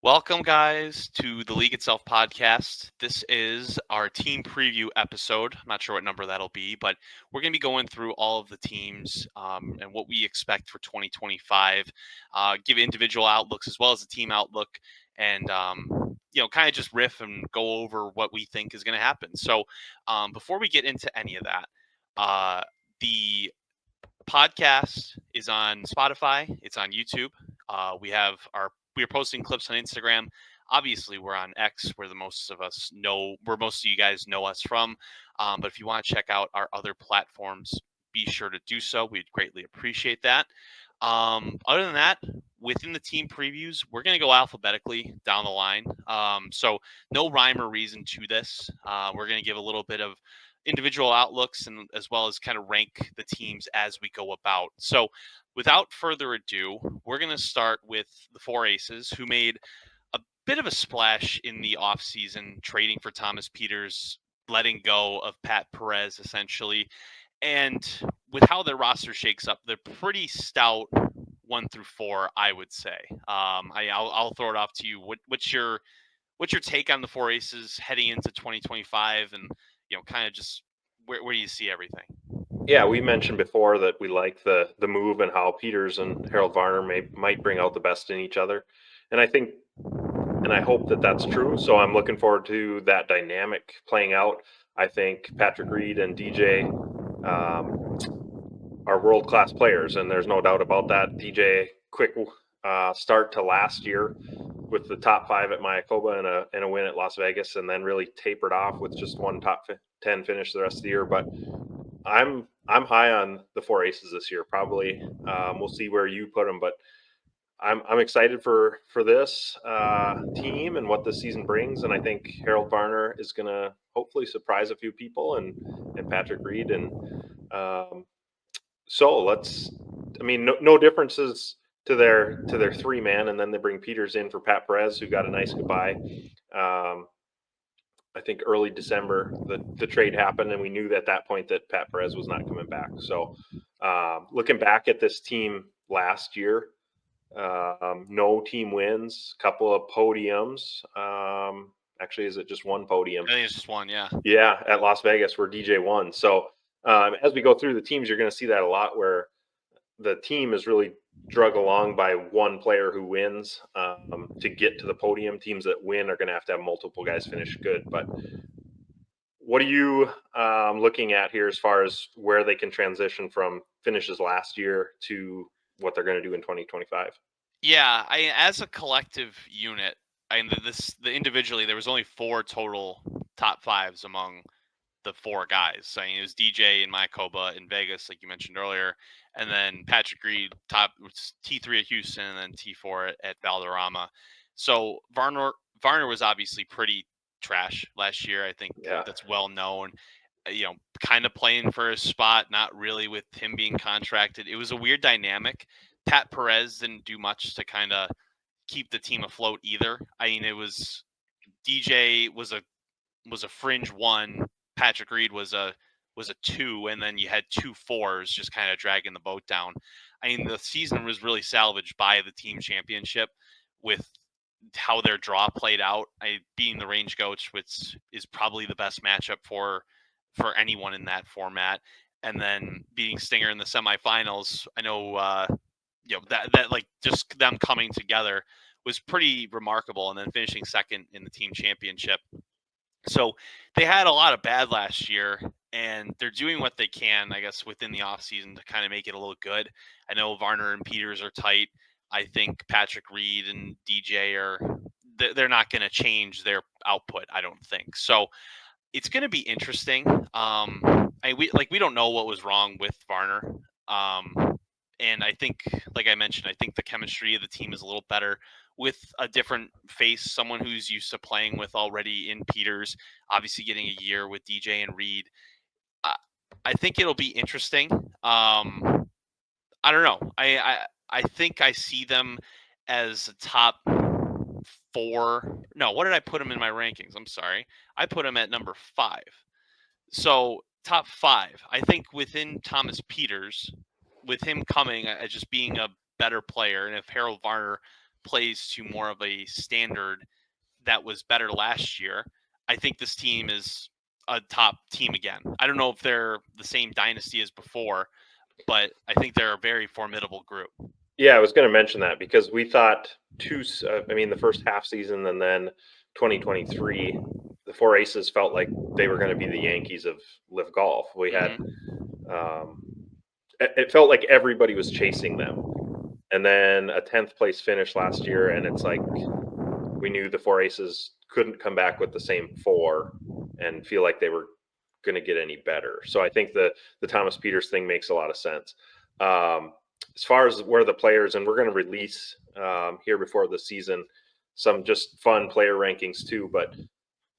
Welcome, guys, to the League Itself podcast. This is our team preview episode. I'm not sure what number that'll be, but we're going to be going through all of the teams and what we expect for 2025, give individual outlooks as well as the team outlook, and kind of just riff and go over what we think is going to happen. So, before we get into any of that, the podcast is on Spotify. It's on YouTube. We are posting clips on Instagram. Obviously, we're on X, where most of you guys know us from. But if you want to check out our other platforms, be sure to do so. We'd greatly appreciate that. Other than that, within the team previews, we're going to go alphabetically down the line. So no rhyme or reason to this. We're going to give a little bit of individual outlooks and as well as kind of rank the teams as we go about. So without further ado, we're going to start with the four aces who made a bit of a splash in the offseason, trading for Thomas Peters, letting go of Pat Perez essentially. And with how their roster shakes up, they're pretty stout 1 through 4, I would say. I'll throw it off to you. What's your take on the four aces heading into 2025, and kind of just where do you see everything? Yeah, we mentioned before that we like the move and how Peters and Harold Varner might bring out the best in each other, and I hope that that's true. So I'm looking forward to that dynamic playing out. I think Patrick Reed and DJ are world-class players, and there's no doubt about that. DJ, quick start to last year with the top 5 at Mayakoba and a win at Las Vegas, and then really tapered off with just one top 10 finish the rest of the year. But I'm high on the four aces this year. Probably we'll see where you put them, but I'm excited for this team and what this season brings. And I think Harold Varner is going to hopefully surprise a few people, and Patrick Reed. And so no differences to their 3-man, and then they bring Peters in for Pat Perez, who got a nice goodbye. I think early December, the trade happened, and we knew at that point that Pat Perez was not coming back. So looking back at this team last year, no team wins, couple of podiums. Actually, is it just one podium? I think it's just one, yeah. Yeah, at Las Vegas where DJ won. So as we go through the teams, you're going to see that a lot, where the team is really drug along by one player who wins to get to the podium. Teams that win are going to have multiple guys finish good. But what are you looking at here as far as where they can transition from finishes last year to what they're going to do in 2025? Yeah, as a collective unit, individually, there was only 4 total top 5s among the 4 guys. It was DJ in Mayakoba in Vegas, like you mentioned earlier, and then Patrick Reed, T3 at Houston, and then T4 at Valderrama. So Varner was obviously pretty trash last year. I think that's well known. Kind of playing for his spot, not really with him being contracted. It was a weird dynamic. Pat Perez didn't do much to kind of keep the team afloat either. It was DJ was a fringe 1. Patrick Reed was a 2, and then you had 2 4s just kind of dragging the boat down. The season was really salvaged by the team championship with how their draw played out. Being the RangeGoats, which is probably the best matchup for anyone in that format, and then beating Stinger in the semifinals. I know that like just them coming together was pretty remarkable, and then finishing second in the team championship. So they had a lot of bad last year, and they're doing what they can, I guess, within the offseason to kind of make it a little good. I know Varner and Peters are tight. I think Patrick Reed and DJ they're not going to change their output, I don't think. So it's going to be interesting. We don't know what was wrong with Varner. And I think, like I mentioned, I think the chemistry of the team is a little better with a different face, someone who's used to playing with already in Peters, obviously getting a year with DJ and Reed. I think it'll be interesting. I don't know. I think I see them as a top 4. No, what did I put them in my rankings? I'm sorry. I put them at number 5. So top 5. I think within Thomas Peters, with him coming as just being a better player, and if Harold Varner plays to more of a standard that was better last year, I think this team is a top team again. I don't know if they're the same dynasty as before, but I think they're a very formidable group. Yeah, I was going to mention that because we thought the first half season and then 2023, the Four Aces felt like they were going to be the Yankees of Live Golf. We had, it felt like everybody was chasing them. And then a 10th place finish last year, and it's like we knew the Four Aces couldn't come back with the same four and feel like they were going to get any better. So I think the Thomas Peters thing makes a lot of sense. As far as where the players, and we're going to release here before the season some just fun player rankings too, but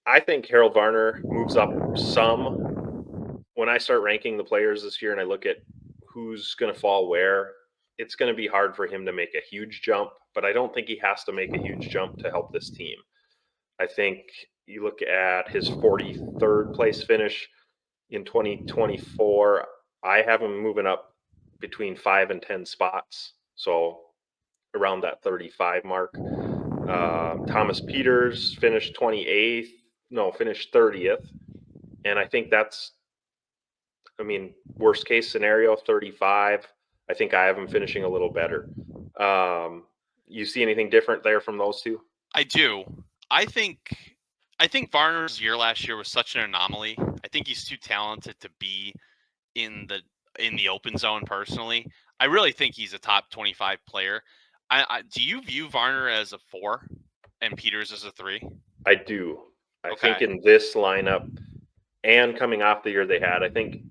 I think Harold Varner moves up some. When I start ranking the players this year and I look at who's going to fall where, it's going to be hard for him to make a huge jump, but I don't think he has to make a huge jump to help this team. I think you look at his 43rd place finish in 2024, I have him moving up between 5 and 10 spots, so around that 35 mark. Thomas Peters finished 30th, and I think that's, worst case scenario, 35. I think I have him finishing a little better. You see anything different there from those two? I do. I think Varner's year last year was such an anomaly. I think he's too talented to be in the open zone personally. I really think he's a top 25 player. Do you view Varner as a 4 and Peters as a 3? I do. I think in this lineup and coming off the year they had, I think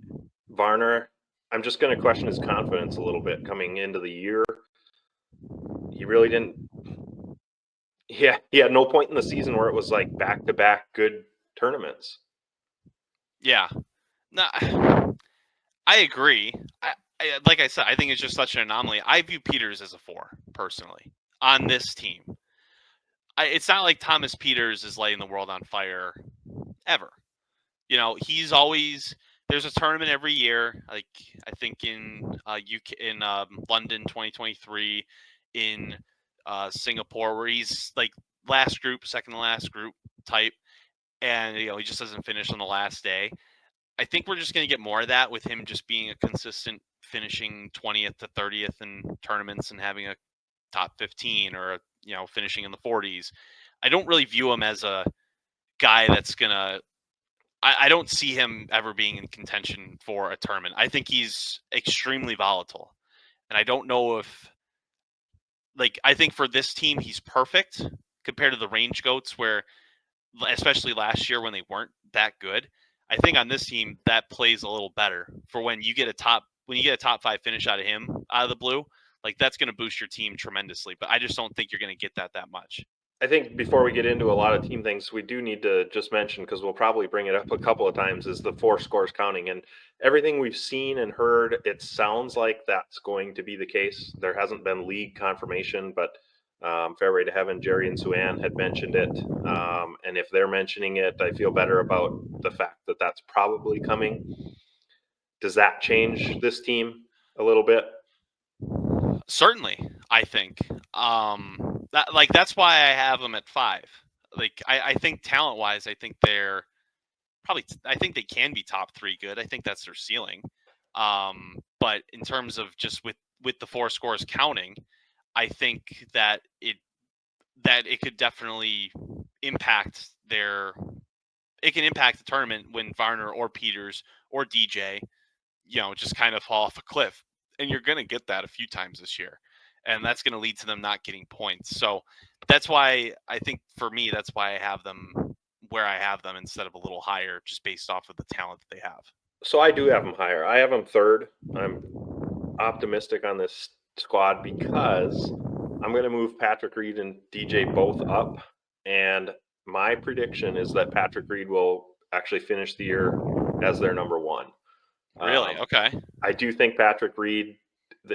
Varner, I'm just going to question his confidence a little bit coming into the year. He really didn't. Yeah, he had no point in the season where it was like back-to-back good tournaments. Yeah. No, I agree. Like I said, I think it's just such an anomaly. I view Peters as a 4 personally on this team. It's not like Thomas Peters is lighting the world on fire ever. He's always, there's a tournament every year. Like I think in UK, in London 2023, in Singapore, where he's like last group, second to last group type, and he just doesn't finish on the last day. I think we're just going to get more of that with him just being a consistent finishing 20th to 30th in tournaments and having a top 15 or finishing in the 40s. I don't really view him as a guy that's gonna. I don't see him ever being in contention for a tournament. I think he's extremely volatile, and I don't know if, I think for this team he's perfect compared to the RangeGoats, where especially last year when they weren't that good. I think on this team that plays a little better for when you get a top 5 finish out of him out of the blue. Like that's going to boost your team tremendously, but I just don't think you're going to get that much. I think before we get into a lot of team things, we do need to just mention, because we'll probably bring it up a couple of times, is the 4 scores counting. And everything we've seen and heard, it sounds like that's going to be the case. There hasn't been league confirmation, but Fairway to Heaven, Jerry and Suan had mentioned it. And if they're mentioning it, I feel better about the fact that that's probably coming. Does that change this team a little bit? Certainly, I think. That's why I have them at 5. I think talent-wise, I think they're probably. I think they can be top 3 good. I think that's their ceiling. But in terms of just with the 4 scores counting, I think that it could definitely impact it can impact the tournament when Varner or Peters or DJ, just kind of fall off a cliff. And you're going to get that a few times this year. And that's going to lead to them not getting points. So that's why I think for me, that's why I have them where I have them instead of a little higher, just based off of the talent that they have. So I do have them higher. I have them 3rd. I'm optimistic on this squad because I'm going to move Patrick Reed and DJ both up. And my prediction is that Patrick Reed will actually finish the year as their number 1. Really? Okay. I do think Patrick Reed,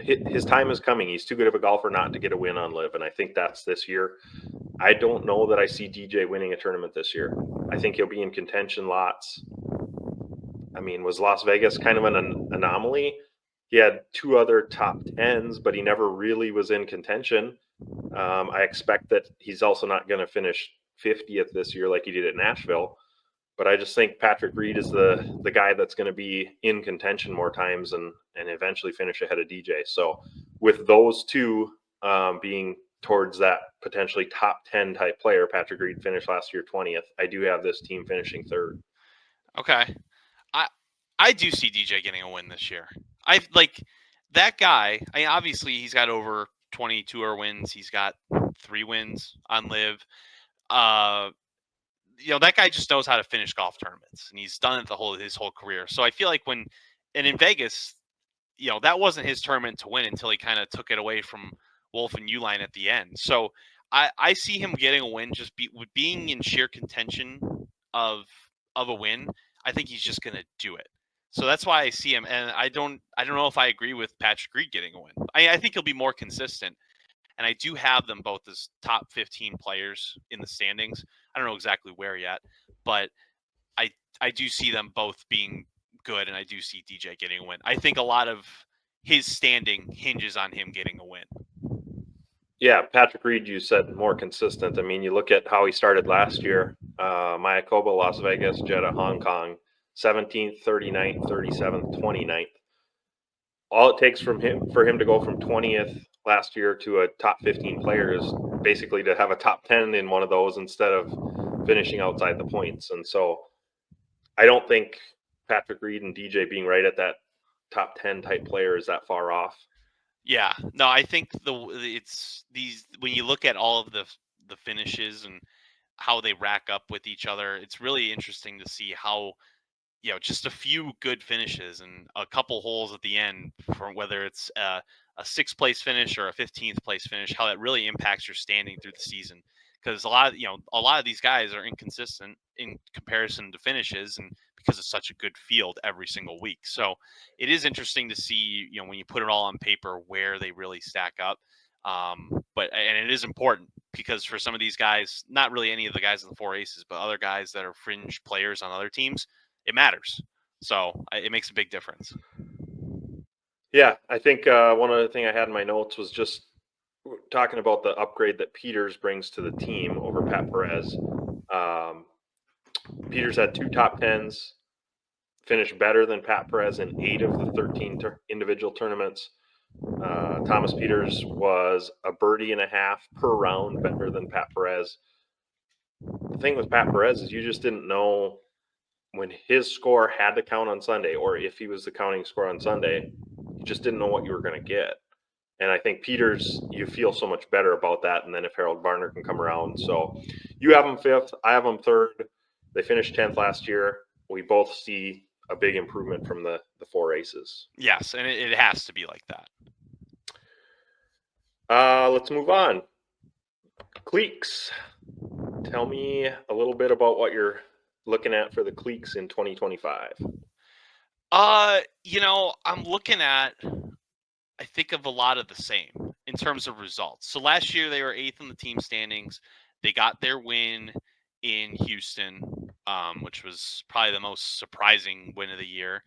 his time is coming. He's too good of a golfer not to get a win on Live, and I think that's this year. I don't know that I see DJ winning a tournament this year. I think he'll be in contention lots. Was Las Vegas kind of an anomaly? He had 2 other top 10s, but he never really was in contention. I expect that he's also not going to finish 50th this year like he did at Nashville. But I just think Patrick Reed is the guy that's going to be in contention more times and eventually finish ahead of DJ. So with those two being towards that potentially top 10 type player, Patrick Reed finished last year 20th. I do have this team finishing third. Okay. I do see DJ getting a win this year. I like that guy. Obviously he's got over 20 tour wins. He's got 3 wins on Live. That guy just knows how to finish golf tournaments, and he's done it his whole career. So I feel like in Vegas, that wasn't his tournament to win until he kind of took it away from Wolf and Uline at the end. So I see him getting a win just being in sheer contention of a win. I think he's just going to do it. So that's why I see him, and I don't know if I agree with Patrick Reed getting a win. I think he'll be more consistent, and I do have them both as top 15 players in the standings. I don't know exactly where yet, but I do see them both being good, and I do see DJ getting a win. I think a lot of his standing hinges on him getting a win. Yeah, Patrick Reed, you said more consistent. I mean, you look at how he started last year. Mayakoba, Las Vegas, Jeddah, Hong Kong, 17th, 39th, 37th, 29th. All it takes for him to go from 20th last year to a top 15 player is basically to have a top 10 in one of those instead of finishing outside the points. And so I don't think Patrick Reed and DJ being right at that top 10 type player is that far off. Yeah, no, I think it's these when you look at all of the finishes and how they rack up with each other, it's really interesting to see how just a few good finishes and a couple holes at the end, for whether it's a 6th place finish or a 15th place finish, how that really impacts your standing through the season. Because a lot of these guys are inconsistent in comparison to finishes, and because it's such a good field every single week. So it is interesting to see, when you put it all on paper, where they really stack up. And it is important because for some of these guys, not really any of the guys in the 4 aces, but other guys that are fringe players on other teams, it matters. So it makes a big difference. Yeah, I think one other thing I had in my notes was just talking about the upgrade that Peters brings to the team over Pat Perez. Peters had 2 top 10s, finished better than Pat Perez in 8 of the 13 individual tournaments. Thomas Peters was a birdie and a half per round better than Pat Perez. The thing with Pat Perez is you just didn't know when his score had to count on Sunday, or if he was the counting score on Sunday, you just didn't know what you were going to get. And I think Peters, you feel so much better about that. And then if Harold Varner can come around. So you have him 5th. I have him 3rd. They finished 10th last year. We both see a big improvement from the 4 aces. Yes, and it has to be like that. Let's move on. Cleeks. Tell me a little bit about what you're looking at for the Cleeks in 2025. I'm looking at, I think of a lot of the same in terms of results. So last year they were 8th in the team standings. They got their win in Houston, which was probably the most surprising win of the year.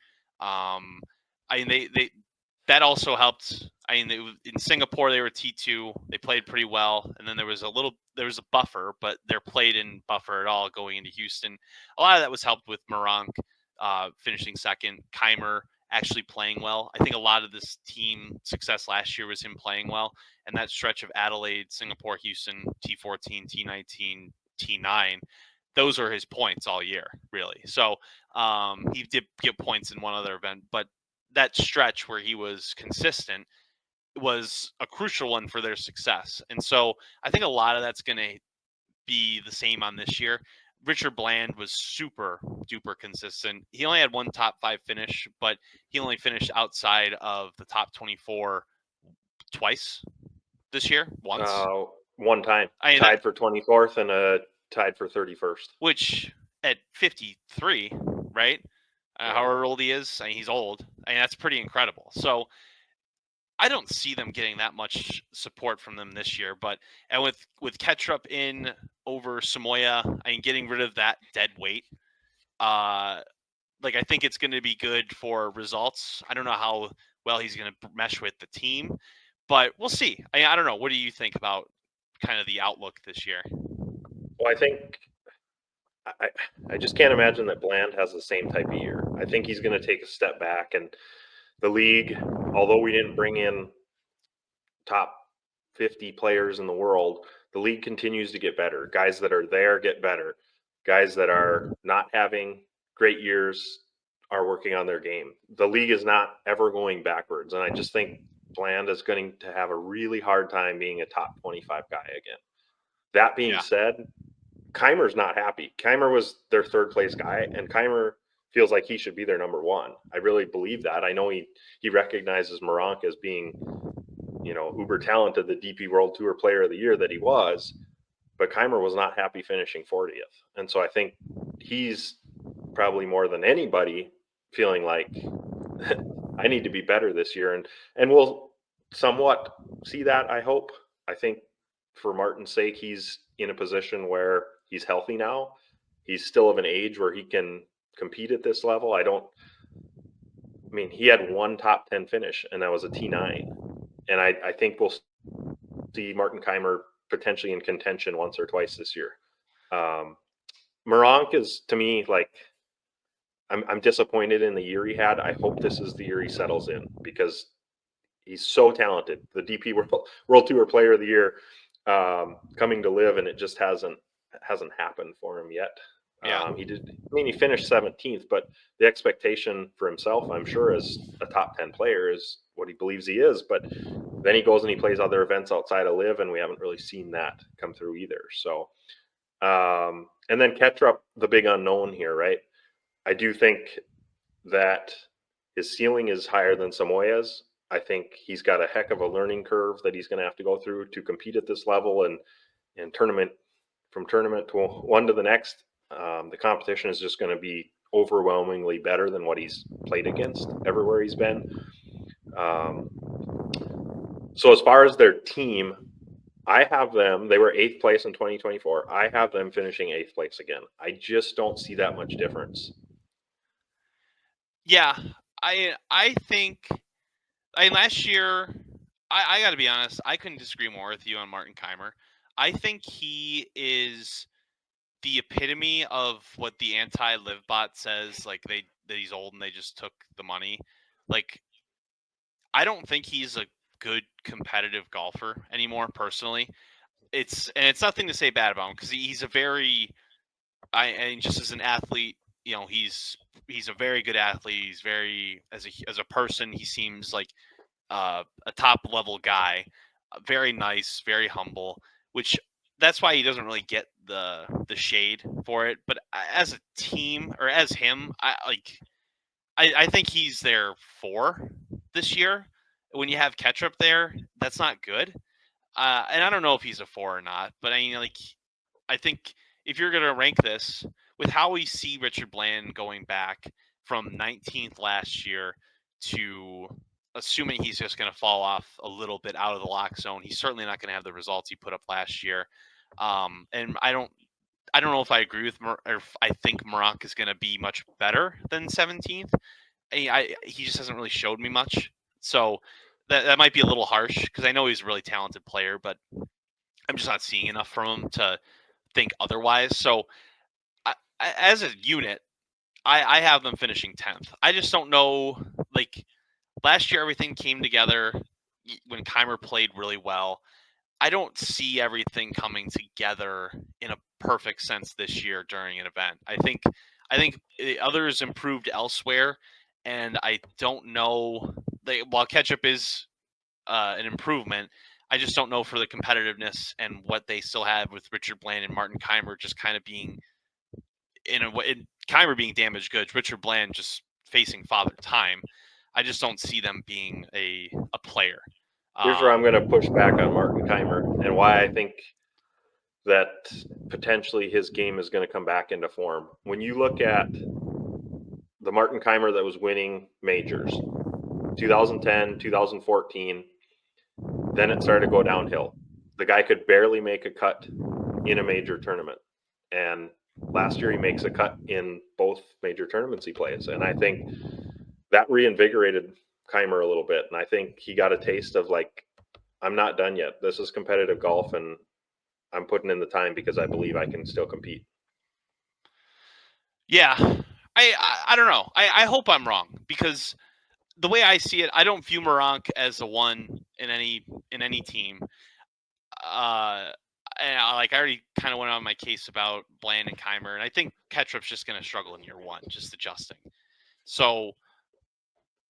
That also helped. In Singapore they were T2. They played pretty well, and then there was a buffer, but their play didn't buffer at all going into Houston. A lot of that was helped with Morank finishing 2nd, Keimer actually playing well. I think a lot of this team success last year was him playing well, and that stretch of Adelaide, Singapore, Houston, T14, T19, T9. Those are his points all year, really. So he did get points in one other event, but that stretch where he was consistent was a crucial one for their success. And so I think a lot of that's going to be the same on this year. Richard Bland was super duper consistent. He only had one top 5 finish, but he only finished outside of the top 24 twice this year, once. One time. Tied for 24th and tied for 31st. Which at 53, right? However old he is, he's old. That's pretty incredible. So I don't see them getting that much support from them this year, and with Ketchup in over Samoya, getting rid of that dead weight, I think it's going to be good for results. I don't know how well he's going to mesh with the team. But we'll see. I don't know. What do you think about kind of the outlook this year? Well, I think I just can't imagine that Bland has the same type of year. I think he's going to take a step back, and the league, although we didn't bring in top 50 players in the world, the league continues to get better. Guys that are there get better. Guys that are not having great years are working on their game. The league is not ever going backwards, and I just think Bland is going to have a really hard time being a top 25 guy again. That being said, Keimer's not happy. Keimer was their third place guy, and Keimer feels like he should be their number one. I really believe that. I know he recognizes Moronk as being, uber talented, the DP World Tour Player of the Year that he was, but Keimer was not happy finishing 40th. And so I think he's probably more than anybody feeling like I need to be better this year. And we'll somewhat see that, I hope. I think for Martin's sake, he's in a position where he's healthy now. He's still of an age where he can compete at this level. He had one top 10 finish, and that was a T9. And I think we'll see Martin Keimer potentially in contention once or twice this year. Moronk is, to me, like, I'm disappointed in the year he had. I hope this is the year he settles in, because he's so talented. The DP World Tour Player of the Year coming to live, and it just hasn't happened for him yet. He finished 17th, but the expectation for himself, I'm sure, as a top 10 player is what he believes he is. But then he goes and he plays other events outside of Live, and we haven't really seen that come through either. So, and then Kettrup, the big unknown here, right? I do think that his ceiling is higher than Samoya's. I think he's got a heck of a learning curve that he's going to have to go through to compete at this level, and from tournament to one to the next. The competition is just going to be overwhelmingly better than what he's played against everywhere he's been. So as far as their team, I have them, they were 8th place in 2024. I have them finishing 8th place again. I just don't see that much difference. Yeah, I think last year, I got to be honest, I couldn't disagree more with you on Martin Keimer. I think he is the epitome of what the anti-live bot says, like that he's old and they just took the money. Like, I don't think he's a good competitive golfer anymore, personally. It's nothing to say bad about him, because he's a very, and just as an athlete, he's a very good athlete. He's very, as a person, he seems like a top level guy, very nice, very humble, which that's why he doesn't really get the shade for it. But as a team, or as him, I think he's there 4 this year. When you have Kettrup there, that's not good. And I don't know if he's a 4 or not, but I think if you're going to rank this with how we see Richard Bland going back from 19th last year to, assuming he's just going to fall off a little bit out of the lock zone, he's certainly not going to have the results he put up last year. And I don't know if I agree with or if I think Moronk is going to be much better than 17th. He just hasn't really showed me much. So that might be a little harsh, because I know he's a really talented player, but I'm just not seeing enough from him to think otherwise. So as a unit, I have them finishing 10th. I just don't know, like, last year everything came together when Keimer played really well. I don't see everything coming together in a perfect sense this year during an event. I think others improved elsewhere, and I don't know. While Ketchup is an improvement, I just don't know for the competitiveness and what they still have with Richard Bland and Martin Keimer just kind of being Keimer being damaged goods, Richard Bland just facing father time. I just don't see them being a player. Here's where I'm going to push back on Martin Keimer, and why I think that potentially his game is going to come back into form. When you look at the Martin Keimer that was winning majors, 2010, 2014, then it started to go downhill. The guy could barely make a cut in a major tournament. And last year he makes a cut in both major tournaments he plays. And I think that reinvigorated Keimer a little bit, and I think he got a taste of like, I'm not done yet. This is competitive golf, and I'm putting in the time because I believe I can still compete. Yeah, I don't know. I hope I'm wrong, because the way I see it, I don't view Moronk as a one in any team. And I already kind of went on my case about Bland and Keimer, and I think Kettrup's just going to struggle in year one, just adjusting. So,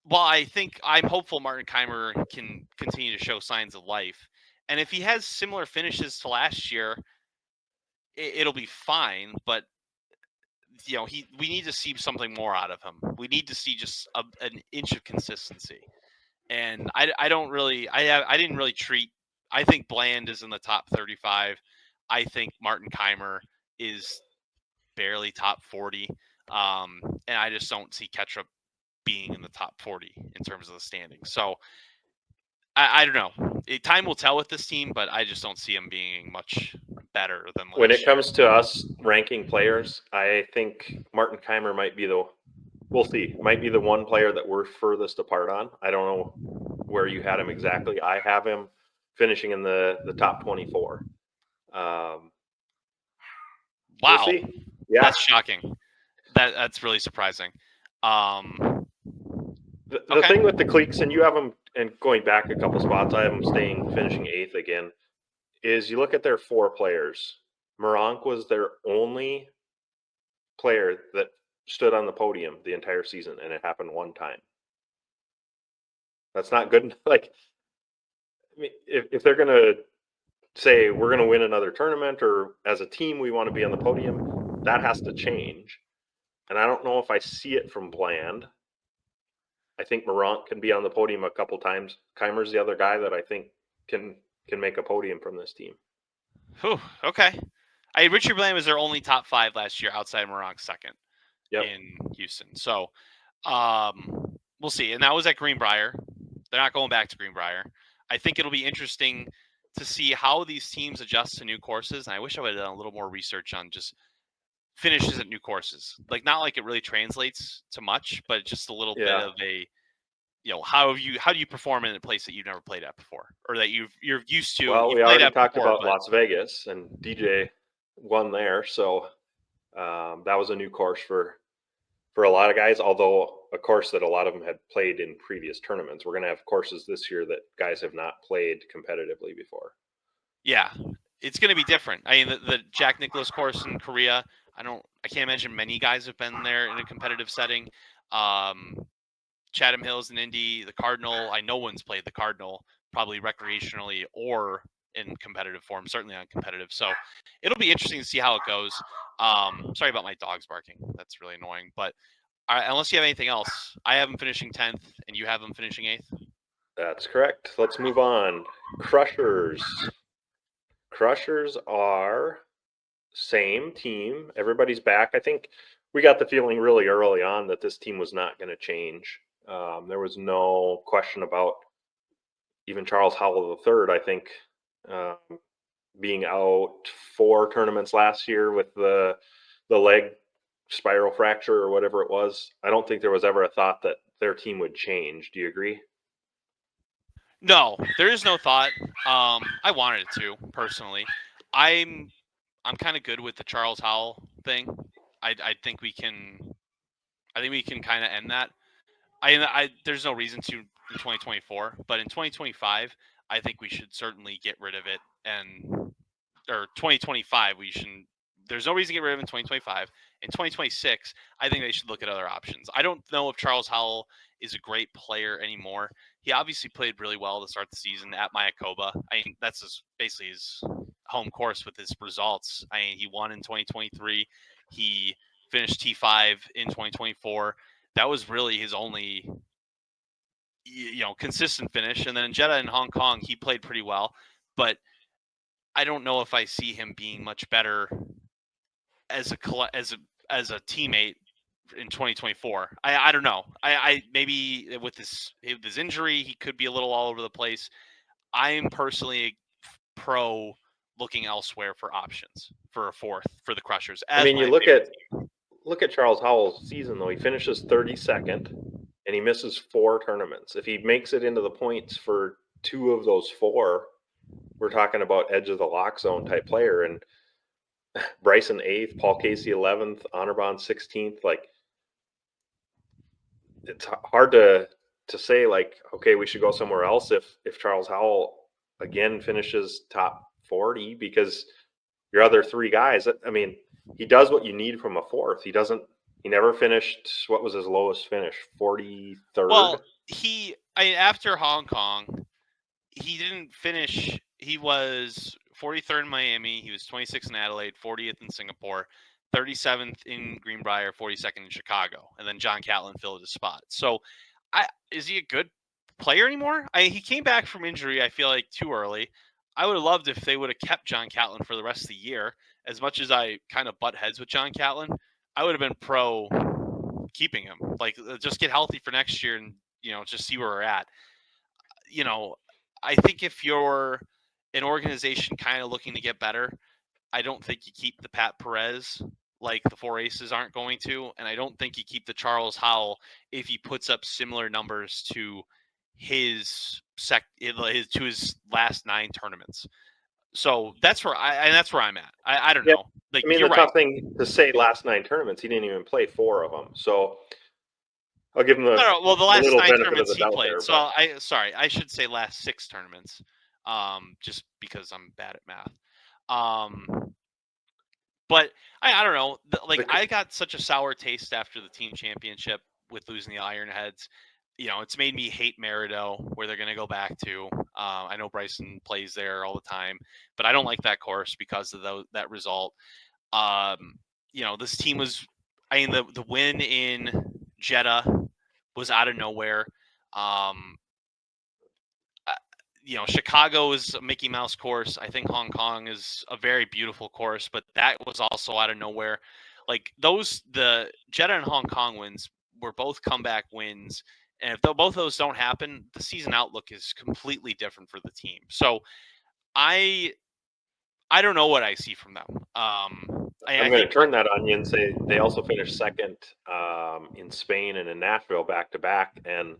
while I'm hopeful Martin Keimer can continue to show signs of life, and if he has similar finishes to last year, it'll be fine. But we need to see something more out of him. We need to see just an inch of consistency. And I don't really I didn't really treat. I think Bland is in the top 35. I think Martin Keimer is barely top 40. And I just don't see Ketchup being in the top 40 in terms of the standings. So I don't know. Time will tell with this team, but I just don't see him being much better than last When it year. comes to us ranking players, I think Martin Keimer might be we'll see, might be the one player that we're furthest apart on. I don't know where you had him exactly. I have him finishing in the top 24. Wow. We'll see. Yeah. That's shocking. That's really surprising. The Okay. thing with the Cleeks, and you have them, and going back a couple spots, I have them finishing 8th again, is you look at their 4 players. Moronk was their only player that stood on the podium the entire season, and it happened one time. That's not good. Like, I mean, if they're going to say we're going to win another tournament, or as a team we want to be on the podium, that has to change. And I don't know if I see it from Bland. I think Moronk can be on the podium a couple times. Keimer's the other guy that I think can make a podium from this team. Whew, okay. Richard Bland was their only top 5 last year, outside Moronk's second in Houston. So we'll see. And that was at Greenbrier. They're not going back to Greenbrier. I think it'll be interesting to see how these teams adjust to new courses. And I wish I would have done a little more research on just finishes at new courses. Like, not like it really translates to much, but just a little bit of a, how do you perform in a place that you've never played at before, or that you're used to? Well, we already talked about Las Vegas, and DJ won there, so that was a new course for a lot of guys. Although a course that a lot of them had played in previous tournaments. We're going to have courses this year that guys have not played competitively before. Yeah, it's going to be different. I mean, the Jack Nicklaus course in Korea, I can't imagine many guys have been there in a competitive setting. Chatham Hills and Indy, the Cardinal, no one's played the Cardinal, probably recreationally or in competitive form, certainly on competitive. So it'll be interesting to see how it goes. Sorry about my dogs barking. That's really annoying. But unless you have anything else, I have them finishing 10th and you have them finishing 8th. That's correct. Let's move on. Crushers. Crushers are same team. Everybody's back. I think we got the feeling really early on that this team was not going to change. There was no question about even Charles Howell III, I think, being out 4 tournaments last year with the leg spiral fracture or whatever it was. I don't think there was ever a thought that their team would change. Do you agree? No, there is no thought. I wanted it to, personally. I'm kind of good with the Charles Howell thing. I think we can kind of end that. There's no reason to in 2024, but in 2025, I think we should certainly get rid of it. Or 2025, we should. There's no reason to get rid of it in 2025. In 2026, I think they should look at other options. I don't know if Charles Howell is a great player anymore. He obviously played really well to start the season at Mayakoba. I mean, that's basically his home course with his results. I mean, he won in 2023. He finished T5 in 2024. That was really his only, consistent finish. And then in Jeddah and Hong Kong, he played pretty well. But I don't know if I see him being much better as a teammate in 2024. I don't know. I maybe with his injury, he could be a little all over the place. I am personally pro looking elsewhere for options for a fourth for the Crushers. I mean, you look at Charles Howell's season though. He finishes 32nd. and he misses 4 tournaments. If he makes it into the points for 2 of those 4, we're talking about edge of the lock zone type player. And Bryson 8th, Paul Casey 11th, Honorbahn 16th. Like, it's hard to say, like, okay, we should go somewhere else if Charles Howell again finishes top 40, because your other 3 guys, I mean, he does what you need from a 4th. He never finished, what was his lowest finish? 43rd? Well, after Hong Kong, he didn't finish. He was 43rd in Miami. He was 26th in Adelaide, 40th in Singapore, 37th in Greenbrier, 42nd in Chicago, and then John Catlin filled his spot. So, is he a good player anymore? He came back from injury, I feel like, too early. I would have loved if they would have kept John Catlin for the rest of the year. As much as I kind of butt heads with John Catlin, I would have been pro keeping him. Like, just get healthy for next year and, just see where we're at. I think if you're an organization kind of looking to get better, I don't think you keep the Pat Perez like the 4 aces aren't going to, and I don't think you keep the Charles Howell if he puts up similar numbers to his last 9 tournaments. So that's where I'm at. I don't know. Like, I mean, you're the right. tough thing to say, last 9 tournaments, he didn't even play 4 of them. So I'll give him the Well, the last little 9 benefit tournaments of the he doubt played. there, So I should say last 6 tournaments, just because I'm bad at math. But I don't know. I got such a sour taste after the team championship with losing the IronHeads. It's made me hate Merido, where they're going to go back to. I know Bryson plays there all the time, but I don't like that course because of that result. This team was, the win in Jeddah was out of nowhere. Chicago is a Mickey Mouse course. I think Hong Kong is a very beautiful course, but that was also out of nowhere. Like, the Jeddah and Hong Kong wins were both comeback wins. And if both of those don't happen, the season outlook is completely different for the team. So I don't know what I see from them. I'm going to turn that on you and say they also finished 2nd in Spain and in Nashville back-to-back, and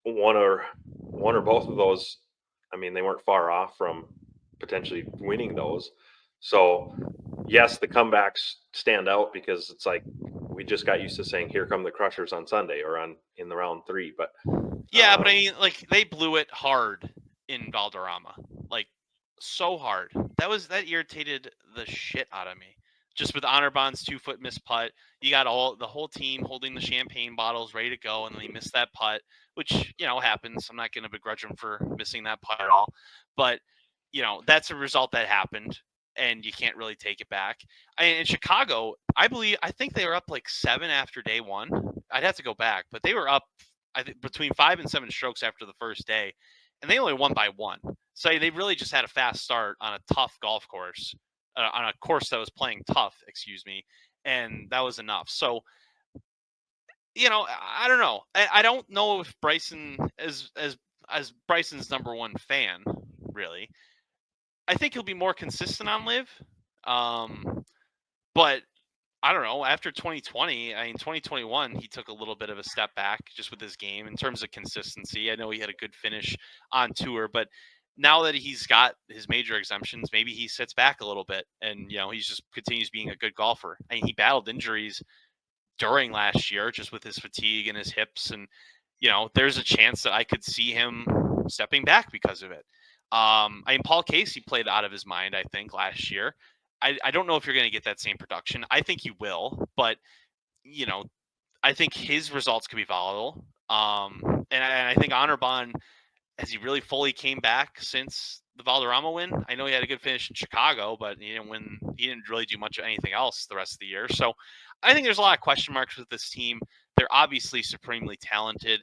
one or both of those, I mean, they weren't far off from potentially winning those. So yes, the comebacks stand out because it's like we just got used to saying, "Here come the Crushers" on Sunday or in the round 3. But yeah, but I mean, like, they blew it hard in Valderrama, like, so hard. That irritated the shit out of me. Just with Honorbah's 2-foot missed putt, you got the whole team holding the champagne bottles ready to go, and then he missed that putt, which happens. I'm not going to begrudge him for missing that putt at all, but that's a result that happened, and you can't really take it back. In Chicago, I think they were up like 7 after day 1. I'd have to go back, but they were up, I think, between 5 and 7 strokes after the first day, and they only won by 1. So they really just had a fast start on a tough golf course, on a course that was playing tough, and that was enough. So, I don't know. I don't know if Bryson, as Bryson's number 1 fan, really, I think he'll be more consistent on Live. But I don't know. After 2020, 2021, he took a little bit of a step back just with his game in terms of consistency. I know he had a good finish on tour, but now that he's got his major exemptions, maybe he sits back a little bit and, he just continues being a good golfer. He battled injuries during last year just with his fatigue and his hips. And, there's a chance that I could see him stepping back because of it. Paul Casey played out of his mind, I think, last year. I don't know if you're going to get that same production. I think you will, but, I think his results could be volatile. And I think Honorbahn, has he really fully came back since the Valderrama win? I know he had a good finish in Chicago, but he didn't really do much of anything else the rest of the year. So I think there's a lot of question marks with this team. They're obviously supremely talented,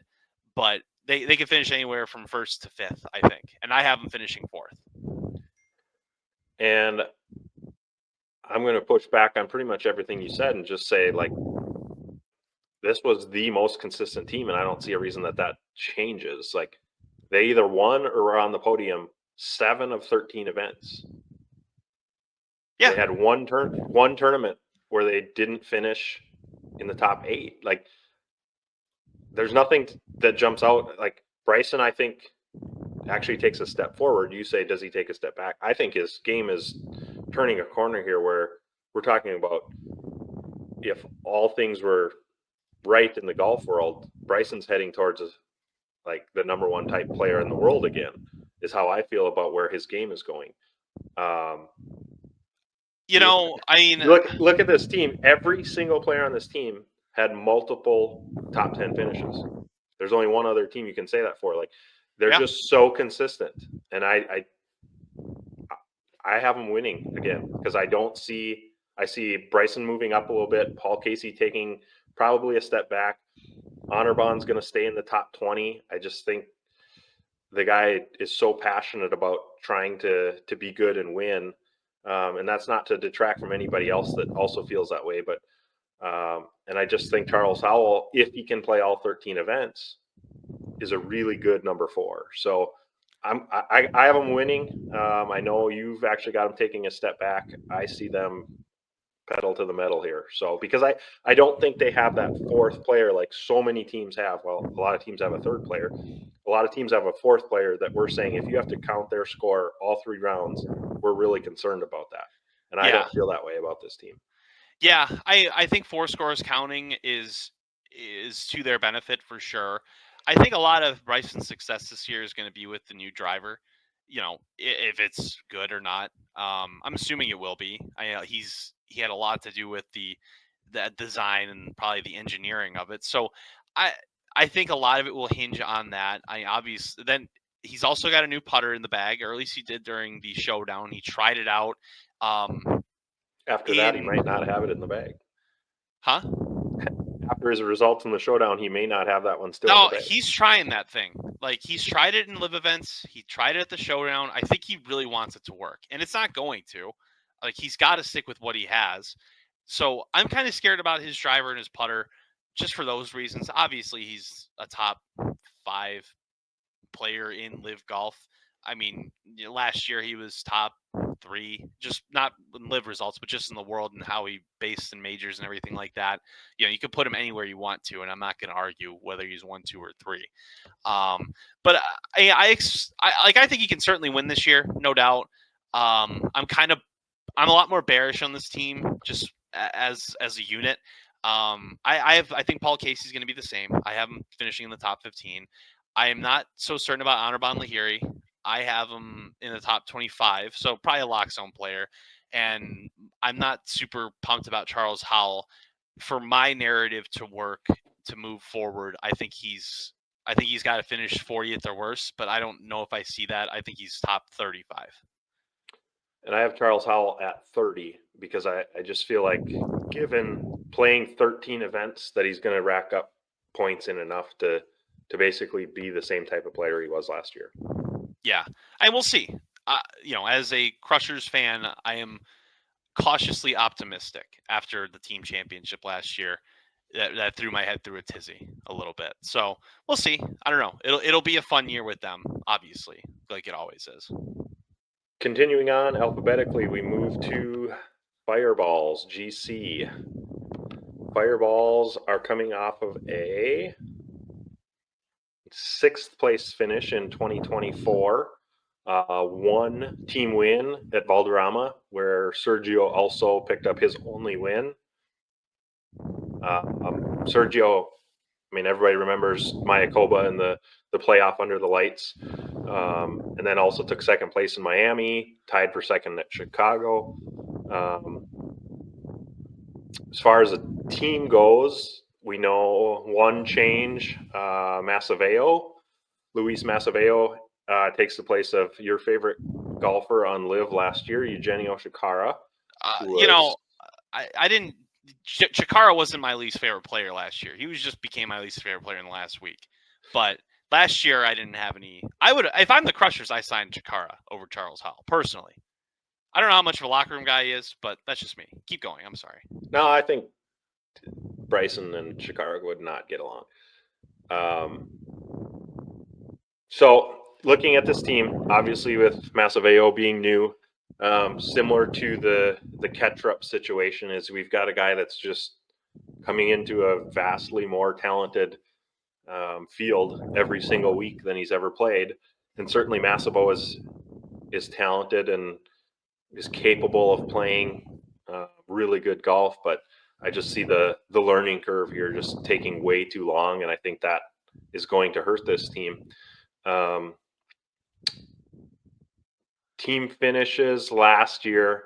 but they can finish anywhere from 1st to 5th, I think. And I have them finishing 4th. And I'm going to push back on pretty much everything you said and just say, like, this was the most consistent team, and I don't see a reason that changes. Like, they either won or were on the podium 7 of 13 events. Yeah. They had one tournament where they didn't finish in the top 8. Like, there's nothing that jumps out. Like Bryson, I think actually takes a step forward. You say, does he take a step back? I think his game is turning a corner here where we're talking about if all things were right in the golf world, Bryson's heading towards like the number one type player in the world again, is how I feel about where his game is going. You know, I mean, look at this team. Every single player on this team had multiple top 10 finishes. There's only one other team you can say that for. Like they're just so consistent, and I have them winning again because I see Bryson moving up a little bit, Paul Casey taking probably a step back. Honorbon's going to stay in the top 20. I just think the guy is so passionate about trying to be good and win. And that's not to detract from anybody else that also feels that way. But, and I just think Charles Howell, if he can play all 13 events, is a really good number 4. So I have them winning. I know you've actually got them taking a step back. I see them pedal to the metal here. So because I don't think they have that fourth player like so many teams have. Well, a lot of teams have a third player. A lot of teams have a fourth player that we're saying if you have to count their score all 3 rounds, we're really concerned about that. And I don't feel that way about this team. Yeah, I think 4 scores counting is to their benefit for sure. I think a lot of Bryson's success this year is going to be with the new driver. You know, if it's good or not. I'm assuming it will be. He had a lot to do with the design and probably the engineering of it. So I think a lot of it will hinge on that. Obviously then he's also got a new putter in the bag, or at least he did during the showdown. He tried it out. After that, he might not have it in the bag. Huh? After his results in the showdown, he may not have that one still. No, he's trying that thing. Like he's tried it in live events. He tried it at the showdown. I think he really wants it to work, and it's not going to. Like he's got to stick with what he has. So I'm kind of scared about his driver and his putter, just for those reasons. Obviously, he's a top 5 player in live golf. I mean, last year he was top 3, just not in live results, but just in the world and how he based in majors and everything like that. You know, you could put him anywhere you want to, and I'm not going to argue whether he's 1, 2, or 3. But I think he can certainly win this year, no doubt. I'm a lot more bearish on this team just as a unit. I think Paul Casey's going to be the same. I have him finishing in the top 15. I am not so certain about Anirban Lahiri. I have him in the top 25, so probably a lock zone player. And I'm not super pumped about Charles Howell. For my narrative to work, to move forward, I think he's got to finish 40th or worse, but I don't know if I see that. I think he's top 35. And I have Charles Howell at 30 because I just feel like given playing 13 events that he's going to rack up points in enough to basically be the same type of player he was last year. Yeah, and we'll see. As a Crushers fan, I am cautiously optimistic after the team championship last year. That threw my head through a tizzy a little bit. So we'll see. I don't know. It'll be a fun year with them, obviously, like it always is. Continuing on alphabetically, we move to Fireballs GC. Fireballs are coming off of a 6th place finish in 2024. 1 team win at Valderrama, where Sergio also picked up his only win. Sergio, I mean, everybody remembers Mayakoba and the playoff under the lights. And then also took 2nd place in Miami, tied for 2nd at Chicago. As far as the team goes, we know 1 change. Luis Masaveo takes the place of your favorite golfer on LIV last year, Eugenio Shikara. I didn't. Chikara wasn't my least favorite player last year. He became my least favorite player in the last week. But last year I didn't have any. I would, if I'm the Crushers, I signed Chikara over Charles Howell personally. I don't know how much of a locker room guy he is, but that's just me. Keep going. I'm sorry. No, I think Bryson and Chikara would not get along. So looking at this team, obviously with Masaveo being new, similar to the Ketrup situation, is we've got a guy that's just coming into a vastly more talented field every single week than he's ever played. And certainly Massabo is talented and is capable of playing really good golf, but I just see the learning curve here just taking way too long, and I think that is going to hurt this team. Team finishes last year,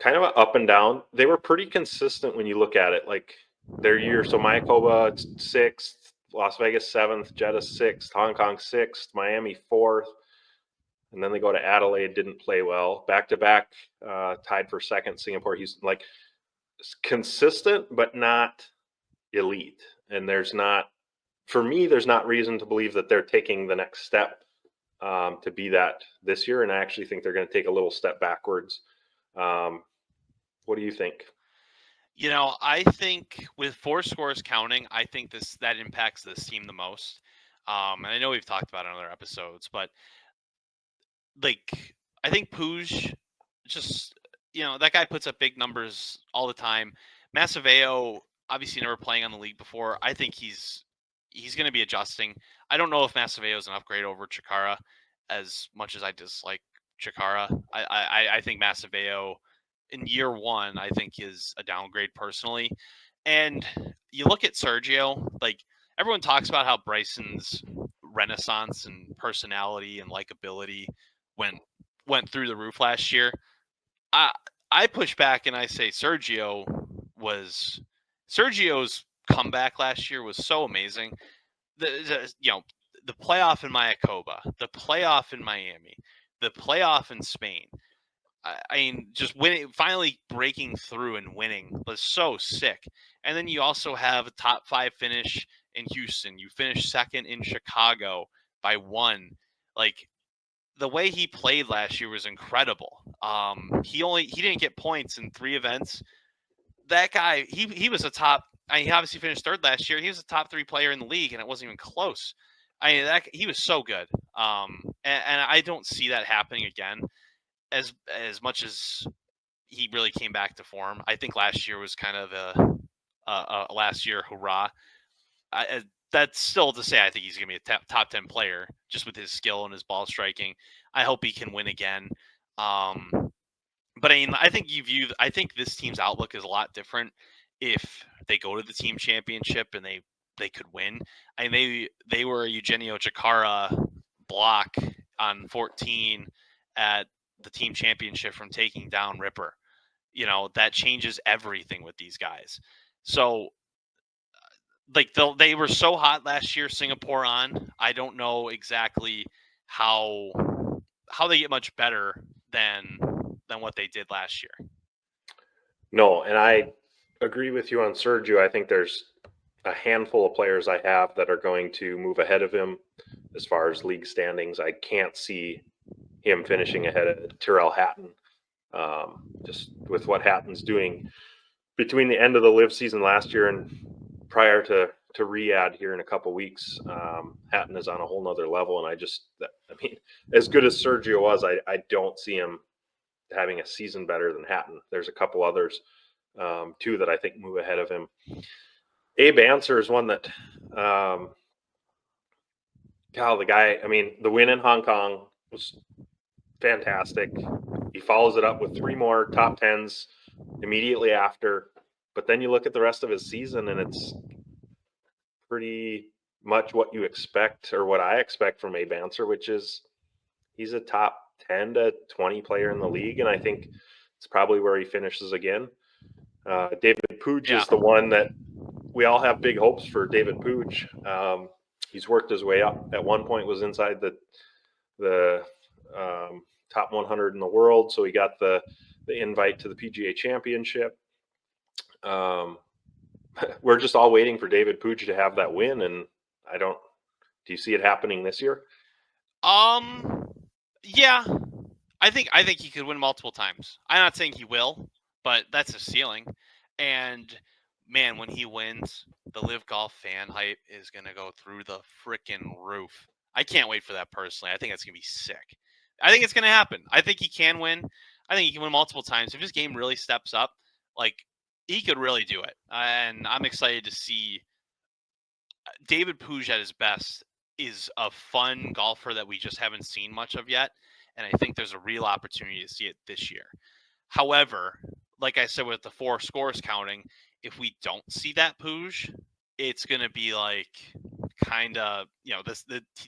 kind of up and down. They were pretty consistent when you look at it, like their year. So Mayakoba 6th, Las Vegas 7th, Jeddah 6th, Hong Kong 6th, Miami 4th. And then they go to Adelaide, didn't play well. Back-to-back, tied for 2nd, Singapore, Houston. Like, consistent, but not elite. And for me, there's not reason to believe that they're taking the next step to be that this year. And I actually think they're going to take a little step backwards. What do you think? I think with 4 scores counting, I think that impacts this team the most. And I know we've talked about it in other episodes, but I think Puig just, that guy puts up big numbers all the time. Massaveo, obviously never playing on the league before. I think he's going to be adjusting. I don't know if Massaveo is an upgrade over Chikara as much as I dislike Chikara. I think Massaveo in year 1, I think is a downgrade personally. And you look at Sergio, everyone talks about how Bryson's renaissance and personality and likability went through the roof last year. I push back and I say Sergio's comeback last year was so amazing. The playoff in Mayakoba, the playoff in Miami, the playoff in Spain. I mean, just winning, finally breaking through and winning was so sick. And then you also have a top 5 finish in Houston. You finished 2nd in Chicago by 1. The way he played last year was incredible. He didn't get points in 3 events. That guy, he was a top. He obviously finished 3rd last year. He was a top 3 player in the league, and it wasn't even close. He was so good. And I don't see that happening again. As much as he really came back to form, I think last year was kind of a last year hurrah. That's still to say I think he's going to be a top 10 player just with his skill and his ball striking. I hope he can win again. But I think this team's outlook is a lot different if they go to the team championship and they could win. They were a Eugenio Chikara block on 14 at the team championship from taking down Ripper. That changes everything with these guys. So they were so hot last year, Singapore on. I don't know exactly how they get much better than what they did last year. No, and I agree with you on Sergio. I think there's a handful of players I have that are going to move ahead of him as far as league standings. I can't see him finishing ahead of Tyrrell Hatton. Just with what Hatton's doing between the end of the live season last year and prior to Riyadh here in a couple weeks, Hatton is on a whole nother level. And as good as Sergio was, I don't see him having a season better than Hatton. There's a couple others too that I think move ahead of him. Abe Answer is one that, the guy, the win in Hong Kong was fantastic. He follows it up with 3 more top 10s immediately after. But then you look at the rest of his season and it's pretty much what you expect, or what I expect from Abe Answer, which is he's a top 10 to 20 player in the league. And I think it's probably where he finishes again. David Puig is the one that we all have big hopes for. David Puig. He's worked his way up. At one point was inside the top 100 in the world. So he got the invite to the PGA Championship. We're just all waiting for David Puig to have that win. And do you see it happening this year? Yeah, I think he could win multiple times. I'm not saying he will, but that's his ceiling. And man, when he wins, the Live Golf fan hype is going to go through the freaking roof. I can't wait for that personally. I think it's going to be sick. I think it's going to happen. I think he can win. I think he can win multiple times. If his game really steps up, he could really do it. And I'm excited to see David Puig at his best is a fun golfer that we just haven't seen much of yet, and I think there's a real opportunity to see it this year. However, like I said with the 4 scores counting, if we don't see that Puig, it's going to be like kind of,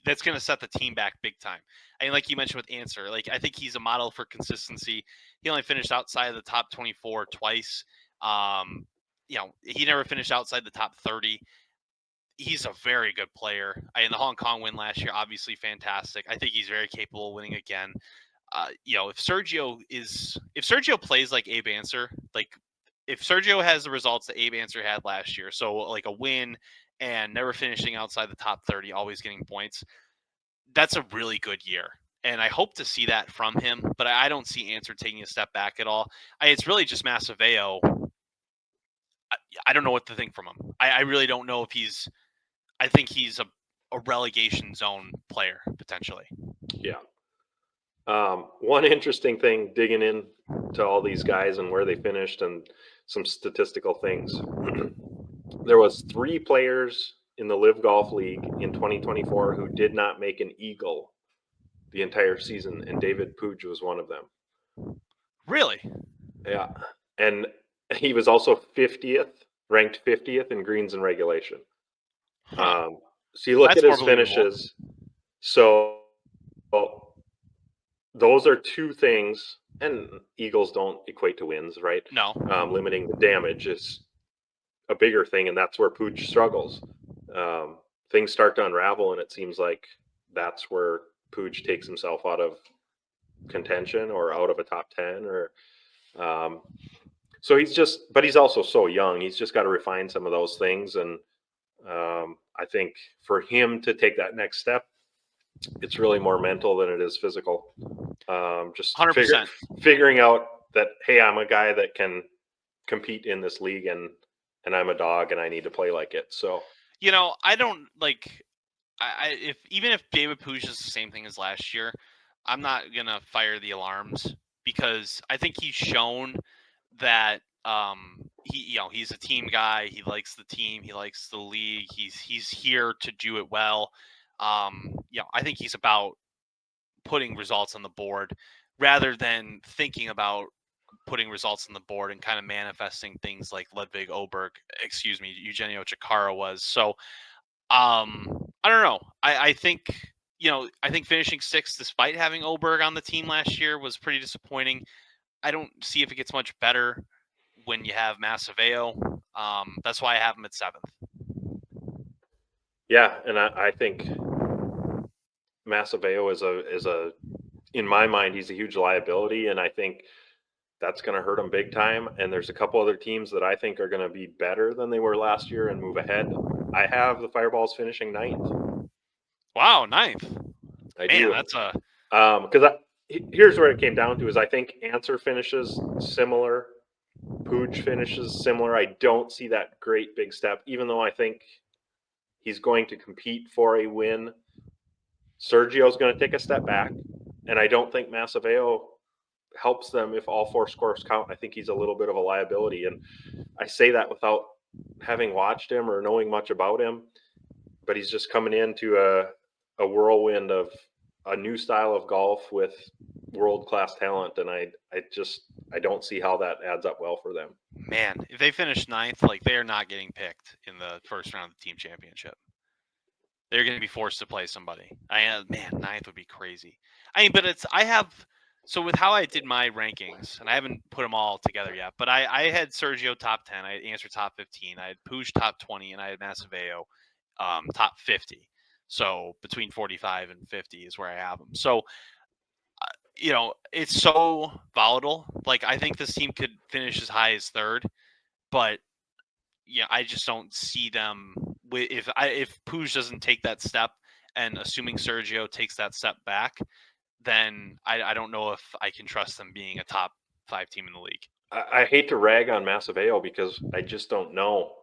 that's going to set the team back big time. And like you mentioned with Answer, like I think he's a model for consistency. He only finished outside of the top 24 twice. He never finished outside the top 30. He's a very good player. The Hong Kong win last year, obviously fantastic. I think he's very capable of winning again. If Sergio plays like Abe Answer, like if Sergio has the results that Abe Answer had last year, so like a win and never finishing outside the top 30, always getting points, that's a really good year. And I hope to see that from him, but I don't see Answer taking a step back at all. It's really just Massaveo. I don't know what to think from him. I really don't know if he's – I think he's a relegation zone player, potentially. Yeah. One interesting thing digging in to all these guys and where they finished and some statistical things. There was 3 players in the Live Golf League in 2024 who did not make an eagle the entire season, and David Puig was one of them. Really? Yeah. And he was also ranked 50th in greens and regulation. Huh. So you look That's at his more believable. finishes. So those are 2 things, and eagles don't equate to wins, right? No. Limiting the damage is a bigger thing, and that's where Puig struggles. Things start to unravel, and it seems like that's where Puig takes himself out of contention or out of a top 10 or so but he's also so young. He's just got to refine some of those things, and I think for him to take that next step, it's really more mental than it is physical. Just 100%. Figuring out that, hey, I'm a guy that can compete in this league, and I'm a dog, and I need to play like it. So I don't like. Even if David Puig is the same thing as last year, I'm not gonna fire the alarms because I think he's shown that he's a team guy. He likes the team. He likes the league. He's here to do it well. I think he's about putting results on the board rather than thinking about putting results on the board and kind of manifesting things like Eugenio Chikara was. So I don't know. I think finishing 6th despite having Oberg on the team last year was pretty disappointing. I don't see if it gets much better when you have Massaveo. That's why I have him at 7th. Yeah, and I think Massaveo is a in my mind, he's a huge liability, and I think that's going to hurt him big time. And there's a couple other teams that I think are going to be better than they were last year and move ahead. I have the Fireballs finishing 9th. Wow, 9th. I do. That's a because here's where it came down to is I think Answer finishes similar, Puig finishes similar. I don't see that great big step, even though I think he's going to compete for a win. Sergio's going to take a step back, and I don't think Massaveo helps them if all 4 scores count. I think he's a little bit of a liability, and I say that without having watched him or knowing much about him, but he's just coming into a whirlwind of a new style of golf with world-class talent, and I don't see how that adds up well for them. Man, if they finish 9th, like they're not getting picked in the first round of the team championship. They're going to be forced to play somebody. 9th would be crazy. So with how I did my rankings, and I haven't put them all together yet, but I had Sergio top 10, I had Answer top 15, I had Puig top 20, and I had Massaveo top 50. So between 45 and 50 is where I have them. So, it's so volatile. Like, I think this team could finish as high as 3rd, but I just don't see them. If Puig doesn't take that step, and assuming Sergio takes that step back, then I don't know if I can trust them being a top 5 team in the league. I hate to rag on Massaveo because I just don't know.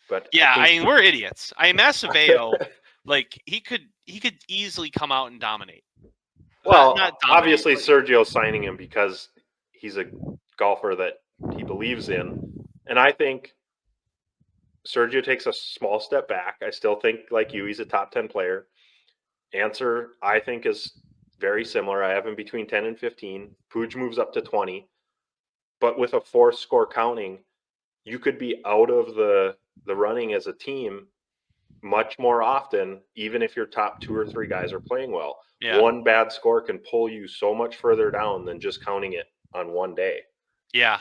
But yeah, we're idiots. Massaveo, like he could easily come out and dominate. Well, obviously Sergio's signing him because he's a golfer that he believes in, and I think Sergio takes a small step back. I still think, like you, he's a top 10 player. Answer, I think, is very similar. I have him between 10 and 15. Puig moves up to 20. But with a 4-score counting, you could be out of the running as a team much more often, even if your top 2 or 3 guys are playing well. Yeah. One bad score can pull you so much further down than just counting it on one day. Yeah.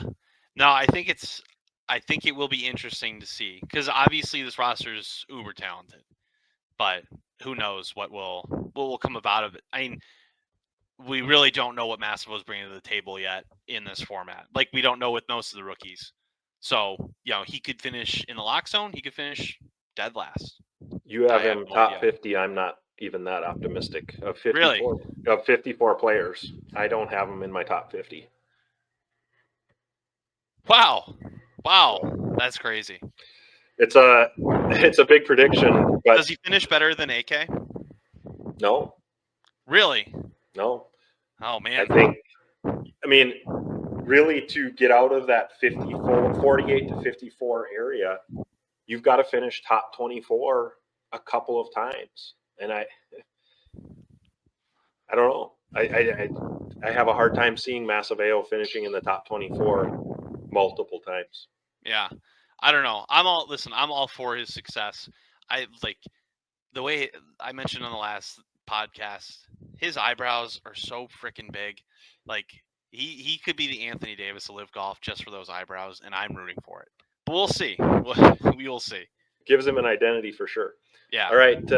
No, I think it will be interesting to see, because obviously this roster is uber talented, but who knows what will come about of it. I mean, we really don't know what Massivo's bringing to the table yet in this format. Like, we don't know with most of the rookies. So, he could finish in the lock zone. He could finish dead last. You have him no top idea. 50. I'm not even that optimistic. Of 54, Really? of 54 players, I don't have him in my top 50. Wow. That's crazy. It's a big prediction, but Does he finish better than AK? no. Really? No. Oh, man. I mean, really, to get out of that 48 to 54 area, you've got to finish top 24 a couple of times. And I don't know. I have a hard time seeing Massiveo finishing in the top 24 multiple times. Yeah. I don't know. I'm all for his success. I like the way I mentioned on the last podcast, his eyebrows are so freaking big. Like, he could be the Anthony Davis of Live Golf just for those eyebrows, and I'm rooting for it. But we'll see. We will see. Gives him an identity for sure. Yeah. All right.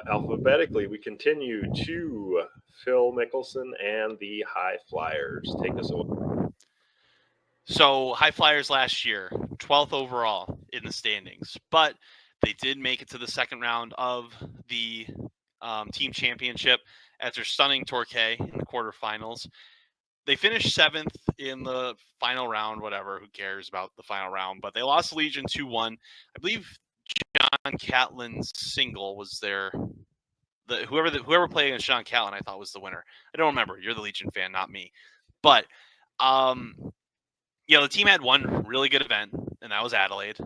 Alphabetically, we continue to Phil Mickelson and the HyFlyers. Take us away. So HyFlyers last year, 12th overall in the standings, but they did make it to the second round of the team championship after stunning Torquay in the quarterfinals. They finished 7th in the final round, whatever, who cares about the final round, but they lost Legion 2-1. I believe John Catlin's single was whoever played against John Catlin, I thought was the winner. I don't remember. You're the Legion fan, not me. But the team had one really good event, and that was Adelaide.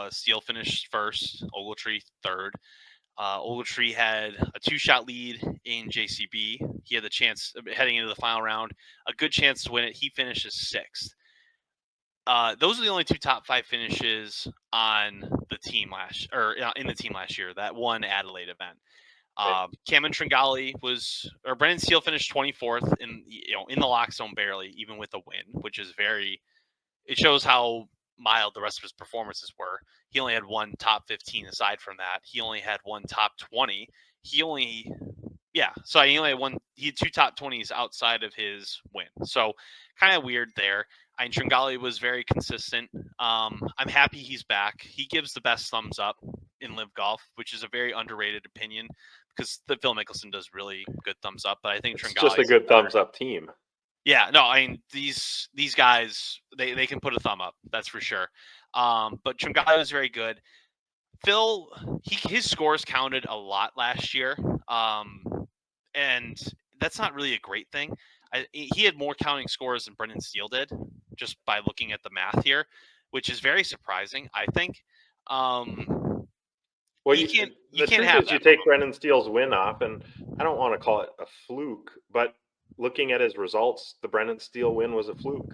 Steele finished first, Ogletree third. Ogletree had a 2-shot lead in JCB. He had the chance, heading into the final round, a good chance to win it. He finishes 6th. Those are the only 2 top 5 finishes on the team in the team last year. That one Adelaide event. Cameron Tringali Brendan Steele finished 24th in the lock zone barely, even with a win, which is it shows how mild the rest of his performances were. He only had one top 15 aside from that. He only had one top 20. He only had 2 top 20s outside of his win. So kind of weird there. Tringali was very consistent. I'm happy he's back. He gives the best thumbs up in Live Golf, which is a very underrated opinion, because the Phil Mickelson does really good thumbs up, but I think Tringali just a good thumbs up team. Yeah, no, these guys, they can put a thumb up, that's for sure. But Tringali was very good. Phil, his scores counted a lot last year, and that's not really a great thing. He had more counting scores than Brendan Steele did, just by looking at the math here, which is very surprising, I think. Well, you can't have that. You take Brendan Steele's win off, and I don't want to call it a fluke, but looking at his results, the Brendan Steele win was a fluke.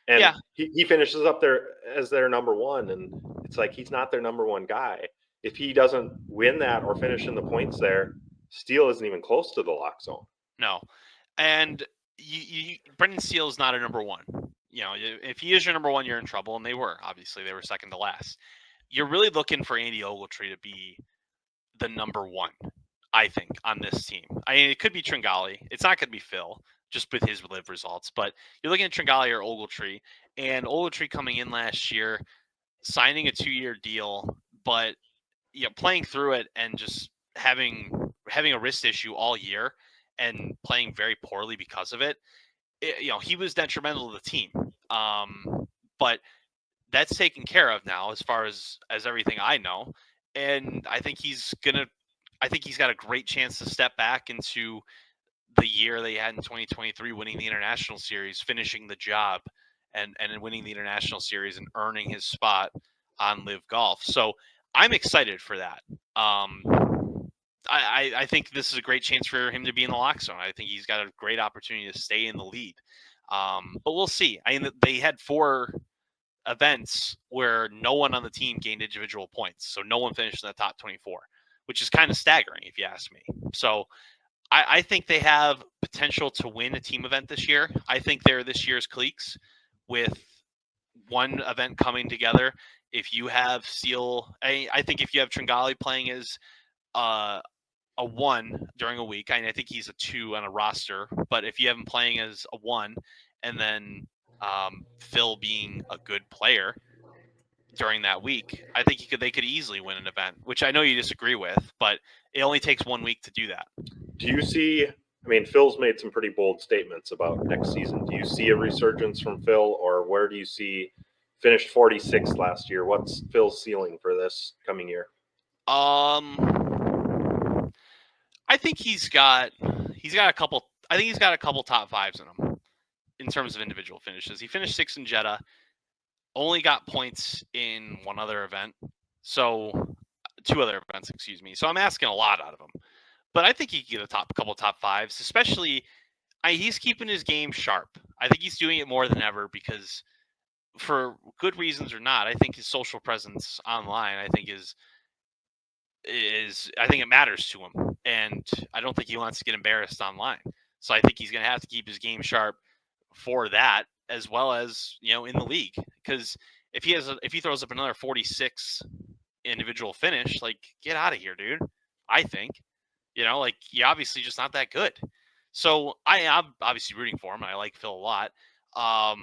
And yeah, he finishes up there as their number one, and it's like he's not their number one guy. If he doesn't win that or finish in the points there, Steele isn't even close to the lock zone. No. And Brendan Steele is not a number one. If he is your number one, you're in trouble, and they were. Obviously, they were second to last. You're really looking for Andy Ogletree to be the number one, I think, on this team. It could be Tringali. It's not going to be Phil, just with his live results. But you're looking at Tringali or Ogletree, and Ogletree coming in last year, signing a 2-year deal, but playing through it and just having a wrist issue all year and playing very poorly because of it. He was detrimental to the team. But that's taken care of now, as far as everything I know. And I think he's got a great chance to step back into the year they had in 2023, winning the International Series, finishing the job, and winning the International Series and earning his spot on Live Golf. So I'm excited for that. I think this is a great chance for him to be in the lock zone. I think he's got a great opportunity to stay in the lead. But we'll see. I mean, they had 4 events where no one on the team gained individual points. So no one finished in the top 24, which is kind of staggering if you ask me. So I think they have potential to win a team event this year. I think they're this year's Cleeks with one event coming together. If you have Seal, I think if you have Tringali playing as a 1 during a week, I think he's a 2 on a roster. But if you have him playing as a 1, and then Phil being a good player during that week, I think they could easily win an event, which I know you disagree with, but it only takes 1 week to do that. Do you see, I mean, Phil's made some pretty bold statements about next season. Do you see a resurgence from Phil, or where do you see, finished 46th last year? What's Phil's ceiling for this coming year? I think he's got a couple top 5s in him in terms of individual finishes. He finished 6th in Jeddah, only got points in 1 other event. So 2 other events, excuse me. So I'm asking a lot out of him. But I think he can get a couple top 5s, especially he's keeping his game sharp. I think he's doing it more than ever because, for good reasons or not, I think his social presence online, I think I think it matters to him, and I don't think he wants to get embarrassed online. So I think he's going to have to keep his game sharp for that, as well as in the league. Because if he throws up another 46 individual finish, like, get out of here, dude. I think. You're obviously just not that good. So I'm obviously rooting for him. I like Phil a lot. I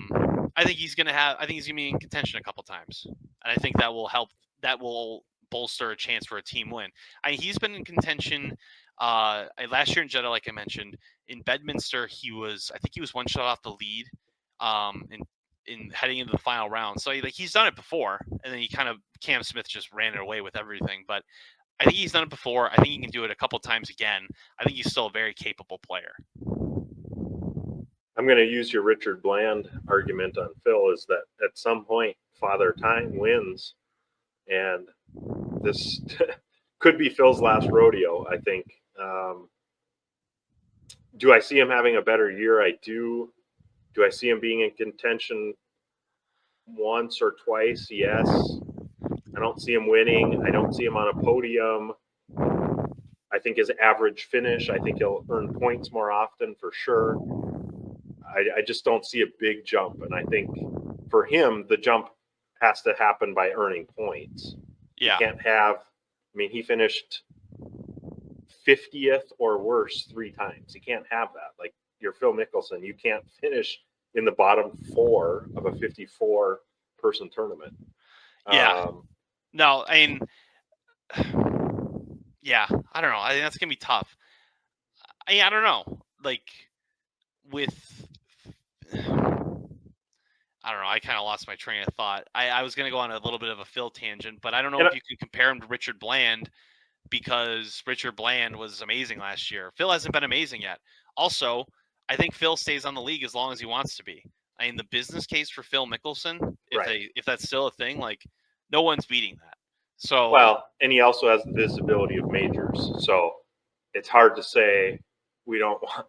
think he's gonna be in contention a couple times, and I think that will help. That will bolster a chance for a team win. He's been in contention last year in Jeddah, like I mentioned. In Bedminster, I think he was 1 shot off the lead, in heading into the final round. So he's done it before, and then Cam Smith just ran it away with everything. But I think he's done it before. I think he can do it a couple times again. I think he's still a very capable player. I'm going to use your Richard Bland argument on Phil, is that at some point Father Time wins, and this could be Phil's last rodeo, I think. Do I see him having a better year? I do. Do I see him being in contention once or twice? Yes. I don't see him winning. I don't see him on a podium. I think his average finish, I think he'll earn points more often for sure. I just don't see a big jump. And I think for him, the jump has to happen by earning points. Yeah. You can't have, he finished 50th or worse 3 times. You can't have that. Like, you're Phil Mickelson. You can't finish in the bottom 4 of a 54-person tournament. Yeah. No, yeah, I don't know. I think that's going to be tough. I don't know. I don't know. I kind of lost my train of thought. I was going to go on a little bit of a Phil tangent, but I don't know if you could compare him to Richard Bland, because Richard Bland was amazing last year. Phil hasn't been amazing yet. Also, I think Phil stays on the league as long as he wants to be. The business case for Phil Mickelson, if that's still a thing, no one's beating that. So, well, and he also has the visibility of majors. So it's hard to say we don't want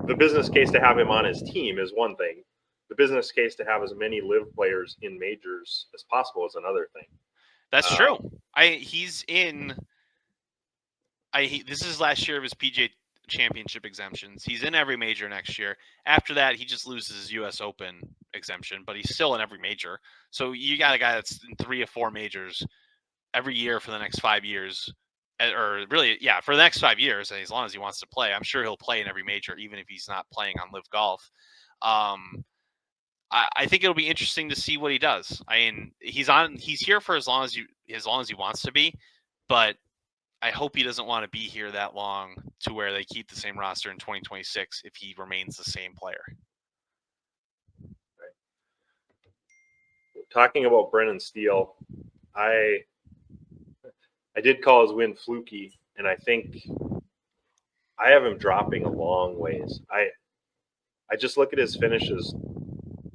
the business case to have him on his team is one thing. The business case to have as many live players in majors as possible is another thing. That's true. This is last year of his PGA Championship exemptions. He's in every major next year. After that, he just loses his U.S. Open exemption, but he's still in every major. So you got a guy that's in 3 or 4 majors every year for the next 5 years, or really, yeah, for the next 5 years. And as long as he wants to play, I'm sure he'll play in every major, even if he's not playing on Live Golf. I think it'll be interesting to see what he does. He's here for as long as he wants to be, but I hope he doesn't want to be here that long to where they keep the same roster in 2026 if he remains the same player. Right. Talking about Brennan Steele, I did call his win fluky, and I think I have him dropping a long ways. I just look at his finishes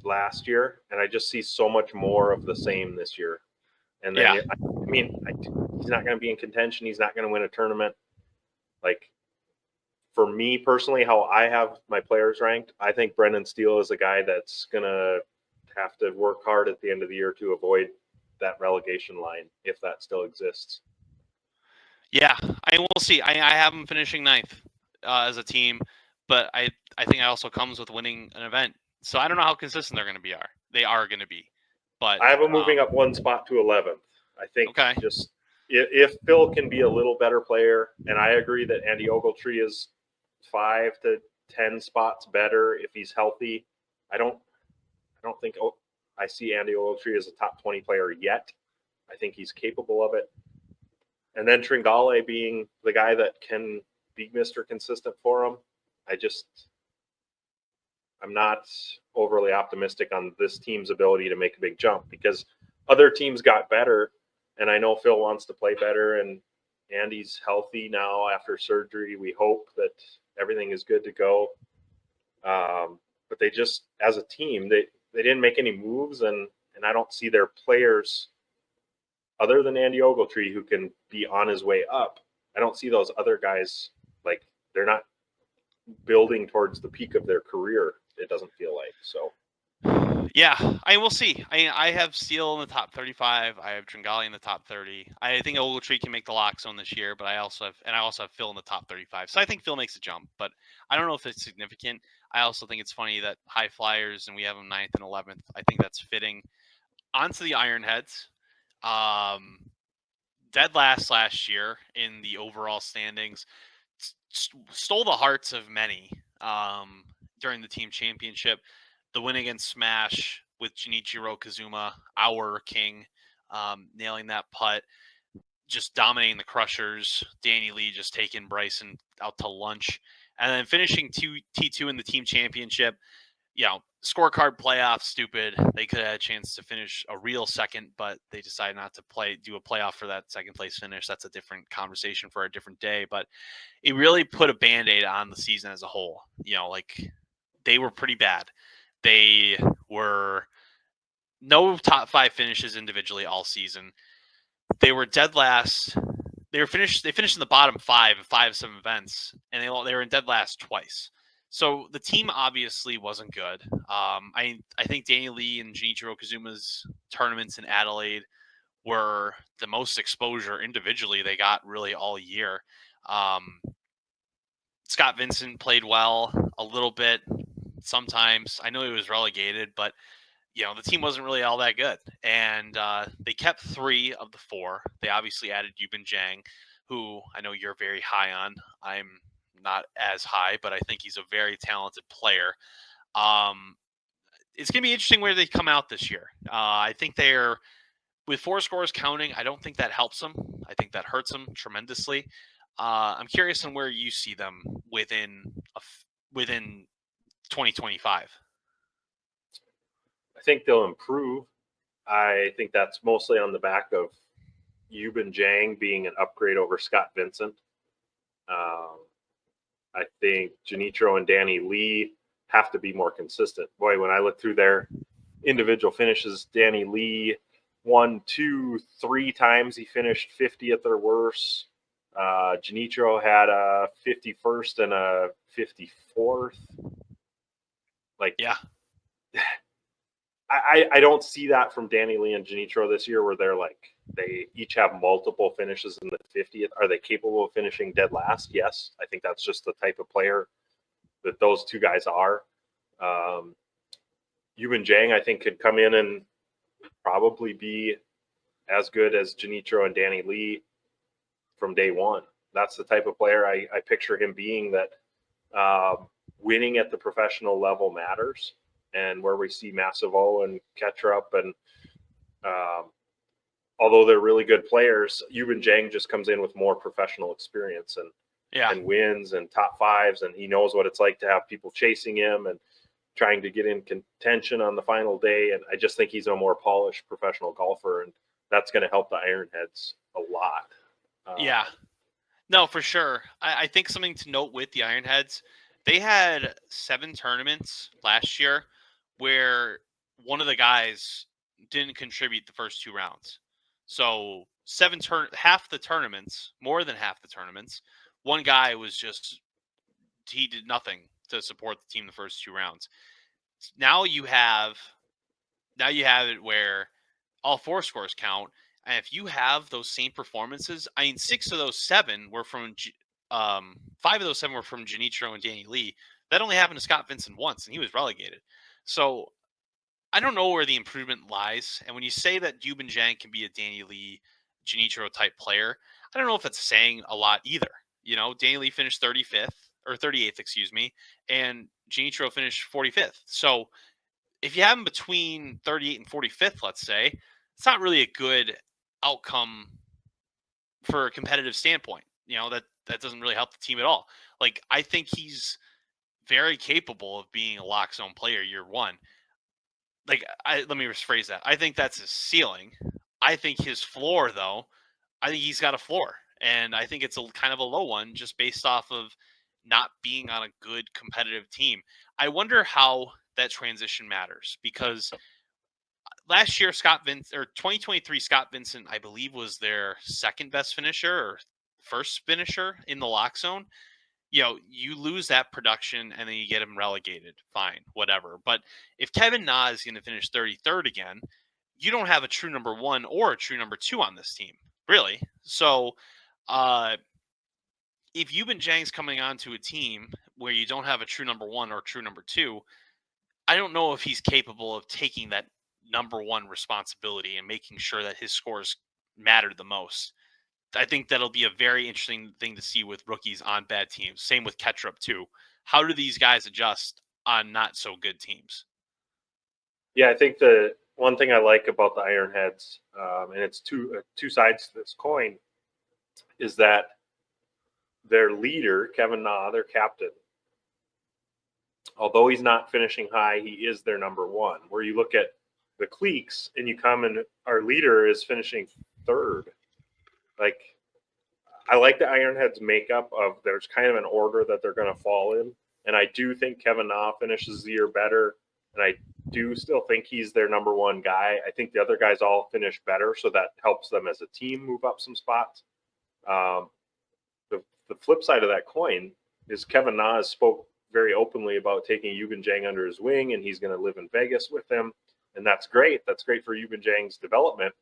last year, and I just see so much more of the same this year. And then, he's not going to be in contention. He's not going to win a tournament. Like, for me personally, how I have my players ranked, I think Brendan Steele is a guy that's going to have to work hard at the end of the year to avoid that relegation line, if that still exists. Yeah, we'll see. I have them finishing 9th as a team, but I think it also comes with winning an event. So I don't know how consistent they're going to be. They are going to be, but I have them moving up one spot to 11th. I think just if Phil can be a little better player, and I agree that Andy Ogletree is 5 to 10 spots better if he's healthy. I don't think I see Andy Ogletree as a top 20 player yet. I think he's capable of it. And then Tringale being the guy that can be Mr. Consistent for him. I'm not overly optimistic on this team's ability to make a big jump, because other teams got better, and I know Phil wants to play better, and Andy's healthy now after surgery. We hope that everything is good to go. But they just, as a team, they didn't make any moves, and I don't see their players other than Andy Ogletree who can be on his way up. I don't see those other guys, like, they're not building towards the peak of their career, it doesn't feel like. So yeah, I will see. I have Steele in the top 35. I have Tringale in the top 30. I think Ogletree can make the lock zone this year, but I also have Phil in the top 35. So I think Phil makes a jump, but I don't know if it's significant. I also think it's funny that HyFlyers and we have them 9th and 11th. I think that's fitting. Onto the IronHeads. Dead last year in the overall standings. Stole the hearts of many during the team championship. The win against Smash with Junichiro Kazuma, our king, nailing that putt, just dominating the Crushers. Danny Lee just taking Bryson out to lunch. And then finishing T2 in the team championship. Scorecard playoff, stupid. They could have had a chance to finish a real second, but they decided not to do a playoff for that second place finish. That's a different conversation for a different day, but it really put a Band-Aid on the season as a whole. They were pretty bad. They were no top 5 finishes individually all season. They were dead last. They finished in the bottom 5 of 5 of 7 events, and they were in dead last twice. So the team obviously wasn't good. I think Danny Lee and Junichiro Kazuma's tournaments in Adelaide were the most exposure individually they got really all year. Scott Vincent played well a little bit sometimes. I know he was relegated, but the team wasn't really all that good. And they kept 3 of the 4. They obviously added Yubin Zhang, who I know you're very high on. I'm not as high, but I think he's a very talented player. It's going to be interesting where they come out this year. I think they're, with 4 scores counting, I don't think that helps them. I think that hurts them tremendously. I'm curious on where you see them within 2025. I think they'll improve. I think that's mostly on the back of Yubin Zhang being an upgrade over Scott Vincent. I think Junichiro and Danny Lee have to be more consistent. Boy, when I look through their individual finishes, Danny Lee 1, 2, 3 times he finished 50th or worse. Junichiro had a 51st and a 54th. I don't see that from Danny Lee and Junichiro this year, where they each have multiple finishes in the 50th. Are they capable of finishing dead last? Yes. I think that's just the type of player that those 2 guys are. Yubin Zhang, I think, could come in and probably be as good as Junichiro and Danny Lee from day one. That's the type of player I picture him being, that winning at the professional level matters. And where we see Massivo and Ketchup, and although they're really good players, Yubin Zhang just comes in with more professional experience and wins and top 5s, and he knows what it's like to have people chasing him and trying to get in contention on the final day. And I just think he's a more polished professional golfer, and that's going to help the IronHeads a lot. No, for sure. I think something to note with the IronHeads, they had 7 tournaments last year where one of the guys didn't contribute the first 2 rounds. So half the tournaments, more than half the tournaments, one guy was just he did nothing to support the team the first 2 rounds. Now you have it where all 4 scores count, and if you have those same performances, I mean, 6 of those 7 were from 5 of those 7 were from Genichiro and Danny Lee. That only happened to Scott Vincent once, and he was relegated. So I don't know where the improvement lies. And when you say that Yubin Jang can be a Danny Lee, Genichiro type player, I don't know if that's saying a lot either. You know, Danny Lee finished 35th or 38th, excuse me, and Genichiro finished 45th. So if you have him between 38th and 45th, let's say, it's not really a good outcome for a competitive standpoint. You know, that doesn't really help the team at all. Like, I think he's very capable of being a lock zone player year one. Like, let me rephrase that. I think that's his ceiling. I think his floor, though, I think he's got a floor, and I think it's a kind of a low one just based off of not being on a good competitive team. I wonder how that transition matters, because last year 2023 Scott Vincent, I believe, was their second best finisher or first finisher in the lock zone. You know, you lose that production and then you get him relegated. Fine, whatever. But if Kevin Na is going to finish 33rd again, you don't have a true number 1 or a true number 2 on this team, really. So, if Yubin Jang's coming onto a team where you don't have a true number 1 or true number 2, I don't know if he's capable of taking that number 1 responsibility and making sure that his scores matter the most. I think that'll be a very interesting thing to see with rookies on bad teams. Same with Ketchup too. How do these guys adjust on not so good teams? Yeah, I think the one thing I like about the IronHeads, and it's two sides to this coin, is that their leader, Kevin Na, their captain, although he's not finishing high, he is their number 1. Where you look at the Cleeks and you come and our leader is finishing 3rd. Like, I like the IronHeads makeup of there's kind of an order that they're going to fall in. And I do think Kevin Na finishes the year better. And I do still think he's their number 1 guy. I think the other guys all finish better, so that helps them as a team move up some spots. The flip side of that coin is Kevin Na has spoke very openly about taking Yubin Jang under his wing, and he's going to live in Vegas with him. And that's great. That's great for Yubin Jang's development.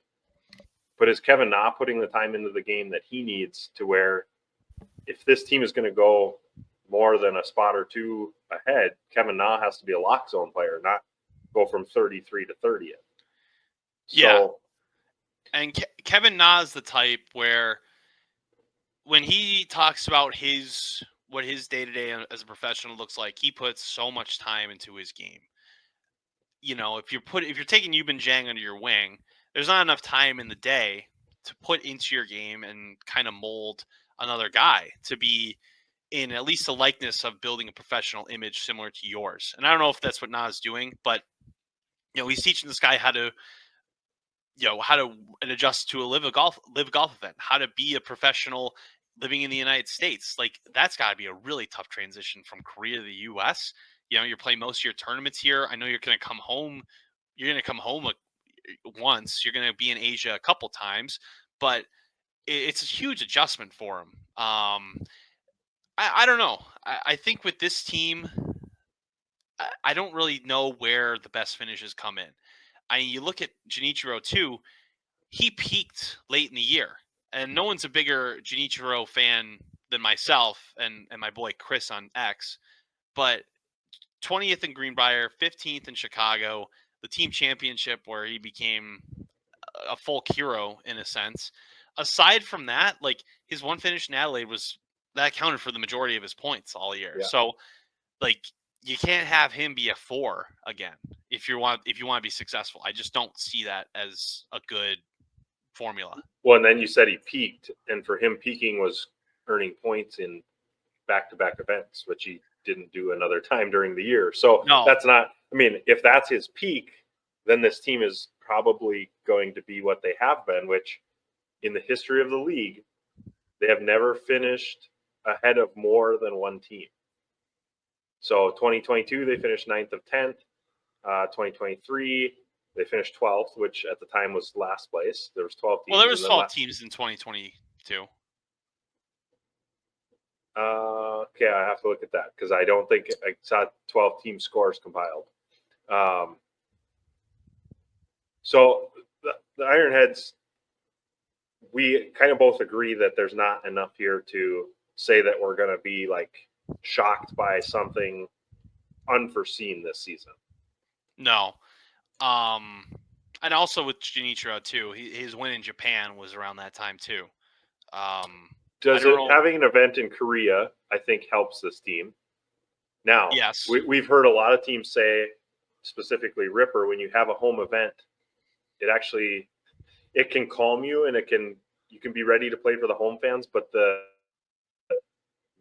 But is Kevin Na putting the time into the game that he needs to where if this team is going to go more than a spot or 2 ahead, Kevin Na has to be a lock zone player, not go from 33 to 30th. Yeah. And Kevin Na is the type where when he talks about what his day-to-day as a professional looks like, he puts so much time into his game. You know, if you're taking Yubin Jang under your wing, there's not enough time in the day to put into your game and kind of mold another guy to be in at least a likeness of building a professional image similar to yours. And I don't know if that's what Na's doing, but you know, he's teaching this guy how to adjust to a live golf event, how to be a professional living in the United States. Like, that's got to be a really tough transition from Korea to the U.S. You know, you're playing most of your tournaments here. I know you're going to come home. You're going to come home once. You're going to be in Asia a couple times, but it's a huge adjustment for him. I don't know. I think with this team, I don't really know where the best finishes come in. I mean, you look at Genichiro too. He peaked late in the year, and no one's a bigger Genichiro fan than myself and my boy Chris on X. But 20th in Greenbrier, 15th in Chicago, the team championship where he became a folk hero in a sense. Aside from that, like, his one finish in Adelaide that accounted for the majority of his points all year. Yeah. So, like, you can't have him be a 4 again if you want to be successful. I just don't see that as a good formula. Well, and then you said he peaked, and for him, peaking was earning points in back-to-back events, which he didn't do another time during the year. So That's not, I mean, if that's his peak, then this team is probably going to be what they have been, which in the history of the league, they have never finished ahead of more than one team. So 2022, they finished 9th of 10th. 2023, They finished 12th, which at the time was last place. There was 12 teams. Well, there was and then 12 teams in 2022. Okay, I have to look at that because I don't think I saw 12 team scores compiled. So the Ironheads, we kind of both agree that there's not enough here to say that we're going to be like shocked by something unforeseen this season. No. And also with Genichiro too, his win in Japan was around that time too. Having an event in Korea, I think, helps this team? Now, yes, we've heard a lot of teams say, specifically Ripper, when you have a home event, it can calm you and you can be ready to play for the home fans, but the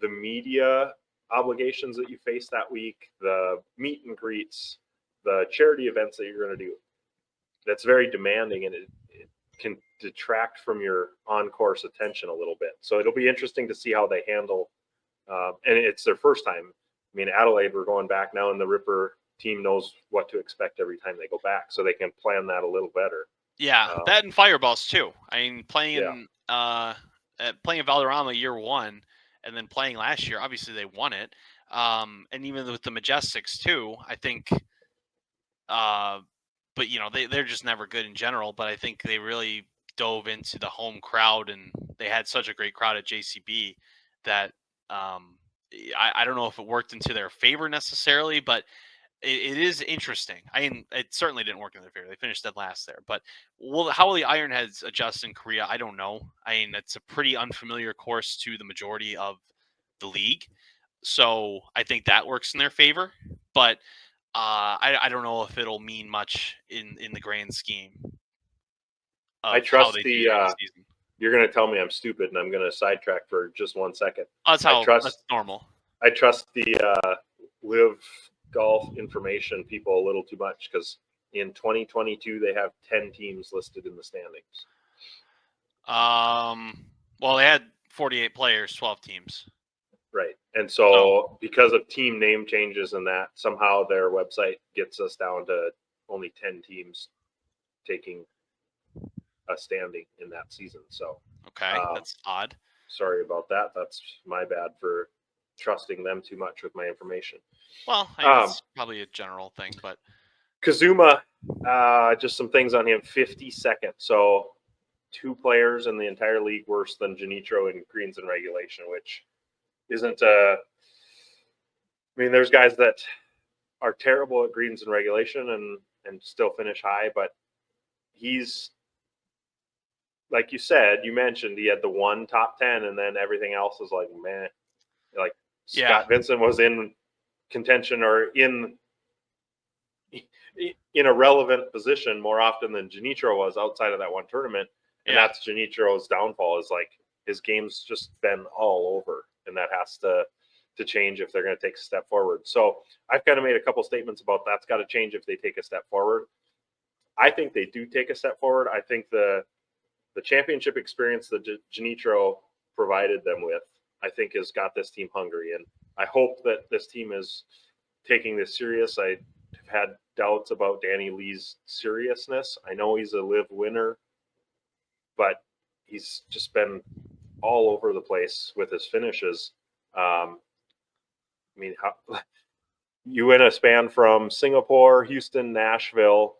media obligations that you face that week, the meet and greets, the charity events that you're going to do, that's very demanding, and it can detract from your on-course attention a little bit. So it'll be interesting to see how they handle, and it's their first time. I mean, Adelaide, we're going back now, and the Ripper team knows what to expect every time they go back, so they can plan that a little better. Yeah, that and Fireballs too. I mean, playing in Valderrama year one, and then playing last year, obviously they won it. And even with the Majesticks too, I think. But they're just never good in general. But I think they really dove into the home crowd, and they had such a great crowd at JCB that I don't know if it worked into their favor necessarily, but it is interesting. I mean, it certainly didn't work in their favor. They finished dead last there. But how will the Ironheads adjust in Korea? I don't know. I mean, it's a pretty unfamiliar course to the majority of the league. So I think that works in their favor. But I don't know if it'll mean much in the grand scheme. I trust you're going to tell me I'm stupid, and I'm going to sidetrack for just 1 second. That's normal. I trust the Live Golf information people a little too much, because in 2022 they have 10 teams listed in the standings. Well, they had 48 players, 12 teams. Right. And so because of team name changes and that, somehow their website gets us down to only 10 teams taking a standing in that season. So okay, that's odd. Sorry about that. That's my bad for trusting them too much with my information. Well, it's probably a general thing, but Kazuma, just some things on him. 52nd. So 2 players in the entire league worse than Genichiro in greens and regulation, which isn't I mean, there's guys that are terrible at greens and regulation and still finish high, but he's, like you said, you mentioned he had the one top 10, and then everything else is like, man, like Scott Vincent was in contention or in a relevant position more often than Genichiro was outside of that one tournament. And that's Genichiro's downfall, is like his game's just been all over, and that has to change if they're going to take a step forward. So I've kind of made a couple statements about that's got to change if they take a step forward. I think they do take a step forward. I think the championship experience that Genichiro provided them with, I think, has got this team hungry. And I hope that this team is taking this serious. I have had doubts about Danny Lee's seriousness. I know he's a live winner, but he's just been all over the place with his finishes. I mean, you win a span from Singapore, Houston, Nashville,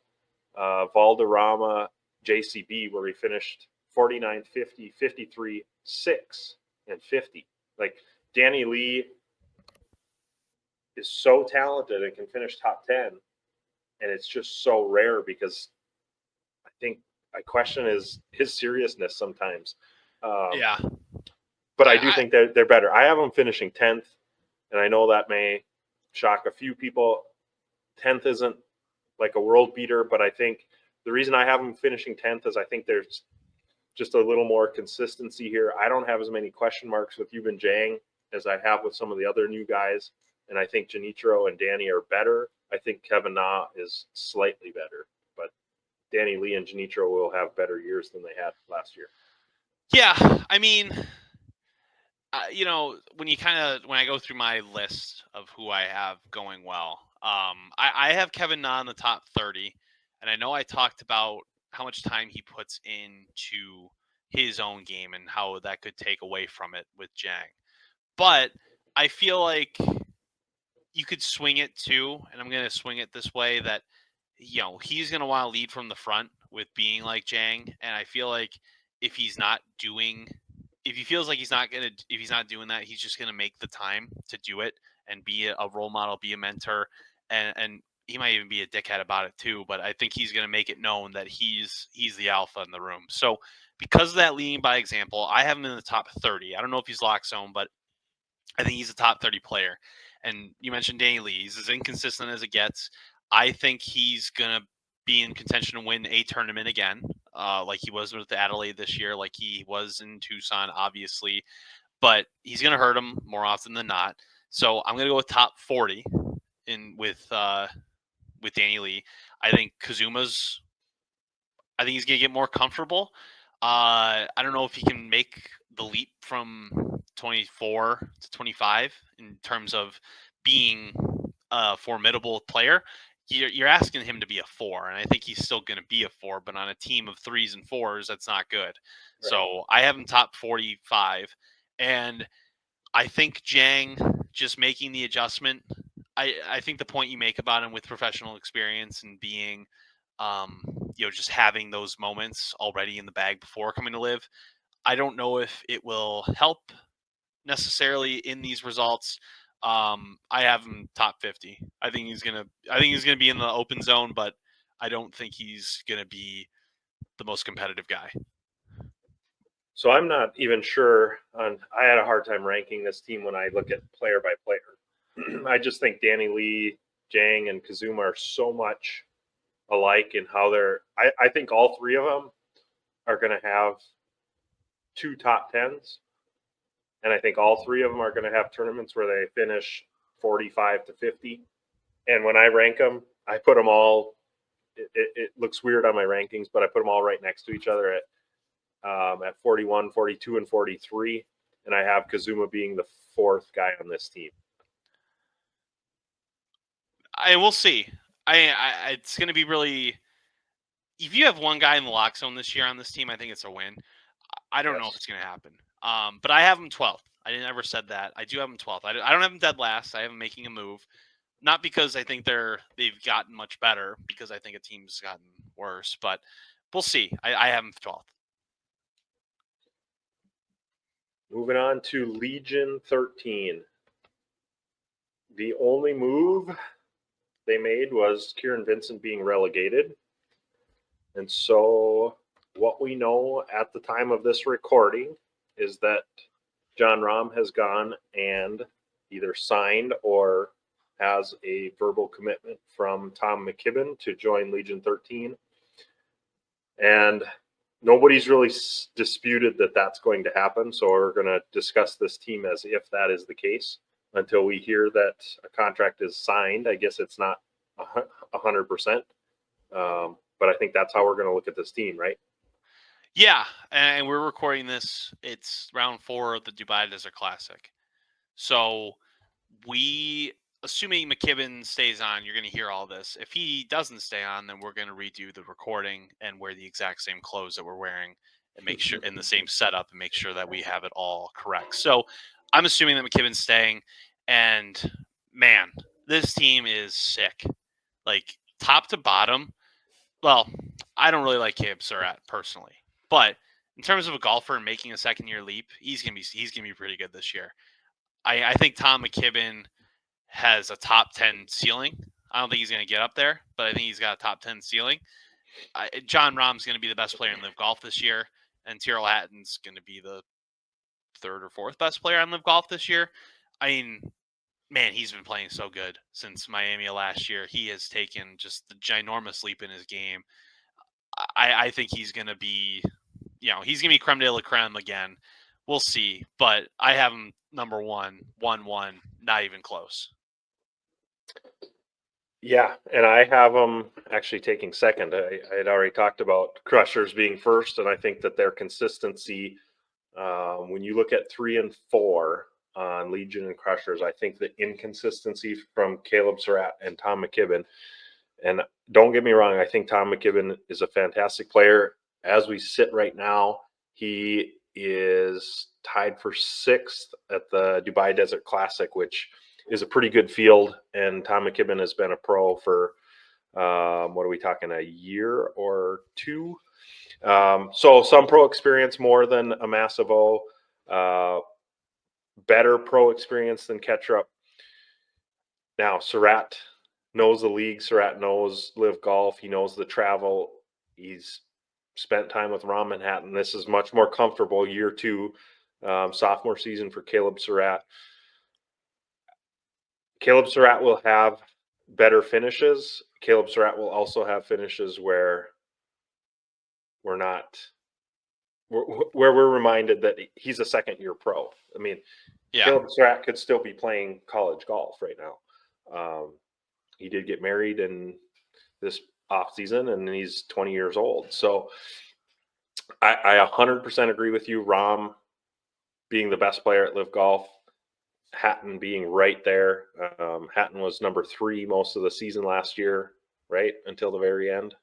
Valderrama, JCB, where he finished 49, 50, 53, 6, and 50. Like, Danny Lee is so talented and can finish top 10, and it's just so rare, because I think I question his seriousness sometimes. But I do think they're better. I have them finishing 10th, and I know that may shock a few people. 10th isn't like a world beater, but I think the reason I have them finishing 10th is I think there's just a little more consistency here. I don't have as many question marks with Yuban Jang as I have with some of the other new guys, and I think Genichiro and Danny are better. I think Kevin Na is slightly better, but Danny Lee and Genichiro will have better years than they had last year. Yeah, I mean, when I go through my list of who I have going well, I have Kevin Na in the top 30. And I know I talked about how much time he puts into his own game and how that could take away from it with Jang. But I feel like you could swing it too, and I'm going to swing it this way that he's going to want to lead from the front with being like Jang, and I feel like if he feels like he's not doing that, he's just going to make the time to do it and be a role model, be a mentor, and he might even be a dickhead about it too, but I think he's going to make it known that he's the alpha in the room. So because of that leading by example, I have him in the top 30. I don't know if he's lock zone, but I think he's a top 30 player. And you mentioned Danny Lee. He's as inconsistent as it gets. I think he's going to be in contention to win a tournament again, like he was with Adelaide this year, like he was in Tucson, obviously. But he's going to hurt him more often than not. So I'm going to go with top 40 with Danny Lee. I think he's going to get more comfortable. I don't know if he can make the leap from 24 to 25 in terms of being a formidable player. You're asking him to be a 4, and I think he's still going to be a 4, but on a team of 3s and 4s, that's not good. Right. So I have him top 45, and I think Jang just making the adjustment. I think the point you make about him with professional experience and being, just having those moments already in the bag before coming to live, I don't know if it will help necessarily in these results. I have him top 50. I think he's gonna be in the open zone, but I don't think he's gonna be the most competitive guy. So I'm not even sure I had a hard time ranking this team when I look at player by player. I just think Danny Lee, Jang, and Kazuma are so much alike in how I think all three of them are going to have 2 top 10s. And I think all three of them are going to have tournaments where they finish 45 to 50. And when I rank them, I put them all, it looks weird on my rankings, but I put them all right next to each other at 41, 42, and 43. And I have Kazuma being the 4th guy on this team. We'll see. It's going to be really, if you have one guy in the lock zone this year on this team, I think it's a win. I don't know if it's going to happen. But I have him 12th. I never said that. I do have him 12th. I don't have him dead last. I have him making a move. Not because I think they've gotten much better, because I think a team's gotten worse. But we'll see. I have him 12th. Moving on to Legion 13. The only move they made was Kieran Vincent being relegated. And so what we know at the time of this recording is that John Rahm has gone and either signed or has a verbal commitment from Tom McKibben to join Legion 13. And nobody's really disputed that that's going to happen. So we're going to discuss this team as if that is the case until we hear that a contract is signed. I guess it's not 100%. But I think that's how we're going to look at this team, right? Yeah, and we're recording this. It's round 4 of the Dubai Desert Classic. So assuming McKibben stays on, you're going to hear all this. If he doesn't stay on, then we're going to redo the recording and wear the exact same clothes that we're wearing and make sure in the same setup and make sure that we have it all correct. So I'm assuming that McKibben's staying, and man, this team is sick. Like top to bottom. Well, I don't really like Caleb Surratt personally, but in terms of a golfer and making a second-year leap, he's gonna be pretty good this year. I think Tom McKibben has a top 10 ceiling. I don't think he's going to get up there, but I think he's got a top 10 ceiling. John Rahm's going to be the best player in Live Golf this year, and Tyrrell Hatton's going to be the 3rd or 4th best player on Live Golf this year. I mean, man, he's been playing so good since Miami last year. He has taken just the ginormous leap in his game. I think he's going to be, he's going to be creme de la creme again. We'll see, but I have him number 1, 1-1, not even close. Yeah, and I have them actually taking second. I had already talked about Crushers being first, and I think that their consistency, when you look at 3 and 4 on Legion and Crushers, I think the inconsistency from Caleb Surratt and Tom McKibben, and don't get me wrong. I think Tom McKibben is a fantastic player. As we sit right now, he is tied for 6th at the Dubai Desert Classic, which is a pretty good field. And Tom McKibben has been a pro for, what are we talking, a year or 2? So some pro experience more than a massive O, better pro experience than Ketchup. Now, Surratt knows the league. Surratt knows Live Golf. He knows the travel. He's spent time with Ron Manhattan. This is much more comfortable. Year 2, sophomore season for Caleb Surratt. Caleb Surratt will have better finishes. Caleb Surratt will also have finishes where we're reminded that he's a second-year pro. I mean, Yeah. Caleb Surratt could still be playing college golf right now. He did get married in this off season, and he's 20 years old. So I 100% agree with you. Rahm being the best player at Live Golf, Hatton being right there. Hatton was number 3 most of the season last year, right? Until the very end.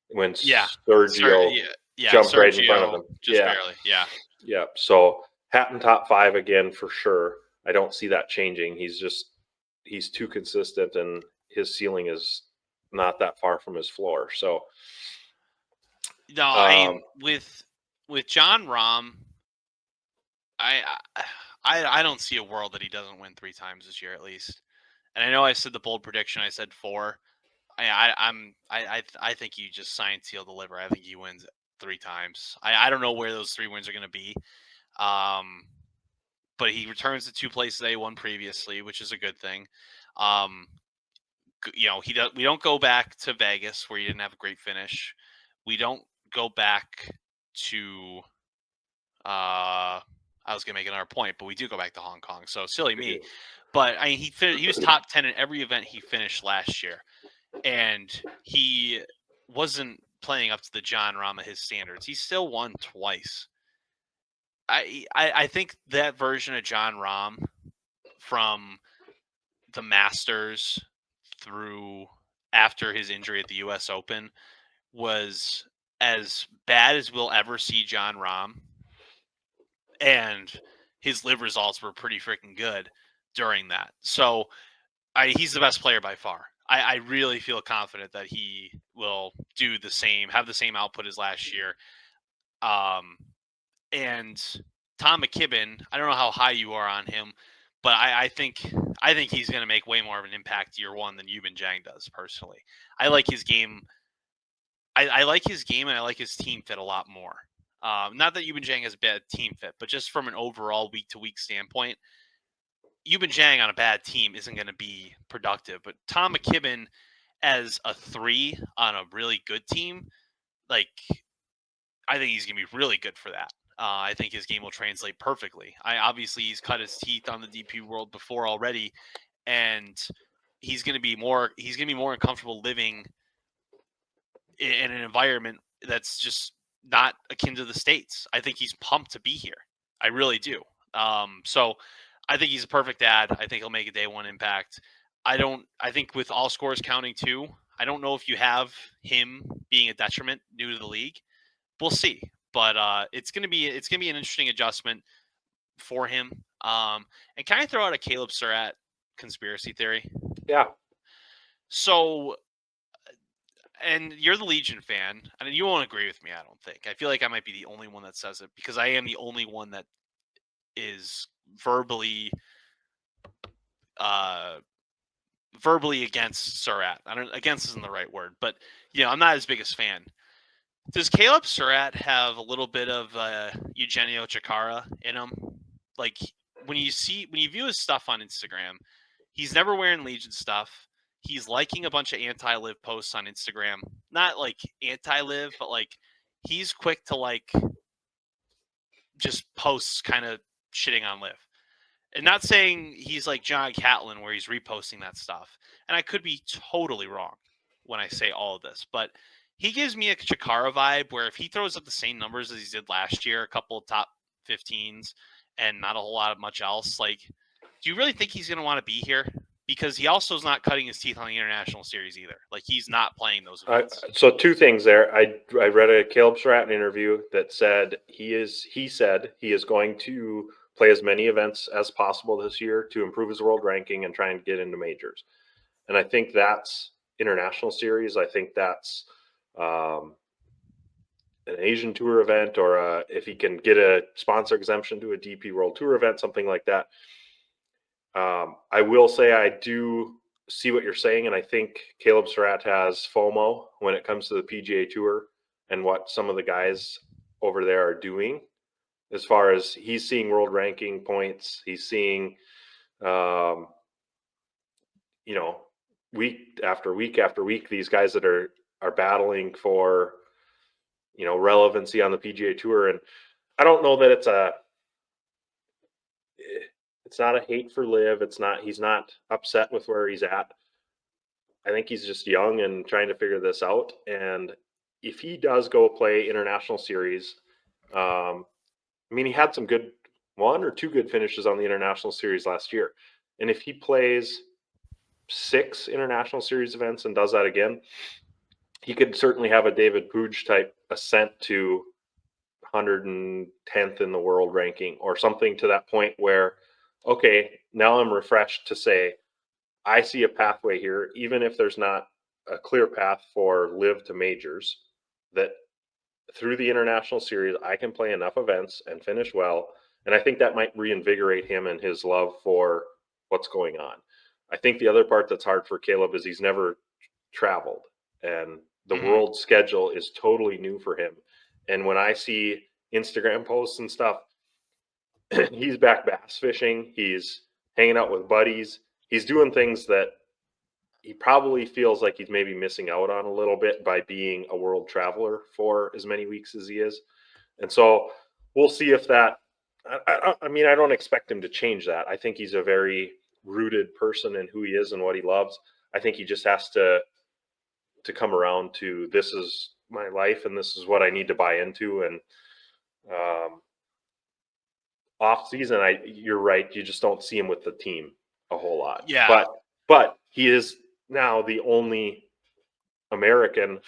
When Sergio jumped Sergio, right in front of him. Just barely. Yeah. Yeah. So Hatton top 5 again for sure. I don't see that changing. He's too consistent, and his ceiling is not that far from his floor. So no, I mean, with John Rahm, I don't see a world that he doesn't win 3 times this year at least. And I know I said the bold prediction. I said 4. I think you just sign, seal, deliver. I think he wins 3 times. I don't know where those 3 wins are going to be. But he returns to 2 places they won previously, which is a good thing. We don't go back to Vegas where he didn't have a great finish. We don't go back to I was gonna make another point, but we do go back to Hong Kong. So silly me. But I mean, he was top 10 in every event he finished last year, and he wasn't playing up to the John Rahm at his standards. He still won twice. I think that version of John Rahm from the Masters through after his injury at the U.S. Open was as bad as we'll ever see John Rahm. And his live results were pretty freaking good during that. So he's the best player by far. I really feel confident that he will do the same, have the same output as last year. And Tom McKibben, I don't know how high you are on him, but I think he's going to make way more of an impact year 1 than Yuban Zhang does personally. I like his game. I like his game, and I like his team fit a lot more. Not that Yuban Zhang has a bad team fit, but just from an overall week-to-week standpoint, Yuban Zhang on a bad team isn't going to be productive. But Tom McKibben as a 3 on a really good team, I think he's going to be really good for that. I think his game will translate perfectly. Obviously he's cut his teeth on the DP World before already, and he's going to be more uncomfortable living in an environment that's just not akin to the States. I think he's pumped to be here. I really do. So I think he's a perfect ad. I think he'll make a day 1 impact. I think with all scores counting too, I don't know if you have him being a detriment new to the league. We'll see. But it's gonna be an interesting adjustment for him. And can I throw out a Caleb Surratt conspiracy theory? Yeah. So, and you're the Legion fan, and you won't agree with me, I don't think. I feel like I might be the only one that says it because I am the only one that is verbally against Surratt. Against isn't the right word, but I'm not his biggest fan. Does Caleb Surratt have a little bit of Eugenio Chikara in him? Like when you view his stuff on Instagram, he's never wearing Legion stuff. He's liking a bunch of anti-live posts on Instagram. Not like anti-live, but like he's quick to just posts kind of shitting on live. And not saying he's like John Catlin where he's reposting that stuff. And I could be totally wrong when I say all of this, but he gives me a Chikara vibe where if he throws up the same numbers as he did last year, a couple of top 15s and not a whole lot of much else, do you really think he's going to want to be here? because he also is not cutting his teeth on the international series either. Like he's not playing those events. So two things there. I read a Caleb Stratton interview that said he said he is going to play as many events as possible this year to improve his world ranking and try and get into majors. And I think that's international series. I think that's an Asian Tour event, or if he can get a sponsor exemption to a DP World Tour event, something like that. I will say I do see what you're saying, and I think Caleb Surratt has FOMO when it comes to the PGA Tour and what some of the guys over there are doing. As far as he's seeing world ranking points, he's seeing, week after week after week, these guys that are battling for, relevancy on the PGA Tour. And I don't know that it's not a hate for Liv. He's not upset with where he's at. I think he's just young and trying to figure this out. And if he does go play international series, he had some good, 1 or 2 good finishes on the international series last year. And if he plays 6 international series events and does that again, he could certainly have a David Pooge type ascent to 110th in the world ranking or something to that point where, okay, now I'm refreshed to say, I see a pathway here, even if there's not a clear path for Liv to majors, that through the international series, I can play enough events and finish well. And I think that might reinvigorate him and his love for what's going on. I think the other part that's hard for Caleb is he's never traveled, and the world schedule is totally new for him. And when I see Instagram posts and stuff, he's back bass fishing. He's hanging out with buddies. He's doing things that he probably feels like he's maybe missing out on a little bit by being a world traveler for as many weeks as he is. And so we'll see if that, I don't expect him to change that. I think he's a very rooted person in who he is and what he loves. I think he just has to come around to, this is my life and this is what I need to buy into. And off season, you're right, you just don't see him with the team a whole lot. Yeah. But he is now the only American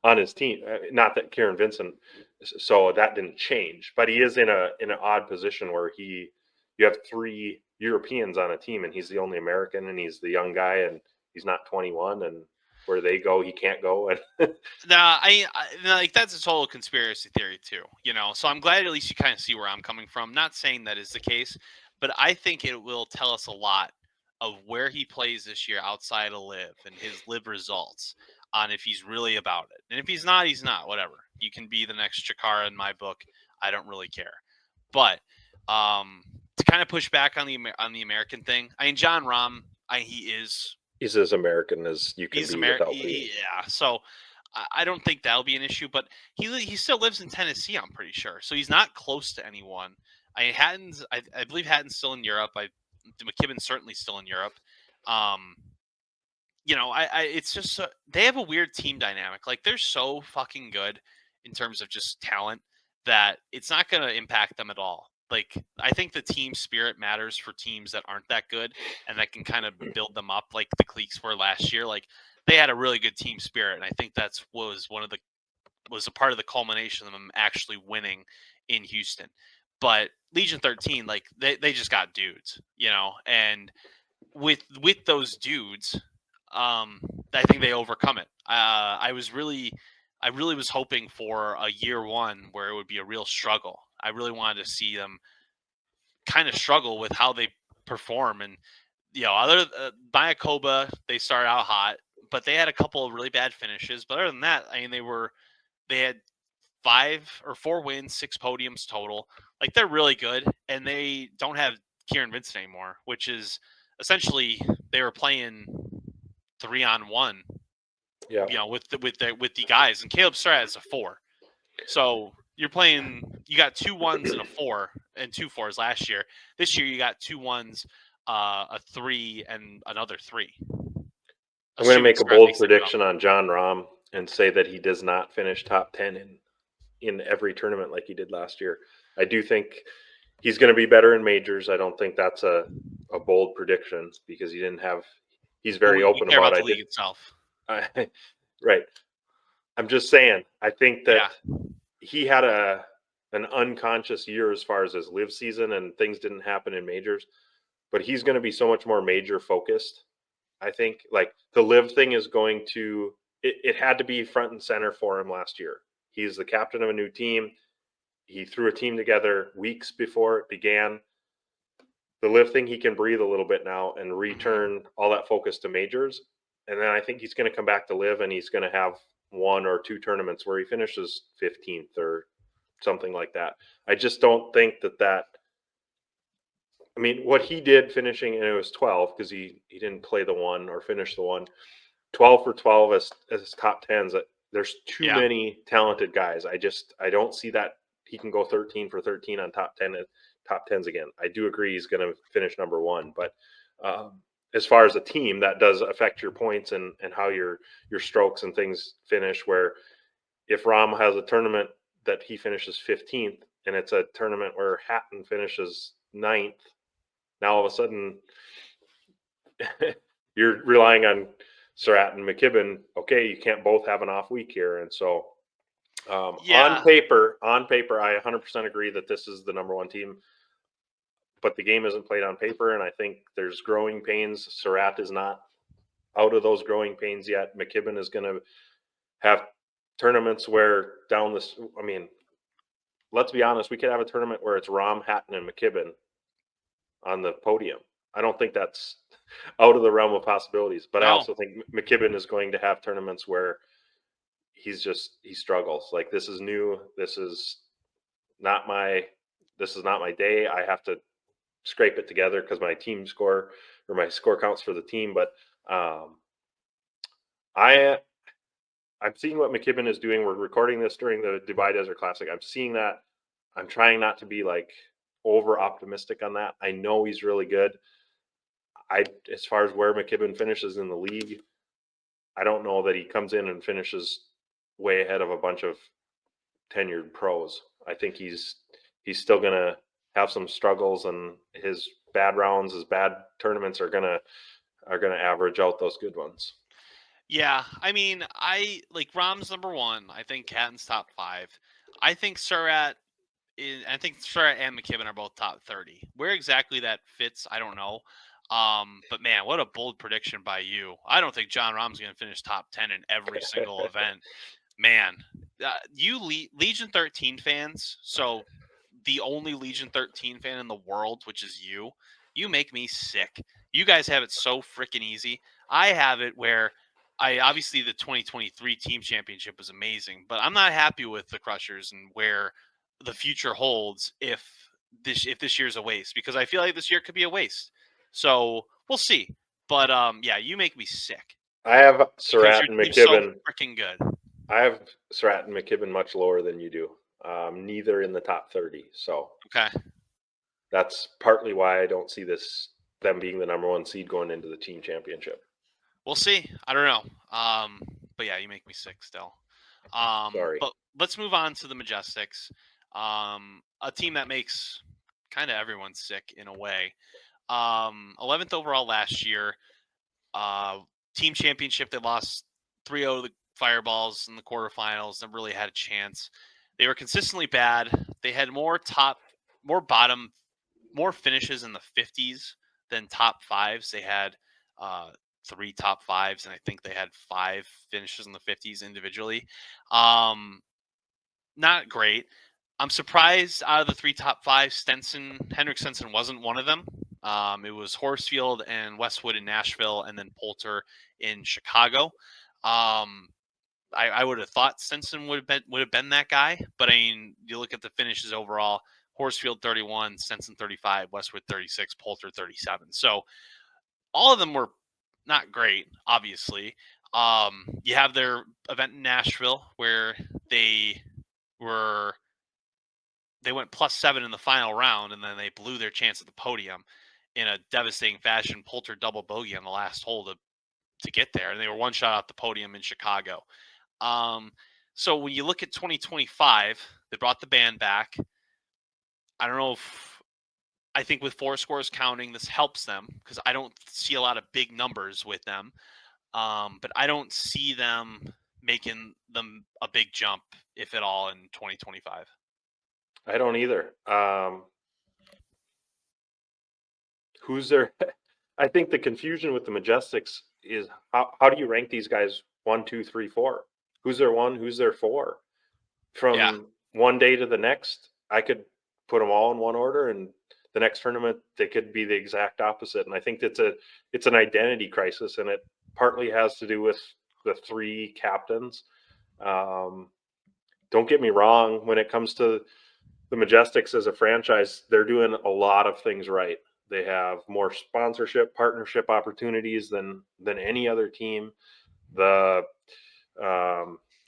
on his team. Not that Kieran Vincent, so that didn't change, but he is in an odd position where you have 3 Europeans on a team and he's the only American and he's the young guy and he's not 21, and where they go, he can't go. And I like, that's a total conspiracy theory too, so I'm glad at least you kind of see where I'm coming from. Not saying that is the case, but I think it will tell us a lot of where he plays this year outside of Liv and his Liv results on if he's really about it. And if he's not, he's not. Whatever. You can be the next Chikara in my book. I don't really care. But to kind of push back on the American thing, John Rahm, he's as American as you can be without being. Yeah. So I don't think that'll be an issue. But he still lives in Tennessee, I'm pretty sure. So he's not close to anyone. I believe Hatton's still in Europe. McKibben's certainly still in Europe. It's just they have a weird team dynamic. Like, they're so fucking good in terms of just talent that it's not going to impact them at all. Like, I think the team spirit matters for teams that aren't that good and that can kind of build them up, like the Cleeks were last year. Like, they had a really good team spirit, and I think was a part of the culmination of them actually winning in Houston. But Legion 13, like, they just got dudes, and with those dudes, I think they overcome it. I really was hoping for a year one where it would be a real struggle. I really wanted to see them kind of struggle with how they perform. And, Mayakoba, they started out hot, but they had a couple of really bad finishes. But other than that, they had 5 or 4 wins, 6 podiums total. Like, they're really good, and they don't have Kieran Vincent anymore, which is essentially they were playing 3-on-1. Yeah. With the guys, and Caleb Surratt is a 4. So you got 2 1s and a 4 and 2 4s last year. This year you got 2 1s, a 3, and another 3. I'm going to make a bold prediction on John Rahm and say that he does not finish top 10 in every tournament like he did last year. I do think he's going to be better in majors. I don't think that's a bold prediction because he didn't have. He's very We open care about the I league did. itself. Right. I'm just saying. I think that Yeah. he had an unconscious year as far as his live season, and things didn't happen in majors. But he's going to be so much more major focused. I think like the live thing is going to. It had to be front and center for him last year. He's the captain of a new team. He threw a team together weeks before it began. The live thing, he can breathe a little bit now and return all that focus to majors. And then I think he's going to come back to live, and he's going to have 1 or 2 tournaments where he finishes 15th or something like that. I just don't think that. I mean, what he did finishing, and it was 12 because he didn't play the one or finish the one. 12 for 12 as top 10s. There's too many talented guys. I don't see that he can go 13 for 13 on top 10s again. I do agree he's going to finish number 1, but as far as a team, that does affect your points and how your strokes and things finish. Where if Rahm has a tournament that he finishes 15th and it's a tournament where Hatton finishes 9th, now all of a sudden you're relying on Surratt and McKibben. Okay, you can't both have an off week here, and so on paper, I 100% agree that this is the number 1 team. But the game isn't played on paper, and I think there's growing pains. Surratt is not out of those growing pains yet. McKibben is going to have tournaments where down this. I mean, let's be honest. We could have a tournament where it's Rahm, Hatton, and McKibben on the podium. I don't think that's out of the realm of possibilities. But I also think McKibben is going to have tournaments where he struggles. Like, this is new. This is not my day. I have to scrape it together because my team score or my score counts for the team. But I'm seeing what McKibben is doing. We're recording this during the Dubai Desert Classic. I'm seeing that. I'm trying not to be like over optimistic on that. I know he's really good. As far as where McKibben finishes in the league, I don't know that he comes in and finishes way ahead of a bunch of tenured pros. I think he's still gonna have some struggles, and his bad rounds, his bad tournaments are gonna average out those good ones. Yeah, I mean, I like Rahm's number 1. I think Hatton's top 5. I think Surratt and McKibben are both top 30. Where exactly that fits, I don't know. But man, what a bold prediction by you. I don't think Jon Rahm's going to finish top 10 in every single event. Man, you Legion 13 fans, so the only Legion 13 fan in the world, which is you make me sick. You guys have it so freaking easy. I have it where obviously the 2023 team championship was amazing, but I'm not happy with the Crushers and where the future holds if this year's a waste, because I feel like this year could be a waste. So we'll see. But yeah, you make me sick. I have Surratt and McKibben. So freaking good. I have Surratt and McKibben much lower than you do. Neither in the top 30. So okay, that's partly why I don't see them being the number 1 seed going into the team championship. We'll see. I don't know. But yeah, you make me sick still. Sorry. But let's move on to the Majesticks. A team that makes kind of everyone sick in a way. 11th overall last year. Team championship, they lost 3-0 to the Fireballs in the quarterfinals. Never really had a chance. They were consistently bad. They had more finishes in the 50s than top 5s. They had 3 top 5s, and I think they had 5 finishes in the 50s individually. Not great. I'm surprised out of the 3 top 5s, Henrik Stenson wasn't one of them. It was Horsfield and Westwood in Nashville, and then Poulter in Chicago. I would have thought Stenson would have been that guy, but I mean, you look at the finishes overall: Horsfield 31, Stenson 35, Westwood 36, Poulter 37. So all of them were not great, obviously. You have their event in Nashville where they went +7 in the final round, and then they blew their chance at the podium in a devastating fashion. Poulter double bogey on the last hole to get there, and they were 1 shot off the podium in Chicago. So when you look at 2025, they brought the band back. I don't know if I think with 4 scores counting, this helps them because I don't see a lot of big numbers with them. But I don't see them making them a big jump, if at all, in 2025. I don't either. Who's their? I think the confusion with the Majesticks is how do you rank these guys 1, 2, 3, 4? Who's their 1? Who's their 4? From one day to the next, I could put them all in one order, and the next tournament they could be the exact opposite. And I think it's an identity crisis, and it partly has to do with the 3 captains. Don't get me wrong, when it comes to the Majesticks as a franchise, they're doing a lot of things right. They have more sponsorship, partnership opportunities than any other team. The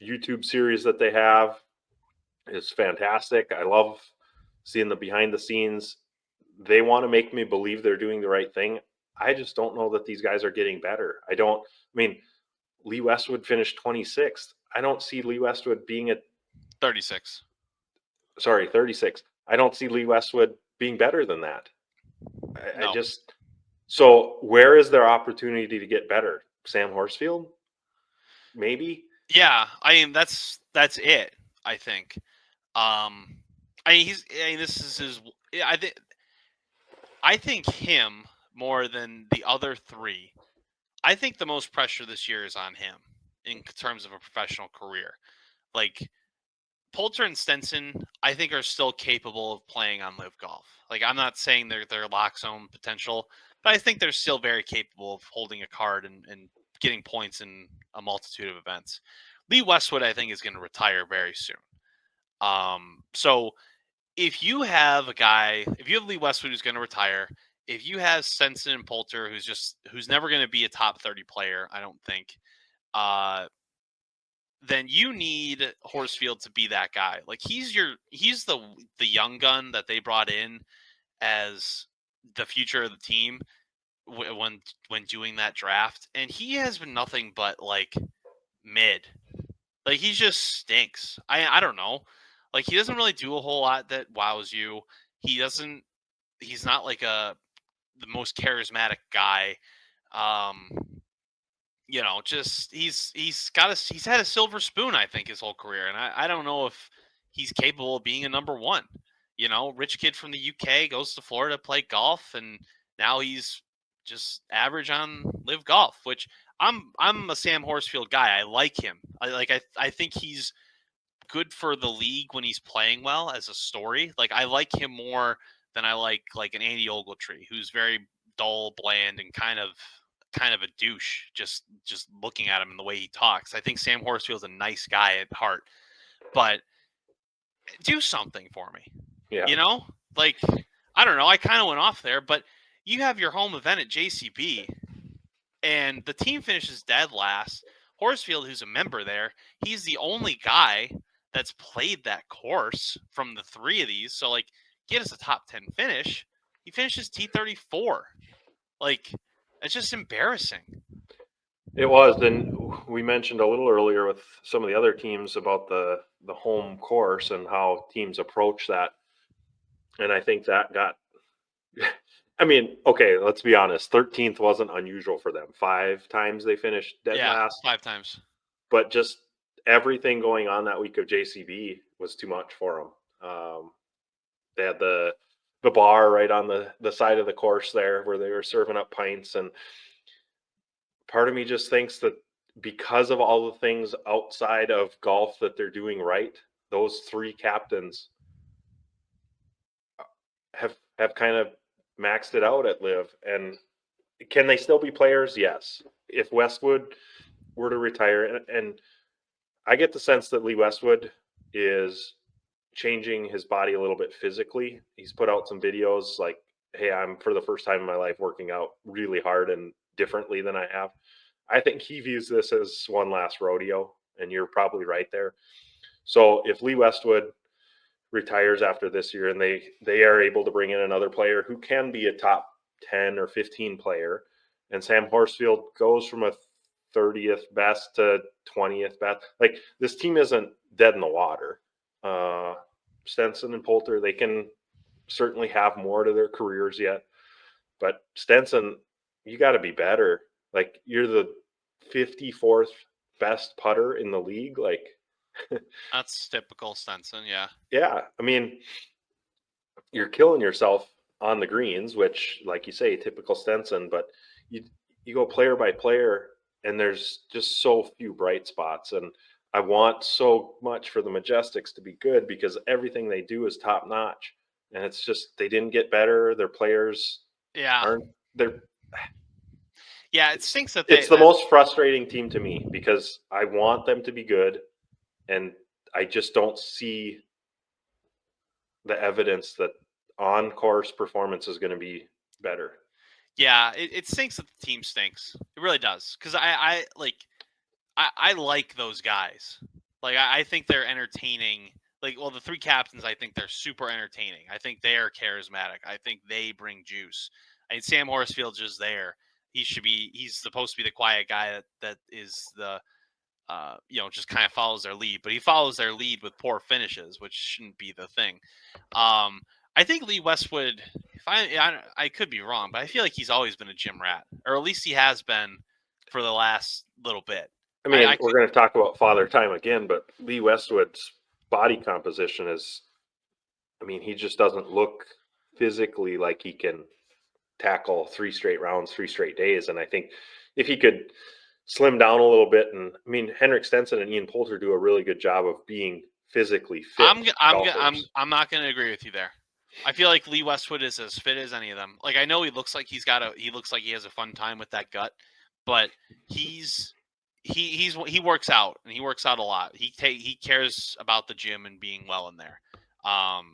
YouTube series that they have is fantastic. I love seeing the behind the scenes. They want to make me believe they're doing the right thing. I just don't know that these guys are getting better. I mean, Lee Westwood finished 26th. I don't see Lee Westwood being at 36. Sorry, 36. I don't see Lee Westwood being better than that. No. So where is their opportunity to get better? Sam Horsfield? Maybe? Yeah, I mean that's it, I think. This is his. I think him more than the other 3. I think the most pressure this year is on him in terms of a professional career. Like Poulter and Stenson, I think are still capable of playing on Live Golf. Like I'm not saying they're lock zone potential, but I think they're still very capable of holding a card and getting points in a multitude of events. Lee Westwood, I think, is going to retire very soon. So if you have Lee Westwood who's going to retire, if you have Stenson and Poulter who's never going to be a top 30 player, I don't think, then you need Horsfield to be that guy. Like he's the young gun that they brought in as the future of the team when doing that draft, and he has been nothing but like mid. Like he just stinks. I don't know. Like he doesn't really do a whole lot that wows you. He's not like the most charismatic guy. Just he's had a silver spoon, I think, his whole career, and I don't know if he's capable of being a number 1. Rich kid from the UK goes to Florida to play golf, and now he's just average on Live Golf, which I'm a Sam Horsfield guy. I like him. I think he's good for the league when he's playing well as a story. Like I like him more than I like an Andy Ogletree, who's very dull, bland, and kind of a douche just looking at him and the way he talks. I think Sam Horsfield's a nice guy at heart, but do something for me. Yeah. Like I don't know. I kind of went off there, but you have your home event at JCB, and the team finishes dead last. Horsfield, who's a member there, he's the only guy that's played that course from the 3 of these. So, like, get us a top 10 finish. He finishes T34. Like, it's just embarrassing. It was. And we mentioned a little earlier with some of the other teams about the home course and how teams approach that. And I think that got I mean, okay, let's be honest. 13th wasn't unusual for them. 5 times they finished dead last. 5 times. But just everything going on that week of JCB was too much for them. They had the bar right on the side of the course there where they were serving up pints. And part of me just thinks that because of all the things outside of golf that they're doing right, those 3 captains have kind of maxed it out at Live. And can they still be players? Yes. If Westwood were to retire, and I get the sense that Lee Westwood is changing his body a little bit physically. He's put out some videos like, hey, I'm for the first time in my life working out really hard and differently than I have. I think he views this as one last rodeo, and you're probably right there. So if Lee Westwood retires after this year and they are able to bring in another player who can be a top 10 or 15 player, and Sam Horsfield goes from a 30th best to 20th best, like this team isn't dead in the water. Stenson and Poulter, they can certainly have more to their careers yet. But Stenson, you got to be better. Like, you're the 54th best putter in the league. Like, That's typical Stenson. Yeah. yeah, I mean, you're killing yourself on the greens, which, like you say, typical Stenson. But you go player by player, and there's just so few bright spots. And I want so much for the Majestics to be good because everything they do is top notch. And it's just they didn't get better. Their players Yeah. aren't. They're. Yeah. It stinks that It's the most frustrating team to me because I want them to be good, and I just don't see the evidence that on-course performance is going to be better. Yeah, it stinks that the team stinks. It really does. Because I like those guys. Like, I think they're entertaining. Like, well, the three captains, I think they're super entertaining. I think they are charismatic. I think they bring juice. I mean, Sam Horsfield's just there. He's supposed to be the quiet guy that is the, just kind of follows their lead. But he follows their lead with poor finishes, which shouldn't be the thing. I think Lee Westwood, if I could be wrong, but I feel like he's always been a gym rat, or at least he has been for the last little bit. I mean, we're going to talk about Father Time again, but Lee Westwood's body composition is, I mean, he just doesn't look physically like he can tackle 3 straight rounds, 3 straight days. And I think if he could slim down a little bit, and I mean, Henrik Stenson and Ian Poulter do a really good job of being physically fit. I'm not going to agree with you there. I feel like Lee Westwood is as fit as any of them. Like, I know he looks like he has a fun time with that gut, but he works out, and he works out a lot. He cares about the gym and being well in there.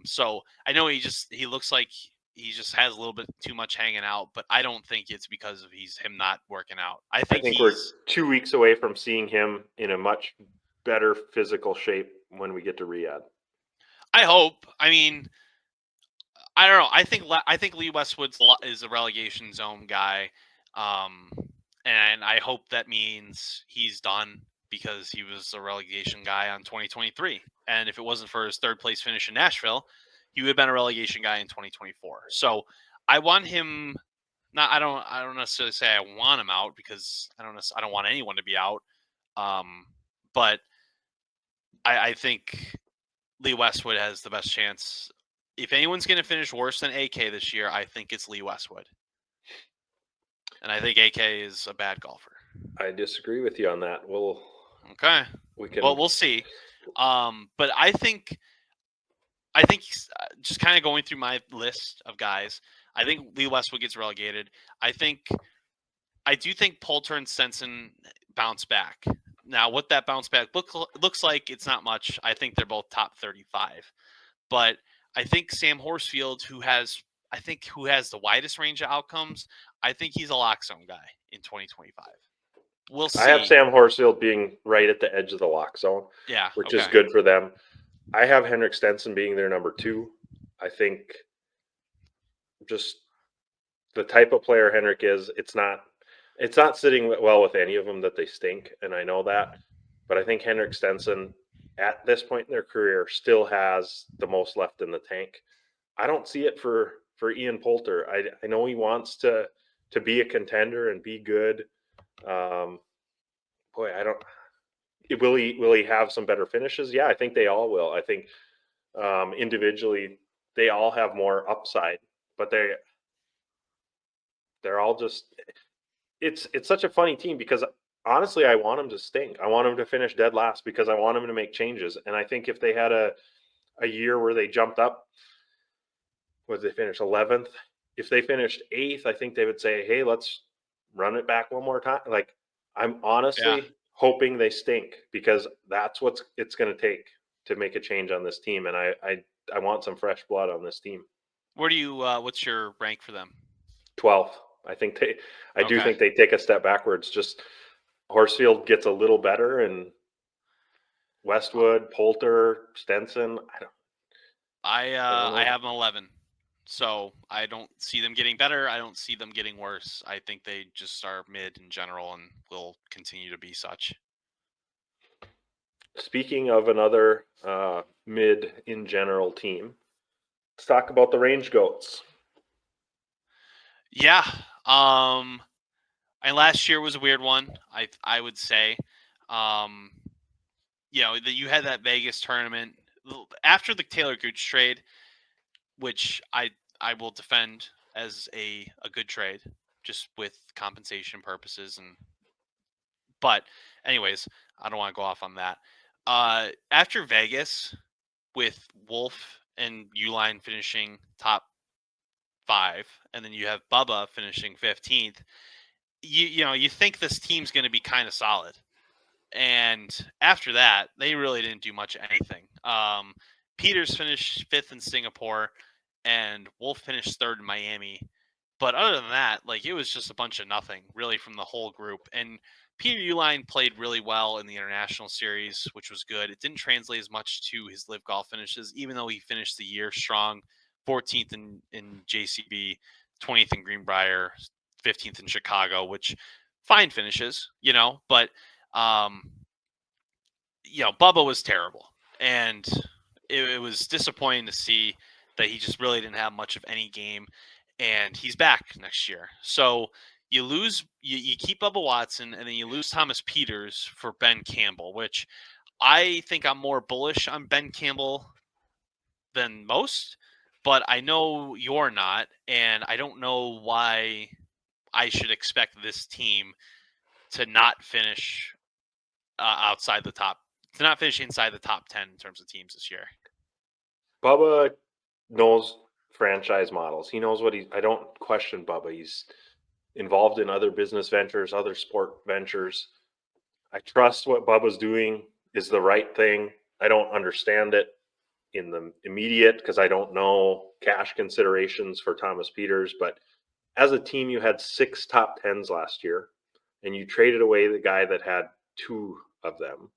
So I know he looks like he just has a little bit too much hanging out, but I don't think it's because of him not working out. I think we're 2 weeks away from seeing him in a much better physical shape when we get to Riyadh. I hope. I mean, I don't know. I think Lee Westwood is a relegation zone guy, and I hope that means he's done because he was a relegation guy on 2023. And if it wasn't for his 3rd place finish in Nashville, he would have been a relegation guy in 2024. So I want him. Not I don't necessarily say I want him out because I don't want anyone to be out. But I think Lee Westwood has the best chance. If anyone's going to finish worse than AK this year, I think it's Lee Westwood. And I think AK is a bad golfer. I disagree with you on that. Okay. We'll see. But I think just kind of going through my list of guys, I think Lee Westwood gets relegated. I do think Poulter and Stenson bounce back. Now, what that bounce back looks like, it's not much. I think they're both top 35. But I think Sam Horsfield, who has the widest range of outcomes, I think he's a lock zone guy in 2025. We'll see. I have Sam Horsfield being right at the edge of the lock zone, which is good for them. I have Henrik Stenson being their number 2. I think just the type of player Henrik is, it's not sitting well with any of them that they stink, and I know that. But I think Henrik Stenson, at this point in their career, still has the most left in the tank. I don't see it for Ian Poulter. I know he wants to be a contender and be good. I don't. Will he have some better finishes? Yeah, I think they all will. I think individually they all have more upside, but they're all just. It's such a funny team because honestly, I want them to stink. I want them to finish dead last because I want them to make changes. And I think if they had a year where they jumped up, what did they finish 11th? If they finished 8th, I think they would say, "Hey, let's run it back one more time." Like, I'm honestly hoping they stink because that's what it's going to take to make a change on this team. And I want some fresh blood on this team. Where do you? What's your rank for them? 12th. I do think they take a step backwards. Just Horsfield gets a little better, and Westwood, Poulter, Stenson. I have them 11, so I don't see them getting better. I don't see them getting worse. I think they just are mid in general and will continue to be such. Speaking of another mid in general team, Let's talk about the Range Goats. Yeah. And last year was a weird one, I would say. That you had that Vegas tournament after the Taylor Gooch trade, which I will defend as a good trade, just with compensation purposes. But anyways, I don't want to go off on that. After Vegas, with Wolf and Uline finishing top 5, and then you have Bubba finishing 15th, you think this team's going to be kind of solid. And after that, they really didn't do much of anything. Peters finished 5th in Singapore, and Wolf finished 3rd in Miami. But other than that, it was just a bunch of nothing, really, from the whole group. And Peter Uline played really well in the International Series, which was good. It didn't translate as much to his live golf finishes, even though he finished the year strong, 14th in JCB, 20th in Greenbrier, 15th in Chicago, which fine finishes, but Bubba was terrible, and it was disappointing to see that he just really didn't have much of any game, and he's back next year. So you lose, you keep Bubba Watson, and then you lose Thomas Peters for Ben Campbell, which I think I'm more bullish on Ben Campbell than most, but I know you're not, and I don't know why I should expect this team to not finish outside the top, to not finish inside the top 10 in terms of teams this year. Bubba knows franchise models. He knows I don't question Bubba. He's involved in other business ventures, other sport ventures. I trust what Bubba's doing is the right thing. I don't understand it in the immediate because I don't know cash considerations for Thomas Peters. But as a team, you had 6 top 10s last year, and you traded away the guy that had 2 of them.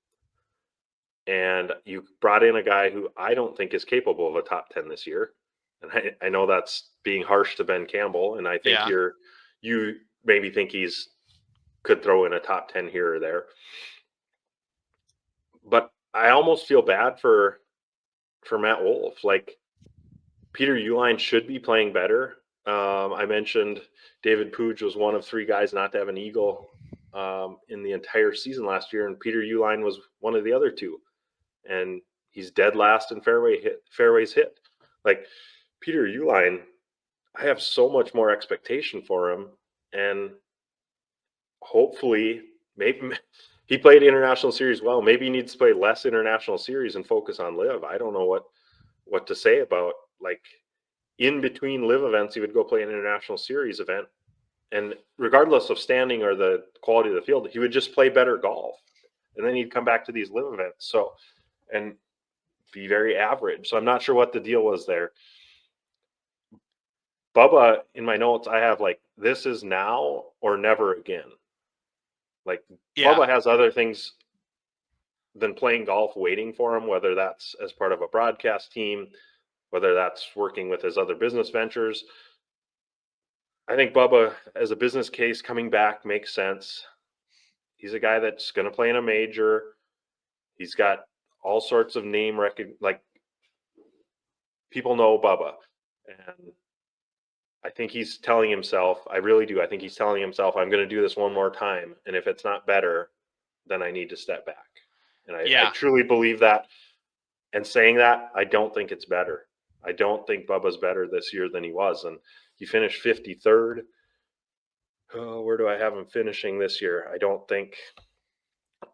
And you brought in a guy who I don't think is capable of a top 10 this year. And I know that's being harsh to Ben Campbell. And I think you maybe think could throw in a top 10 here or there. But I almost feel bad for Matt Wolf. Peter Uline should be playing better. I mentioned David Pooge was one of 3 guys not to have an eagle in the entire season last year, and Peter Uline was one of the other 2. And he's dead last in fairways hit. Peter Uline, I have so much more expectation for him, and hopefully, maybe he played International Series well. Maybe he needs to play less International Series and focus on live. I don't know what to say about in between live events, he would go play an International Series event, and regardless of standing or the quality of the field, he would just play better golf, and then he'd come back to these live events. And be very average. So I'm not sure what the deal was there. Bubba, in my notes, I have this is now or never again. Bubba has other things than playing golf waiting for him, whether that's as part of a broadcast team, whether that's working with his other business ventures. I think Bubba, as a business case, coming back makes sense. He's a guy that's going to play in a major. He's got all sorts of name people know Bubba, and I think he's telling himself, I really do. I think he's telling himself, I'm going to do this one more time, and if it's not better, then I need to step back. And I truly believe that. And saying that, I don't think it's better. I don't think Bubba's better this year than he was, and he finished 53rd. Oh, where do I have him finishing this year? I don't think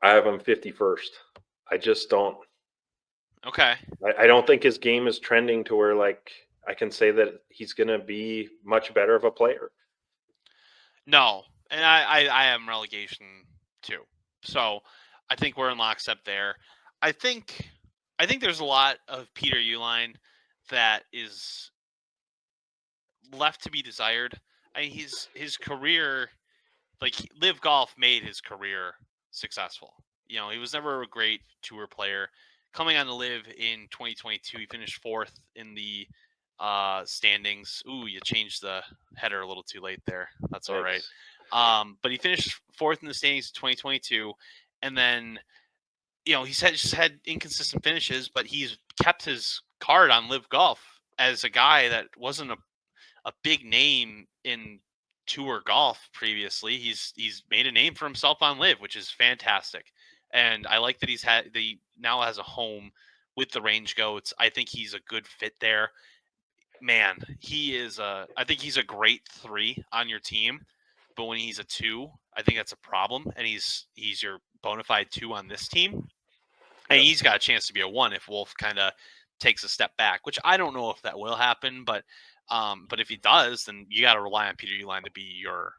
I have him 51st. I just don't. Okay. I don't think his game is trending to where I can say that he's going to be much better of a player. No, and I am relegation too. So I think we're in lockstep there. I think there's a lot of Peter Uline that is left to be desired. I mean, his career, live golf made his career successful. He was never a great tour player. Coming on to live in 2022, he finished 4th in the standings. Ooh, you changed the header a little too late there. That's all right. But he finished 4th in the standings in 2022, and then he's just had inconsistent finishes, but he's kept his card on live golf as a guy that wasn't a big name in tour golf previously, he's made a name for himself on Live, which is fantastic. And I like that he now has a home with the Range Goats. I think he's a good fit there. Man, I think he's a great 3 on your team, but when he's a 2, I think that's a problem. And he's your bona fide 2 on this team. And he's got a chance to be a 1 if Wolf kind of takes a step back, which I don't know if that will happen, but if he does, then you got to rely on Peter Uihlein to be your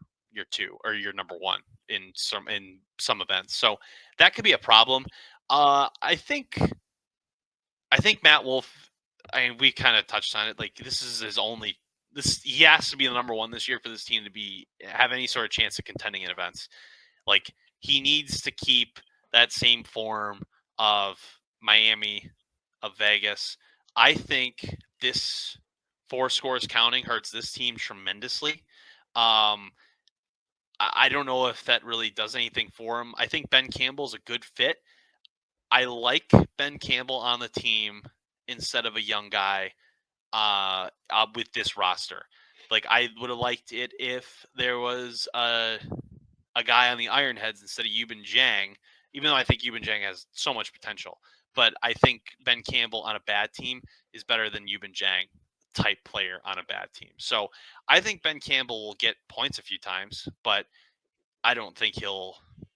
2 or your number 1 in some events. So that could be a problem. I think Matt Wolf. I mean, we kind of touched on it. Like, this is his only. He has to be the number 1 this year for this team to have any sort of chance of contending in events. Like, he needs to keep that same form of Miami, of Vegas. I think this 4 scores counting hurts this team tremendously. I don't know if that really does anything for him. I think Ben Campbell's a good fit. I like Ben Campbell on the team instead of a young guy with this roster. Like, I would have liked it if there was a guy on the IronHeads instead of Yubin Zhang, even though I think Yubin Zhang has so much potential. But I think Ben Campbell on a bad team is better than Yubin Zhang type player on a bad team. So I think Ben Campbell will get points a few times, but I don't think he'll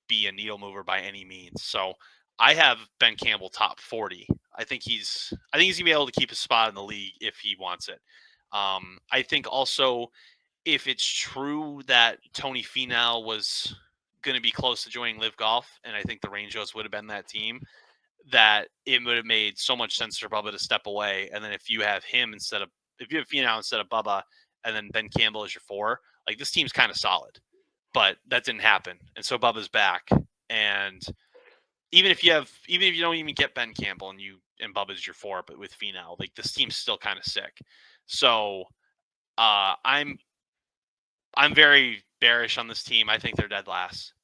be a needle mover by any means. So I have Ben Campbell top 40. I think he's gonna be able to keep his spot in the league if he wants it. I think also, if it's true that Tony Finau was going to be close to joining Live Golf, and I think the RangeGoats would have been that team, that it would have made so much sense for Bubba to step away. And then if you have Finau instead of Bubba, and then Ben Campbell as your 4, like, this team's kind of solid. But that didn't happen, and so Bubba's back. And even if you don't even get Ben Campbell and Bubba's your 4, but with Finau, like, this team's still kind of sick. So I'm very bearish on this team. I think they're dead last.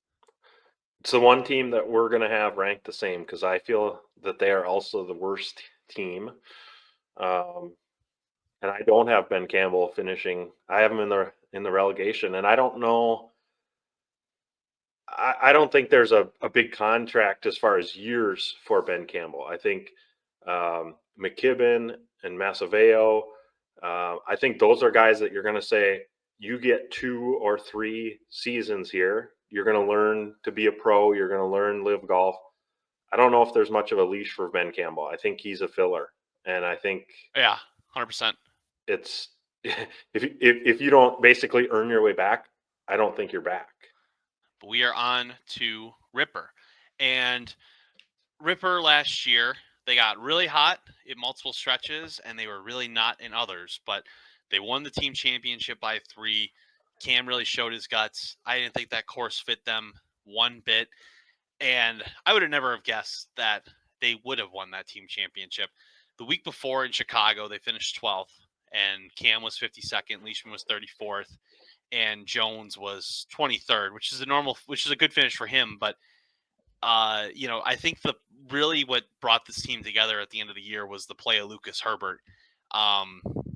It's the one team that we're going to have ranked the same because I feel that they are also the worst team. And I don't have Ben Campbell finishing. I have him in the relegation, and I don't know. I don't think there's a big contract as far as years for Ben Campbell. I think McKibben and Massaveo, I think those are guys that you're going to say, you get 2 or 3 seasons here. You're going to learn to be a pro. You're going to learn Live Golf. I don't know if there's much of a leash for Ben Campbell. I think he's a filler. And I think 100%. It's if you don't basically earn your way back, I don't think you're back. But we are on to Ripper. And Ripper last year, they got really hot in multiple stretches, and they were really not in others. But they won the team championship by 3. Cam really showed his guts. I didn't think that course fit them one bit. And I would have never have guessed that they would have won that team championship. The week before in Chicago, they finished 12th, and Cam was 52nd, Leishman was 34th, and Jones was 23rd, which is a good finish for him. But I think what brought this team together at the end of the year was the play of Lucas Herbert.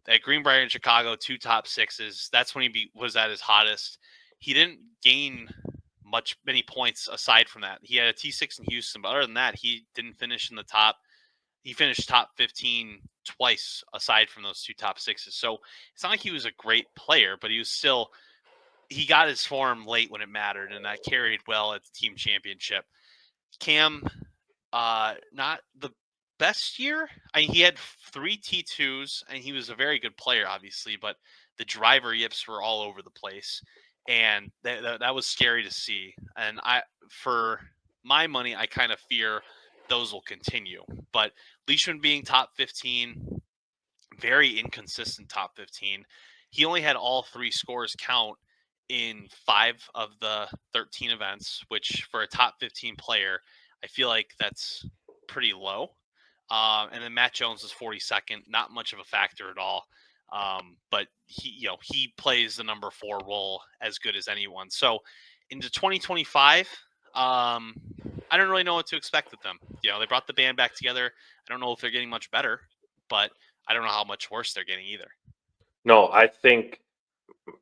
At Greenbrier in Chicago, 2 top 6s. That's when he was at his hottest. He didn't gain many points aside from that. He had a T6 in Houston, but other than that, he didn't finish in the top. He finished top 15 twice aside from those 2 top 6s. So it's not like he was a great player, but he got his form late when it mattered, and that carried well at the team championship. Cam, not the best year. I mean, he had 3 T2s, and he was a very good player, obviously, but the driver yips were all over the place, and that was scary to see. And for my money, I kind of fear those will continue. But Leishman being top 15, very inconsistent top 15. He only had all 3 scores count in 5 of the 13 events, which for a top 15 player, I feel like that's pretty low. And then Matt Jones is 42nd, not much of a factor at all. But he plays the number 4 role as good as anyone. So into 2025, I don't really know what to expect with them. They brought the band back together. I don't know if they're getting much better, but I don't know how much worse they're getting either. No,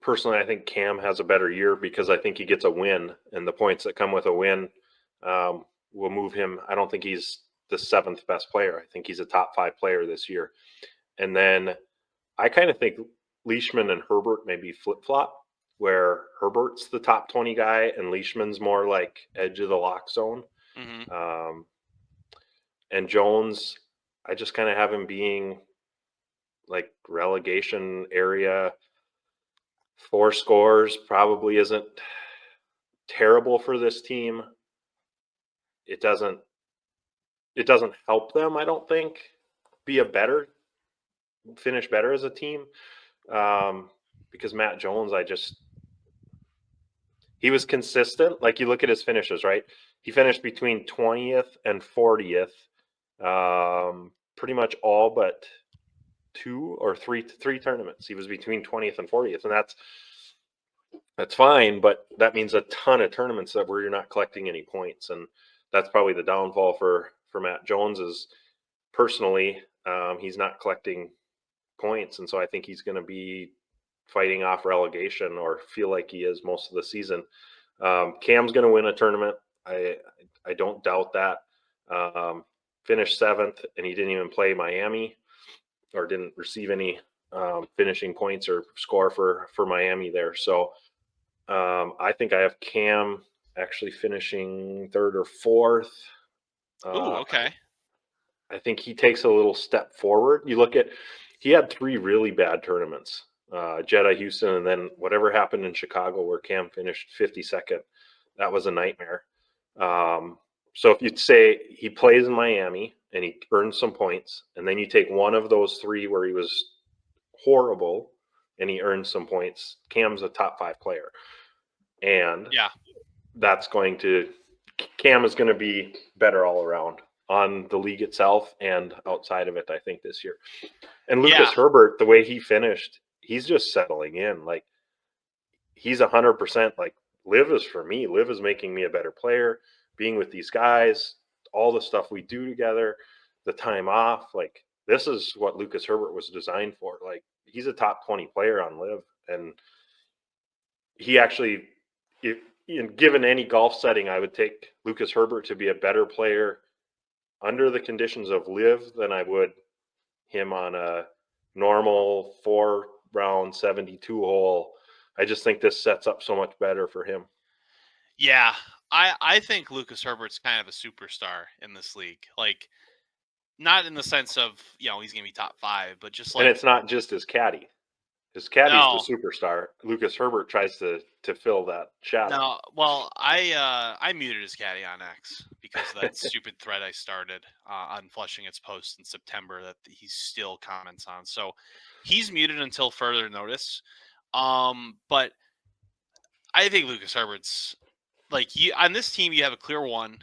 personally, I think Cam has a better year because I think he gets a win, and the points that come with a win will move him. I don't think he's the 7th best player. I think he's a top 5 player this year. And then I kind of think Leishman and Herbert maybe flip-flop, where Herbert's the top 20 guy and Leishman's more like edge of the lock zone. Mm-hmm. And Jones, I just kind of have him being like relegation area. 4 scores probably isn't terrible for this team. It doesn't help them, I don't think, finish better as a team. Because Matt Jones, he was consistent. Like, you look at his finishes, right? He finished between 20th and 40th, pretty much all but 2 or 3 tournaments. He was between 20th and 40th, and that's fine, but that means a ton of tournaments where you're not collecting any points, and that's probably the downfall for Matt Jones. Is personally, he's not collecting points, and so I think he's going to be fighting off relegation, or feel like he is most of the season. Cam's going to win a tournament. I don't doubt that. Finished 7th, and he didn't even play Miami, or didn't receive any finishing points or score for Miami there. So I think I have Cam actually finishing 3rd or 4th. Ooh, okay. I think he takes a little step forward. He had 3 really bad tournaments, Jeddah, Houston, and then whatever happened in Chicago where Cam finished 52nd. That was a nightmare. So if you'd say he plays in Miami and he earns some points, and then you take one of those 3 where he was horrible and he earns some points, Cam's a top 5 player. And yeah, Cam is going to be better all around on the league itself and outside of it, I think, this year. And Lucas Herbert, the way he finished, he's just settling in. Like, he's 100%. Like, Liv is for me. Liv is making me a better player. Being with these guys, all the stuff we do together, the time off, like, this is what Lucas Herbert was designed for. Like, he's a top 20 player on Liv, and he actually, given any golf setting, I would take Lucas Herbert to be a better player under the conditions of Liv than I would him on a normal 4-round 72 hole. I just think this sets up so much better for him. Yeah, I think Lucas Herbert's kind of a superstar in this league. Like, not in the sense of, he's going to be top 5, but just like... And it's not just his caddy. His caddy's the superstar. Lucas Herbert tries to fill that shadow. No, well, I muted his caddy on X because of that stupid thread I started on Flushing its post in September that he still comments on. So he's muted until further notice. But I think Lucas Herbert's, like, on this team, you have a clear 1.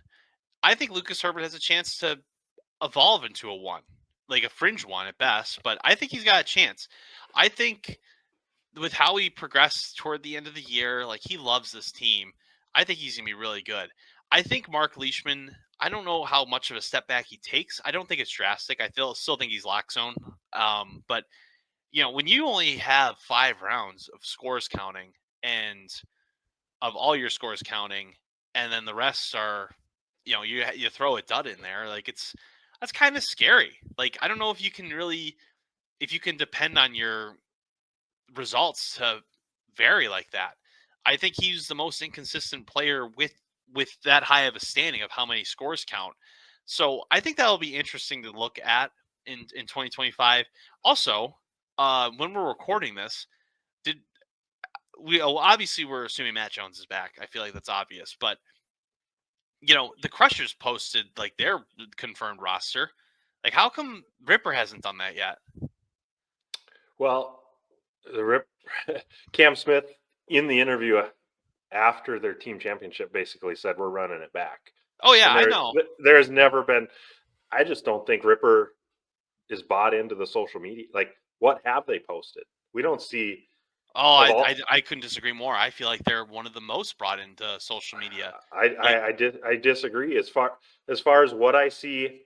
I think Lucas Herbert has a chance to evolve into a 1, like a fringe 1 at best, but I think he's got a chance. I think with how he progressed toward the end of the year, like, he loves this team. I think he's going to be really good. I think Mark Leishman, I don't know how much of a step back he takes. I don't think it's drastic. I still think he's lock zone. But, when you only have 5 rounds of scores counting, and of all your scores counting, and then the rest are, you throw a dud in there, like, that's kind of scary. Like, I don't know if you can depend on your results to vary like that. I think he's the most inconsistent player with that high of a standing of how many scores count. So I think that'll be interesting to look at in 2025. Also, when we're recording this, obviously we're assuming Matt Jones is back. I feel like that's obvious, but the Crushers posted like their confirmed roster. Like, how come Ripper hasn't done that yet? Well, Cam Smith in the interview after their team championship basically said, we're running it back. Oh yeah, I know. There's never been, I just don't think Ripper is bought into the social media. Like, what have they posted? We don't see. Oh, I couldn't disagree more. I feel like they're one of the most brought into social media. I disagree. As far as what I see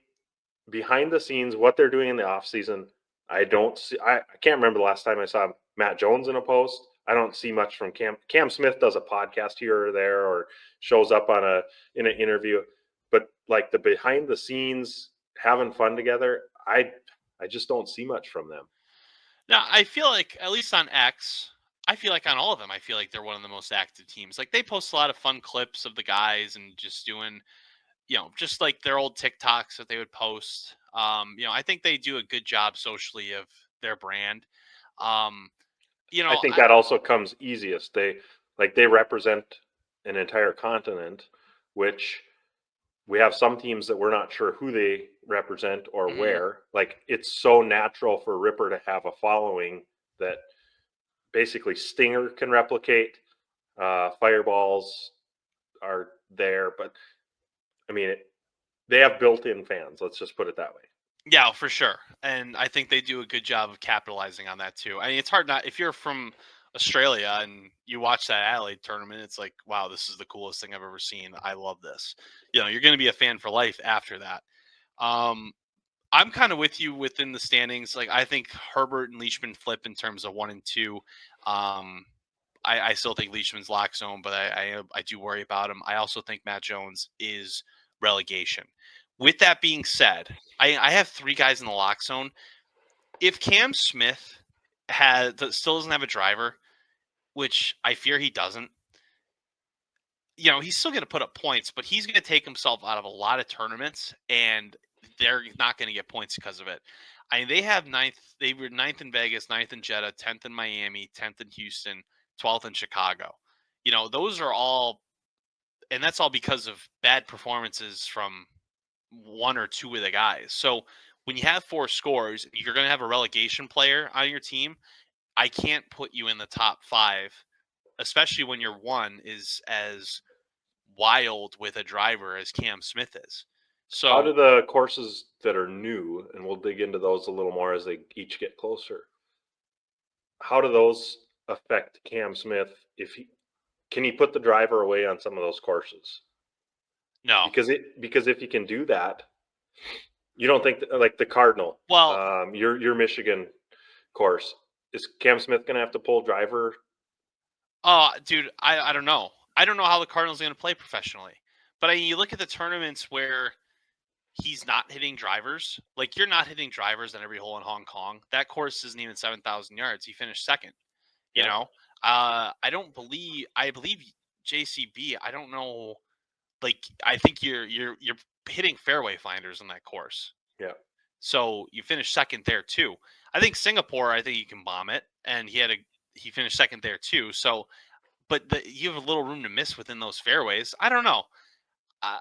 behind the scenes, what they're doing in the off season, I don't see. I can't remember the last time I saw Matt Jones in a post. I don't see much from Cam. Cam Smith does a podcast here or there, or shows up on in an interview. But like the behind the scenes having fun together, I just don't see much from them. Now, I feel like, at least on X, I feel like on all of them, I feel like they're one of the most active teams. Like, they post a lot of fun clips of the guys and just doing, just like their old TikToks that they would post. I think they do a good job socially of their brand. Um, I think that also comes easiest. They represent an entire continent, which we have some teams that we're not sure who they represent or Mhm. where. Like, it's so natural for Ripper to have a following that basically Stinger can replicate. Fireballs are there, but I mean, they have built-in fans. Let's just put it that way. Yeah, for sure. And I think they do a good job of capitalizing on that too. I mean, it's hard not, if you're from Australia and you watch that Adelaide tournament, it's like, wow, this is the coolest thing I've ever seen. I love this. You're going to be a fan for life after that. Um, I'm kind of with you within the standings. Like, I think Herbert and Leishman flip in terms of 1 and 2. I still think Leishman's lock zone, but I do worry about him. I also think Matt Jones is relegation. With that being said, I have 3 guys in the lock zone. If Cam Smith still doesn't have a driver, which I fear he doesn't, he's still going to put up points, but he's going to take himself out of a lot of tournaments, and they're not going to get points because of it. I mean, they have ninth. They were 9th in Vegas, 9th in Jeddah, 10th in Miami, 10th in Houston, 12th in Chicago. Those are all, and that's all because of bad performances from 1 or 2 of the guys. So when you have 4 scores, you're going to have a relegation player on your team. I can't put you in the top 5, especially when your 1 is as wild with a driver as Cam Smith is. How do So the courses that are new, and we'll dig into those a little more as they each get closer, how do those affect Cam Smith? Can he put the driver away on some of those courses? no. Because if you can do that, you don't think that, like the Cardinal, Well, your Michigan course, is Cam Smith going to have to pull driver? dude, I don't know. I don't know how the Cardinals are going to play professionally. But I mean, you look at the tournaments where he's not hitting drivers. Like, you're not hitting drivers on every hole in Hong Kong. That course isn't even 7,000 yards. He finished second. You Yeah. know, I believe JCB. I don't know. Like, I think you're hitting fairway finders on that course. Yeah. So you finished second there too. I think Singapore, I think you can bomb it, and he finished second there too. So, but you have a little room to miss within those fairways. I don't know. I,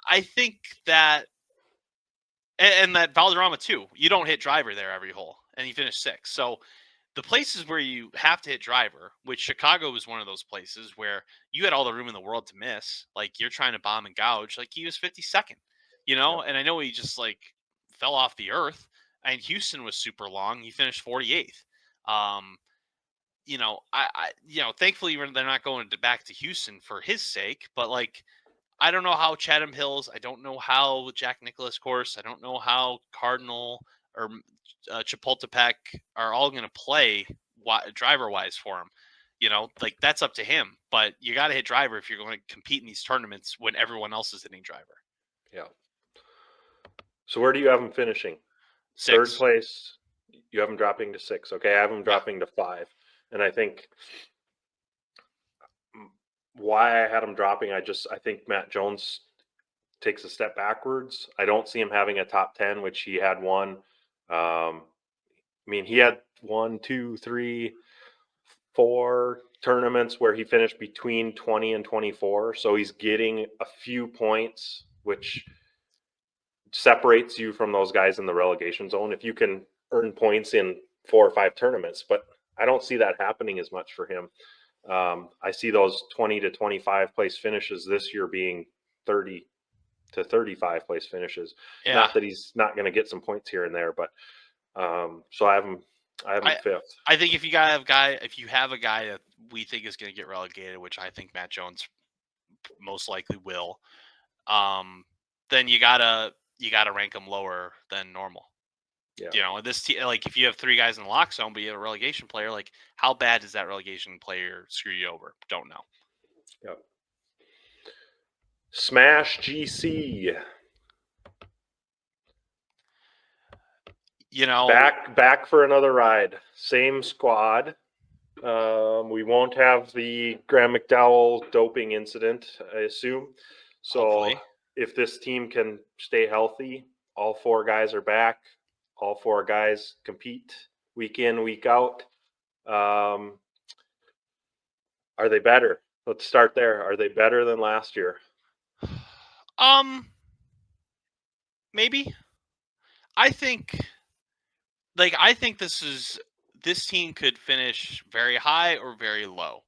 I think that, and that Valderrama too. You don't hit driver there every hole, and you finish 6th. So the places where you have to hit driver, which Chicago was one of those places where you had all the room in the world to miss. Like, you're trying to bomb and gouge. Like, he was 52nd, Yeah. and I know he just like fell off the earth. And Houston was super long. He finished 48th. Um, thankfully they're not going back to Houston for his sake. But like, I don't know how Chatham Hills. I don't know how Jack Nicklaus course. I don't know how Cardinal or Chapultepec are all going to play driver wise for him. Like, that's up to him. But you got to hit driver if you're going to compete in these tournaments when everyone else is hitting driver. Yeah. So where do you have him finishing? 6. 3rd place. You have him dropping to 6. Okay, I have him dropping to 5. And I think why I had him dropping, I think Matt Jones takes a step backwards. I don't see him having a top 10, which he had one. I mean, he had 1, 2, 3, 4 tournaments where he finished between 20 and 24. So he's getting a few points, which separates you from those guys in the relegation zone if you can earn points in 4 or 5 tournaments. But I don't see that happening as much for him. I see those 20 to 25 place finishes this year being 30 to 35 place finishes. Yeah. Not that he's not going to get some points here and there, but so I have him 5th. I think if you have a guy that we think is going to get relegated, which I think Matt Jones most likely will, then you gotta rank him lower than normal. Yeah. You know, this team, like if you have 3 guys in the lock zone, but you have a relegation player, like how bad does that relegation player screw you over? Don't know. Yep. Smash GC. You know, Back for another ride. Same squad. We won't have the Graham McDowell doping incident, I assume. So hopefully. if this team can stay healthy, all 4 guys are back. All 4 guys compete week in, week out. Are they better? Let's start there. Are they better than last year? Maybe. I think this team could finish very high or very low.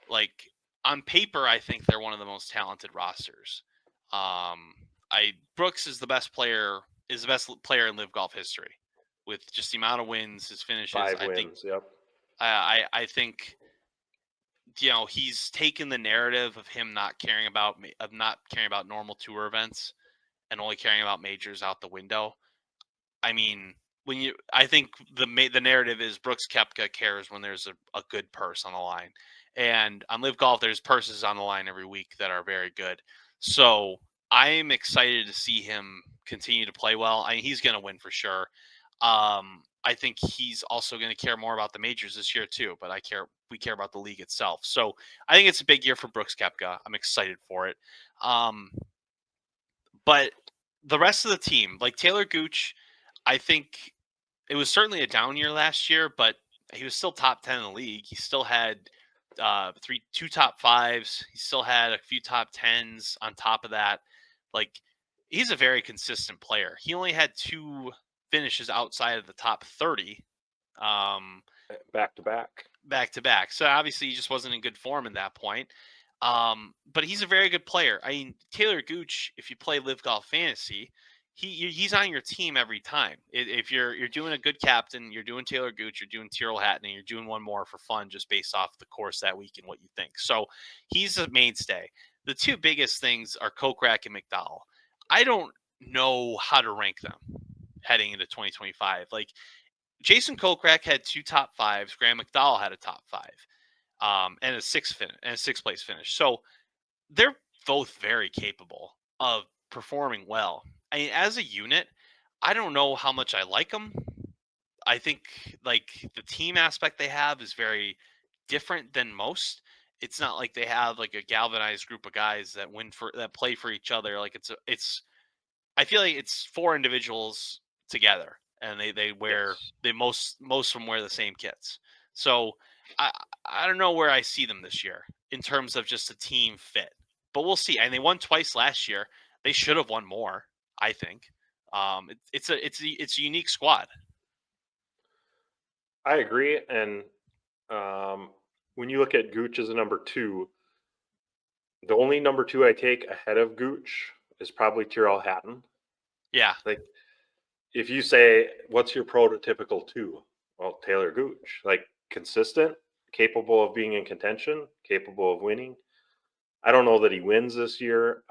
Like on paper, I think they're one of the most talented rosters. Brooks is the best player in Live Golf history, with just the amount of wins, his finishes. 5 wins. Yep. I think he's taken the narrative of him not caring about normal tour events and only caring about majors out the window. I mean, I think the narrative is Brooks Koepka cares when there's a good purse on the line, and on Live Golf there's purses on the line every week that are very good. So I'm excited to see him continue to play well. I mean, he's going to win for sure. I think he's also going to care more about the majors this year too, but we care about the league itself. So I think it's a big year for Brooks Koepka. I'm excited for it. But the rest of the team, like Taylor Gooch, I think it was certainly a down year last year, but he was still top 10 in the league. He still had two top 5s. He still had a few top 10s on top of that. Like, he's a very consistent player. He only had 2 finishes outside of the top 30. Back to back. So obviously he just wasn't in good form at that point. But he's a very good player. I mean, Taylor Gooch, if you play Live Golf Fantasy, he's on your team every time. If you're doing a good captain, you're doing Taylor Gooch, you're doing Tyrrell Hatton, and you're doing one more for fun just based off the course that week and what you think. So he's a mainstay. The 2 biggest things are Kokrak and McDowell. I don't know how to rank them heading into 2025. Like, Jason Kokrak had 2 top 5s. Graham McDowell had a top 5. And a 6th place finish. So they're both very capable of performing well. I mean, as a unit, I don't know how much I like them. I think like the team aspect they have is very different than most. It's not like they have like a galvanized group of guys that play for each other. Like I feel like it's 4 individuals together, and most of them wear the same kits. So I don't know where I see them this year in terms of just a team fit, but we'll see. And they won twice last year. They should have won more, I think. It's a unique squad. I agree. And when you look at Gooch as a number 2, the only number 2 I take ahead of Gooch is probably Tyrrell Hatton. Yeah. Like, if you say, what's your prototypical 2? Well, Taylor Gooch. Like, consistent, capable of being in contention, capable of winning. I don't know that he wins this year.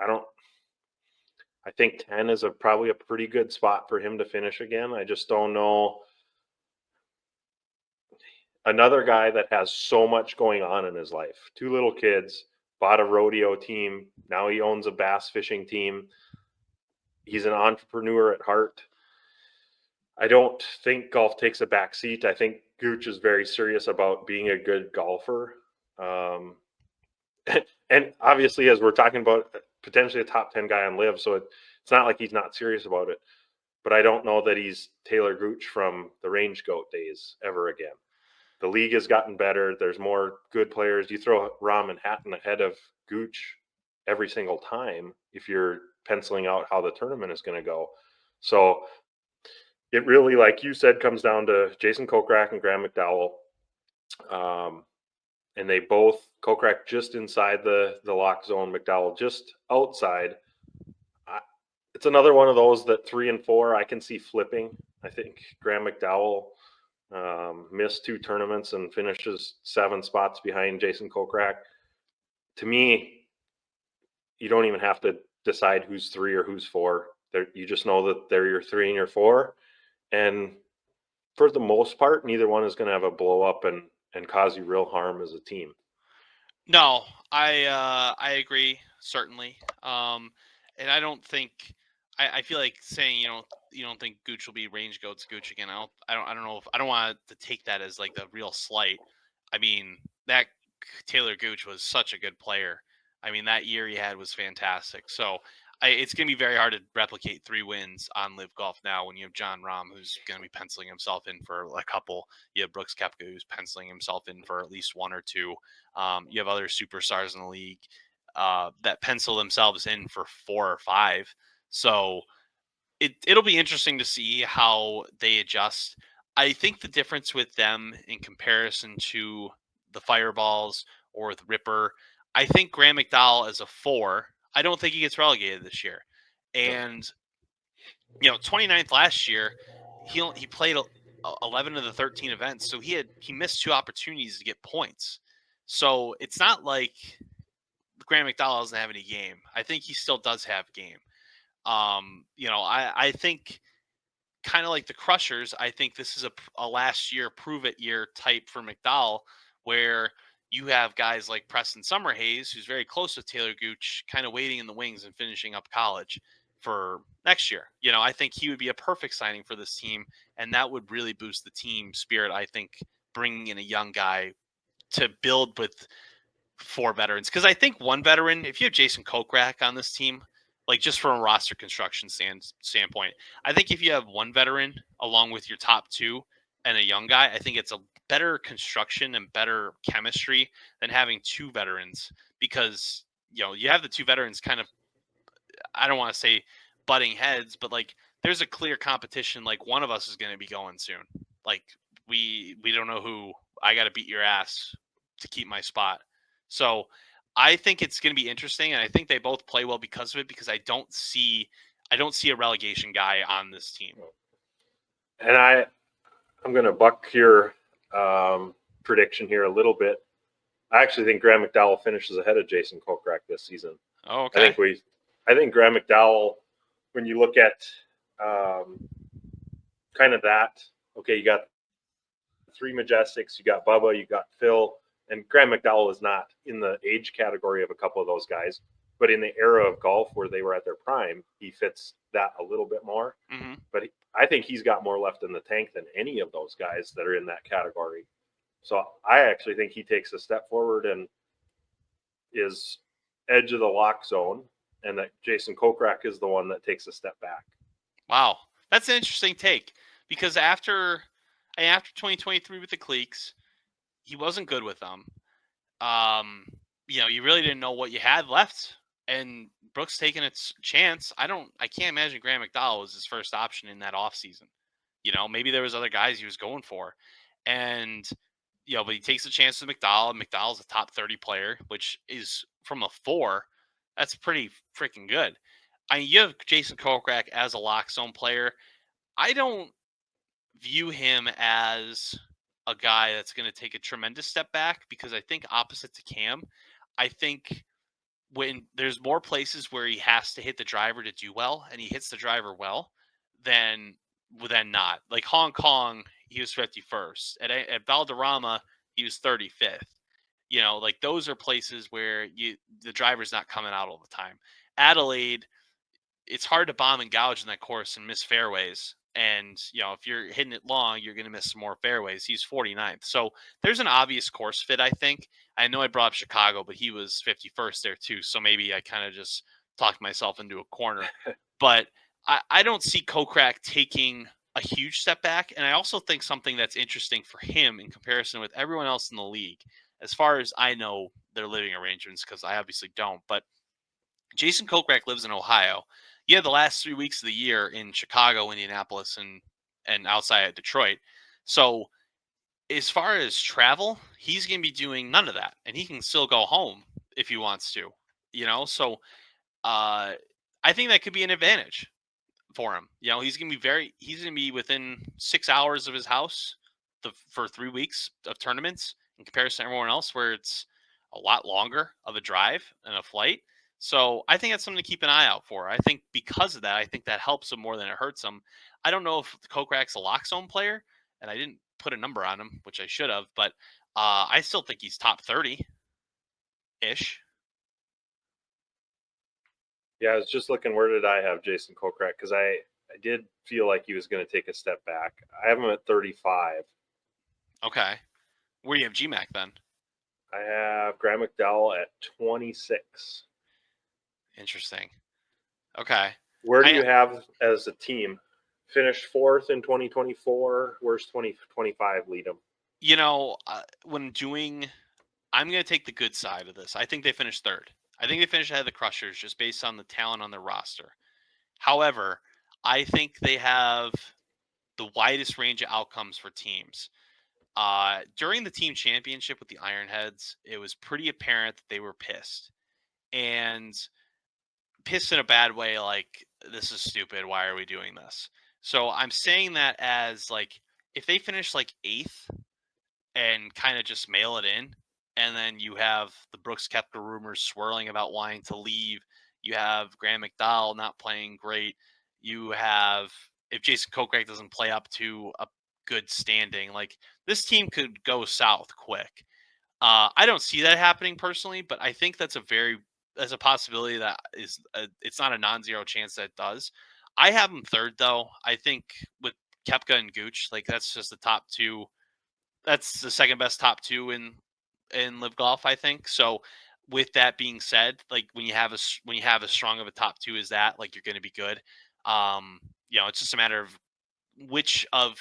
I think 10 is probably a pretty good spot for him to finish again. I just don't know. Another guy that has so much going on in his life. 2 little kids, bought a rodeo team. Now he owns a bass fishing team. He's an entrepreneur at heart. I don't think golf takes a back seat. I think Gooch is very serious about being a good golfer. And obviously, as we're talking about potentially a top 10 guy on Live, so it's not like he's not serious about it. But I don't know that he's Taylor Gooch from the RangeGoat days ever again. The league has gotten better. There's more good players. You throw Rahm and Hatton ahead of Gooch every single time if you're penciling out how the tournament is going to go. So it really, like you said, comes down to Jason Kokrak and Graham McDowell. And they both, Kokrak just inside the lock zone, McDowell just outside. It's another one of those that 3 and 4 I can see flipping. I think Graham McDowell missed 2 tournaments and finishes 7 spots behind Jason Kokrak. To me, you don't even have to decide who's 3 or who's 4. You just know that they're your 3 and your 4, And for the most part, neither one is going to have a blow up and cause you real harm as a team. No, I agree certainly. And I don't think I feel like saying you don't think Gooch will be RangeGoats Gooch again. I don't know if I don't want to take that as like the real slight. I mean that Taylor Gooch was such a good player. I mean that year he had was fantastic. So it's going to be very hard to replicate 3 wins on Live Golf now when you have John Rahm who's going to be penciling himself in for a couple. You have Brooks Koepka who's penciling himself in for at least 1 or 2. You have other superstars in the league that pencil themselves in for 4 or 5. So it'll be interesting to see how they adjust. I think the difference with them in comparison to the Fireballs or with Ripper, I think Graham McDowell as a 4, I don't think he gets relegated this year. And 29th last year, he played 11 of the 13 events, so he missed 2 opportunities to get points. So it's not like Graham McDowell doesn't have any game. I think he still does have game. I think kind of like the Crushers, I think this is a last year prove it year type for McDowell, where you have guys like Preston Summerhays, who's very close with Taylor Gooch, kind of waiting in the wings and finishing up college for next year. I think he would be a perfect signing for this team, and that would really boost the team spirit. I think bringing in a young guy to build with 4 veterans, because I think 1 veteran, if you have Jason Kokrak on this team, like just from a roster construction standpoint, I think if you have 1 veteran along with your top 2 and a young guy, I think it's a better construction and better chemistry than having 2 veterans, because you have the 2 veterans kind of, I don't want to say butting heads, but like there's a clear competition. Like one of us is going to be going soon. Like we don't know who. I got to beat your ass to keep my spot. So I think it's going to be interesting, and I think they both play well because of it. Because I don't see a relegation guy on this team. And I'm going to buck your prediction here a little bit. I actually think Graham McDowell finishes ahead of Jason Kokrak this season. Oh, okay. I think Graham McDowell, when you look at kind of that, okay, you got 3 Majestics, you got Bubba, you got Phil, and Graham McDowell is not in the age category of a couple of those guys, but in the era of golf where they were at their prime, he fits that a little bit more. Mm-hmm. But I think he's got more left in the tank than any of those guys that are in that category. So I actually think he takes a step forward and is edge of the lock zone, and that Jason Kokrak is the one that takes a step back. Wow, that's an interesting take, because after 2023 with the Cleeks, he wasn't good with them. You really didn't know what you had left, and Brooks taking its chance. I can't imagine Graham McDowell was his first option in that offseason. Maybe there was other guys he was going for, and but he takes a chance with McDowell. McDowell's a top 30 player, which is from a 4. That's pretty freaking good. You have Jason Kokrak as a lock zone player. I don't view him as a guy that's going to take a tremendous step back, because I think opposite to Cam, I think when there's more places where he has to hit the driver to do well, and he hits the driver well, then not. Like Hong Kong, he was 51st. At Valderrama, he was 35th. Like those are places where the driver's not coming out all the time. Adelaide, it's hard to bomb and gouge in that course and miss fairways. And, if you're hitting it long, you're going to miss some more fairways. He's 49th. So there's an obvious course fit, I think. I know I brought up Chicago, but he was 51st there too. So maybe I kind of just talked myself into a corner. But I don't see Kokrak taking a huge step back. And I also think something that's interesting for him in comparison with everyone else in the league, as far as I know their living arrangements, because I obviously don't, but Jason Kokrak lives in Ohio. You had the last 3 weeks of the year in Chicago, Indianapolis, and outside of Detroit. So as far as travel, he's going to be doing none of that, and he can still go home if he wants to. So I think that could be an advantage for him. He's going to be within 6 hours of his house for 3 weeks of tournaments in comparison to everyone else, where it's a lot longer of a drive and a flight. So I think that's something to keep an eye out for. I think because of that, I think that helps him more than it hurts him. I don't know if Kokrak's a lock zone player, and I didn't put a number on him, which I should have, but I still think he's top 30-ish. Yeah, I was just looking, where did I have Jason Kokrak? Because I did feel like he was going to take a step back. I have him at 35. Okay. Where do you have GMAC then? I have Graham McDowell at 26. Interesting. Okay. Where do you have as a team? Finished fourth in 2024. Where's 2025 lead them? You know, when doing, I'm going to take the good side of this. I think they finished third. I think they finished ahead of the Crushers just based on the talent on their roster. However, I think they have the widest range of outcomes for teams. During the team championship with the IronHeads, it was pretty apparent that they were pissed. And pissed in a bad way, like, this is stupid. Why are we doing this? So I'm saying that as, like, if they finish like 8th and kind of just mail it in, and then you have the Brooks Koepka rumors swirling about wanting to leave, you have Graham McDowell not playing great, you have, if Jason Kokrak doesn't play up to a good standing, like, this team could go south quick. I don't see that happening personally, but I think that's a possibility that is it's not a non-zero chance that it does. I have them third though. I think with Koepka and Gooch, like, that's just the top two. That's the second best top two in Live Golf, I think. So with that being said, like, when you have as strong of a top two as that, like, you're going to be good. It's just a matter of which of,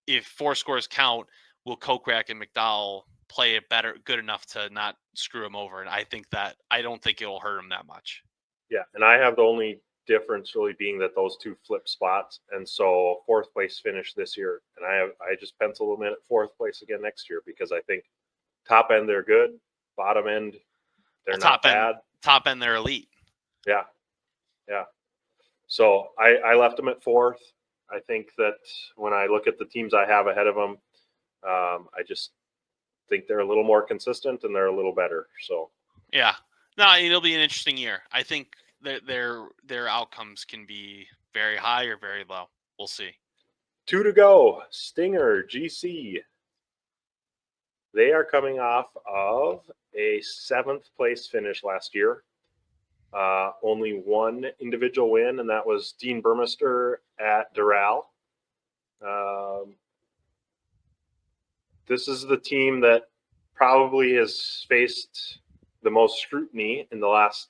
if 4 scores count, will Kokrak and McDowell play it good enough to not screw him over? And I don't think it'll hurt him that much. Yeah, and I have the only difference really being that those two flip spots, and so fourth place finish this year, and I just penciled them in at fourth place again next year because I think top end they're good, bottom end they're not bad. Top end they're elite. Yeah. So I left them at fourth. I think that when I look at the teams I have ahead of them, I just think they're a little more consistent and they're a little better. So yeah, no, it'll be an interesting year. I think their outcomes can be very high or very low. We'll see. 2 to go. Stinger GC. They are coming off of a 7th place finish last year. Only one individual win, and that was Dean Burmester at Doral. This is the team that probably has faced the most scrutiny in the last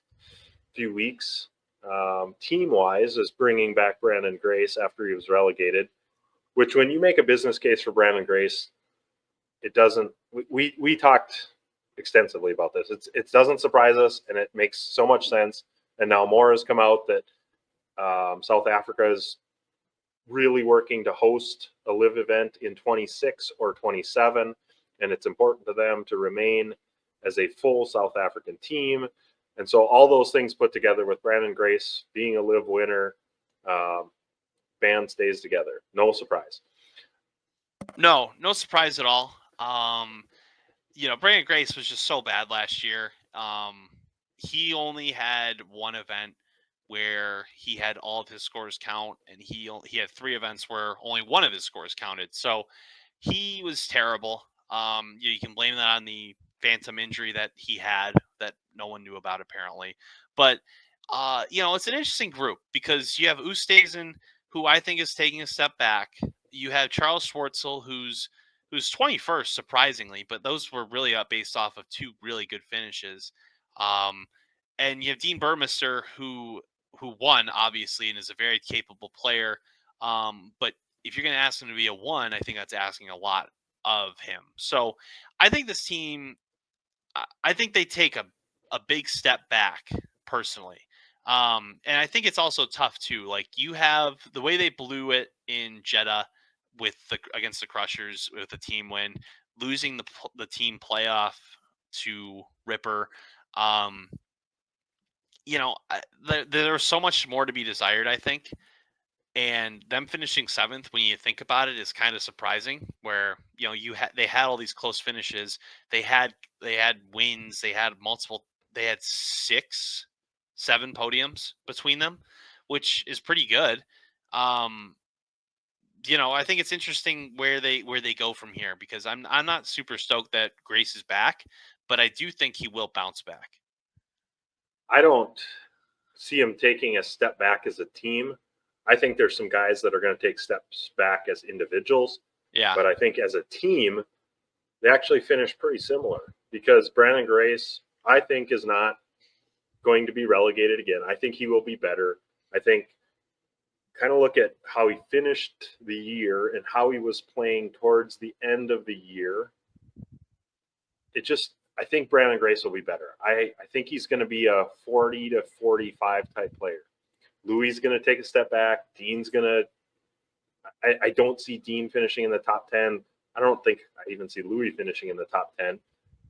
few weeks, team-wise, is bringing back Brandon Grace after he was relegated, which, when you make a business case for Brandon Grace, it doesn't, we talked extensively about this. It doesn't surprise us, and it makes so much sense. And now more has come out that South Africa is really working to host a live event in 26 or 27, and it's important to them to remain as a full South African team. And so all those things put together with Brandon Grace being a live winner, band stays together. No surprise. No surprise at all. Brandon Grace was just so bad last year. He only had one event where he had all of his scores count, and he had 3 events where only one of his scores counted. So he was terrible. You can blame that on the phantom injury that he had that no one knew about apparently. But it's an interesting group because you have Oosthuizen, who I think is taking a step back. You have Charles Schwartzel, who's 21st, surprisingly, but those were really based off of 2 really good finishes. And you have Dean Burmester, who won, obviously, and is a very capable player. But if you're going to ask him to be a 1, I think that's asking a lot of him. So I think this team, I think they take a big step back, personally. And I think it's also tough, too. Like, you have the way they blew it in Jeddah against the Crushers with the team win, losing the team playoff to Ripper. There's so much more to be desired, I think. And them finishing 7th, when you think about it, is kind of surprising. Where they had all these close finishes, they had wins, they had multiple, they had 6, 7 podiums between them, which is pretty good. I think it's interesting where they go from here, because I'm not super stoked that Grace is back, but I do think he will bounce back. I don't see him taking a step back as a team. I think there's some guys that are going to take steps back as individuals. Yeah. But I think as a team, they actually finished pretty similar, because Brandon Grace, I think, is not going to be relegated again. I think he will be better. I think kind of look at how he finished the year and how he was playing towards the end of the year. I think Brandon Grace will be better. I think he's going to be a 40 to 45 type player. Louis is going to take a step back. Dean's going to, I don't see Dean finishing in the top 10. I don't think I even see Louis finishing in the top 10.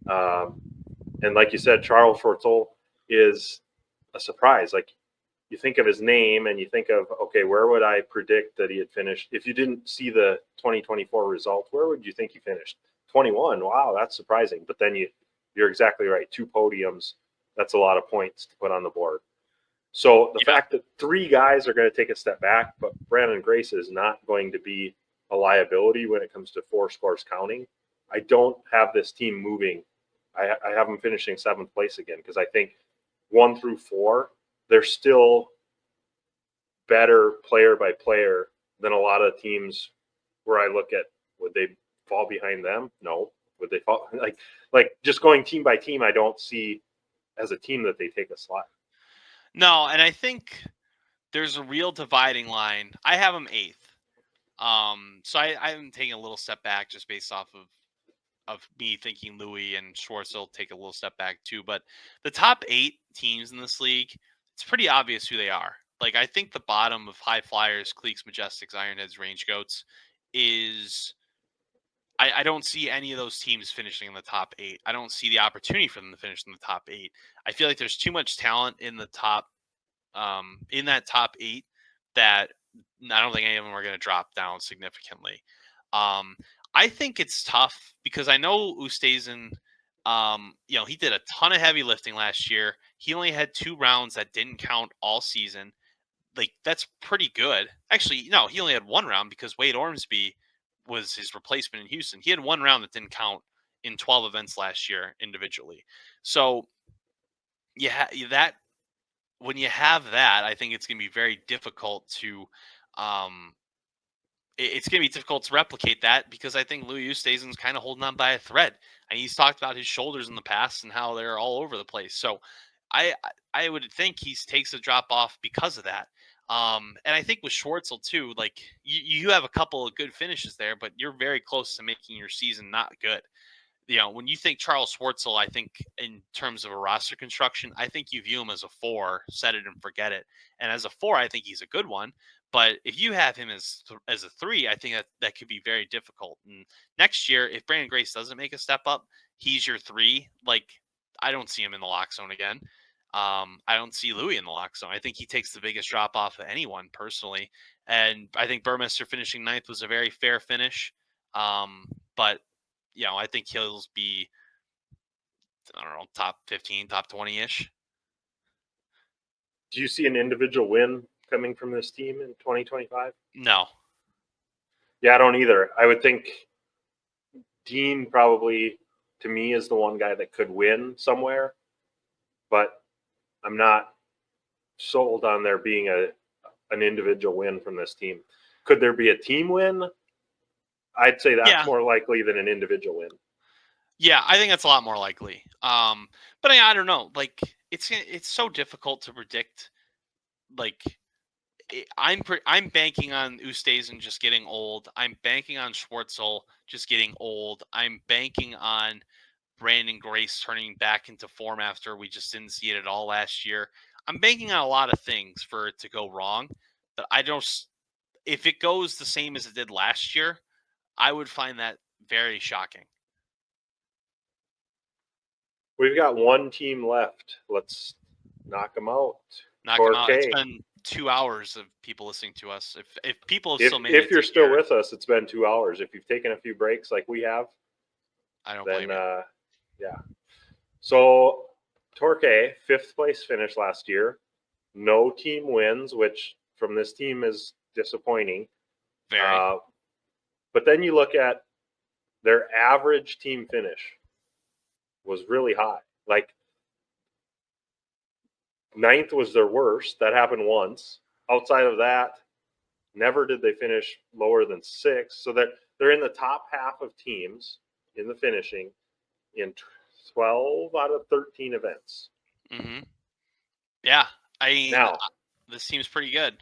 And like you said, Charles Schwartzel is a surprise. Like, you think of his name and you think of, okay, where would I predict that he had finished? If you didn't see the 2024 results, where would you think he finished? 21. Wow, that's surprising. But then you're exactly right. 2 podiums, that's a lot of points to put on the board. So the fact that 3 guys are going to take a step back, but Brandon Grace is not going to be a liability when it comes to 4 scores counting, I don't have this team moving. I have them finishing 7th place again, because I think 1 through 4, they're still better player by player than a lot of teams where I look at, would they fall behind them? No. Would they fall? Like just going team by team, I don't see as a team that they take a slide. No, and I think there's a real dividing line. I have them 8th. So I'm taking a little step back just based off of me thinking Louis and Schwartz will take a little step back too. But the top 8 teams in this league, it's pretty obvious who they are. Like, I think the bottom of HyFlyers, Cleeks, Majesticks, IronHeads, RangeGoats is, I don't see any of those teams finishing in the top 8. I don't see the opportunity for them to finish in the top 8. I feel like there's too much talent in the top, in that top 8, that I don't think any of them are going to drop down significantly. I think it's tough because I know Ustazen, he did a ton of heavy lifting last year. He only had 2 rounds that didn't count all season. Like, that's pretty good. Actually, no, he only had 1 round because Wade Ormsby was his replacement in Houston. He had 1 round that didn't count in 12 events last year individually. So that when you have that, I think it's going to be very difficult to it's going to be difficult to replicate that, because I think Louis Oosthuizen's kind of holding on by a thread. And he's talked about his shoulders in the past and how they're all over the place. So I would think he takes a drop off because of that. And I think with Schwartzel too, like you have a couple of good finishes there, but you're very close to making your season not good. When you think Charles Schwartzel, I think in terms of a roster construction, I think you view him as a 4, set it and forget it. And as a 4, I think he's a good one. But if you have him as a 3, I think that could be very difficult. And next year, if Brandon Grace doesn't make a step up, he's your 3. Like, I don't see him in the lock zone again. I don't see Louis in the lock zone. I think he takes the biggest drop off of anyone personally. And I think Burmester finishing 9th was a very fair finish. But I think he'll be, I don't know, top 15, top 20-ish. Do you see an individual win coming from this team in 2025? No. Yeah, I don't either. I would think Dean probably, to me, is the one guy that could win somewhere, but I'm not sold on there being an individual win from this team. Could there be a team win? I'd say that's more likely than an individual win. Yeah, I think that's a lot more likely. But I don't know. Like, it's so difficult to predict. Like, I'm banking on Oosthuizen just getting old. I'm banking on Schwartzel just getting old. I'm banking on Brandon Grace turning back into form after we just didn't see it at all last year. I'm banking on a lot of things for it to go wrong, but I don't. If it goes the same as it did last year, I would find that very shocking. We've got 1 team left. Let's knock them out. Knock them out. It's been 2 hours of people listening to us. If people have still made it, if you're still with us, it's been 2 hours. If you've taken a few breaks like we have, I don't blame you. Yeah. So Torque, 5th place finish last year. No team wins, which from this team is disappointing. Very. But then you look at their average team finish was really high. Like 9th was their worst. That happened once. Outside of that, never did they finish lower than 6th. So they're in the top half of teams in the finishing in 12 out of 13 events. Mm-hmm. Yeah. I mean, Now, this seems pretty good.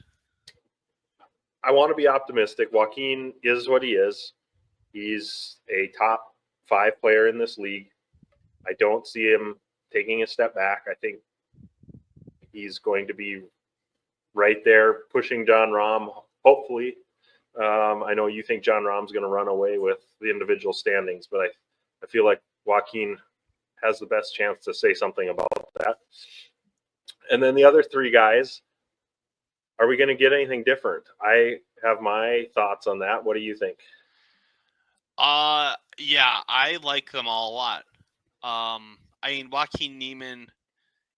I want to be optimistic. Joaquin is what he is. He's a top 5 player in this league. I don't see him taking a step back. I think he's going to be right there pushing John Rahm, hopefully. I know you think John Rahm's going to run away with the individual standings, but I feel like Joaquin has the best chance to say something about that. And then the other 3 guys, are we going to get anything different? I have my thoughts on that. What do you think? Yeah, I like them all a lot. I mean, Joaquin Niemann,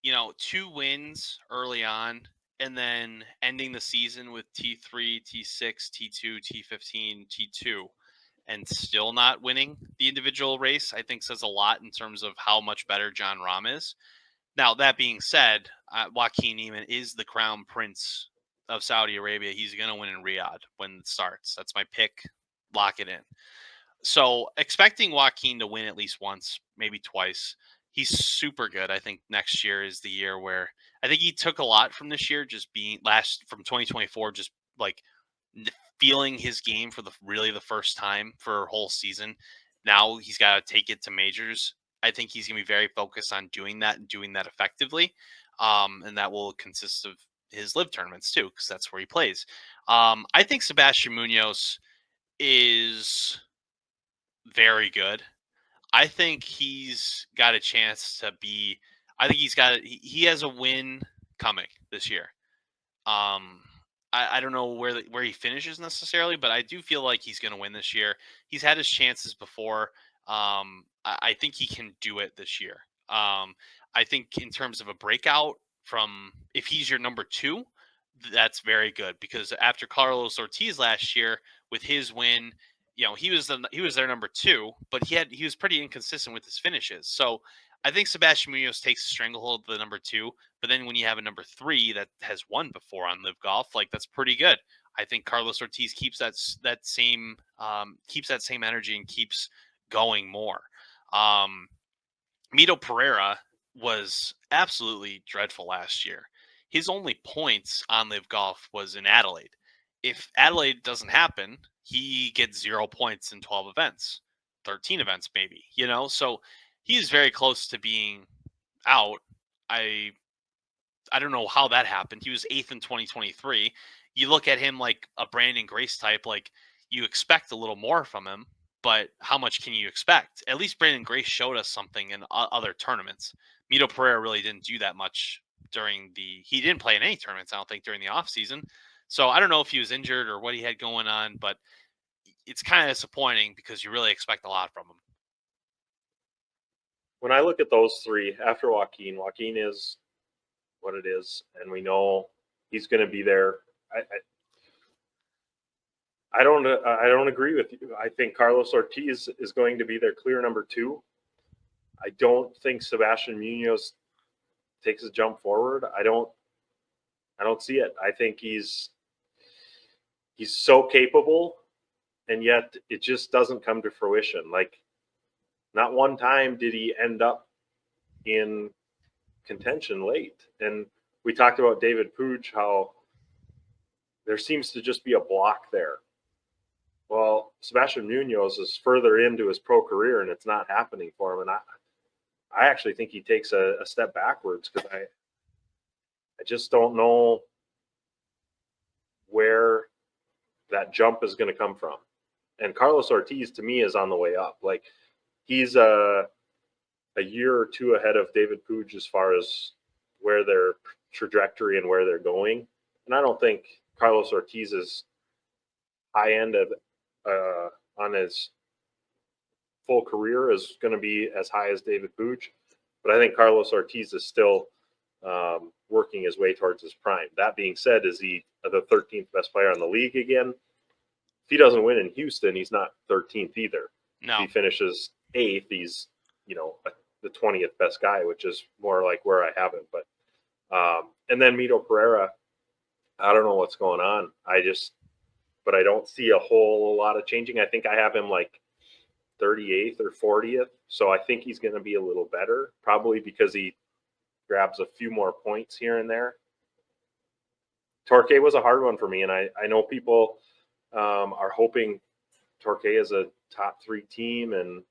2 wins early on, and then ending the season with T3, T6, T2, T15, T2, and still not winning the individual race, I think says a lot in terms of how much better John Rahm is. Now, that being said, Joaquin Niemann is the crown prince of Saudi Arabia. He's going to win in Riyadh when it starts. That's my pick. Lock it in. So expecting Joaquin to win at least once, maybe twice. He's super good. I think next year is the year where I think he took a lot from this year, just being from 2024, just like feeling his game for the first time for a whole season. Now he's got to take it to majors. I think he's going to be very focused on doing that and doing that effectively. And that will consist of his live tournaments too, because that's where he plays. I think Sebastian Munoz is very good. I think he's got a chance to be. I think he has a win coming this year. I don't know where he finishes necessarily, but I do feel like he's going to win this year. He's had his chances before. I think he can do it this year. I think in terms of a breakout from if he's your number 2, that's very good because after Carlos Ortiz last year with his win, he was their number 2, but he was pretty inconsistent with his finishes. So I think Sebastian Munoz takes a stranglehold of the number 2, but then when you have a number 3 that has won before on Live Golf, like that's pretty good. I think Carlos Ortiz keeps that same energy and keeps going more. Mito Pereira was absolutely dreadful last year. His only points on Live Golf was in Adelaide. If Adelaide doesn't happen, he gets 0 points in 12 events, 13 events maybe, so he's very close to being out. I don't know how that happened. He was 8th in 2023. You look at him like a Brandon Grace type, like you expect a little more from him, but how much can you expect? At least Brandon Grace showed us something in other tournaments. Mito Pereira really didn't do that much he didn't play in any tournaments, I don't think, during the off season. So I don't know if he was injured or what he had going on, but it's kind of disappointing because you really expect a lot from him. When I look at those 3 after Joaquin is what it is, and we know he's going to be there. I don't agree with you. I think Carlos Ortiz is going to be their clear number 2. I don't think Sebastian Munoz takes a jump forward. I don't see it. I think he's so capable, and yet it just doesn't come to fruition. Like, not one time did he end up in contention late. And we talked about David Puig, how there seems to just be a block there. Well, Sebastian Munoz is further into his pro career, and it's not happening for him. And I actually think he takes a step backwards because I just don't know where that jump is going to come from. And Carlos Ortiz, to me, is on the way up. Like, he's a year or 2 ahead of David Puig as far as where their trajectory and where they're going. And I don't think Carlos Ortiz's high end of on his full career is going to be as high as David Puig. But I think Carlos Ortiz is still working his way towards his prime. That being said, is he the 13th best player in the league again? if he doesn't win in Houston, he's not 13th either. No. If he finishes 8th, he's, the 20th best guy, which is more like where I have him. But and then Mito Pereira, I don't know what's going on. But I don't see a whole lot of changing. I think I have him like 38th or 40th. So I think he's going to be a little better, probably because he grabs a few more points here and there. Torquay was a hard one for me, and I know people are hoping Torquay is a top 3 team and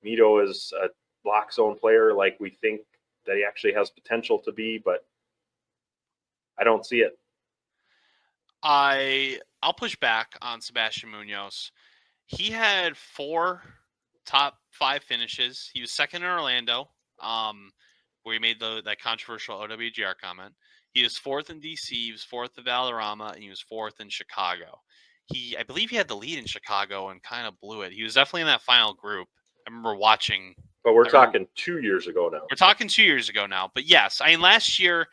Mito is a lock zone player like we think that he actually has potential to be, but I don't see it. I'll push back on Sebastian Munoz. He had 4 top 5 finishes. He was second in Orlando, where he made that controversial OWGR comment. He was 4th in DC, he was 4th in Valderrama, and he was 4th in Chicago. I believe he had the lead in Chicago and kind of blew it. He was definitely in that final group. I remember watching. But we're talking 2 years ago now. We're talking 2 years ago now. But yes, I mean, last year,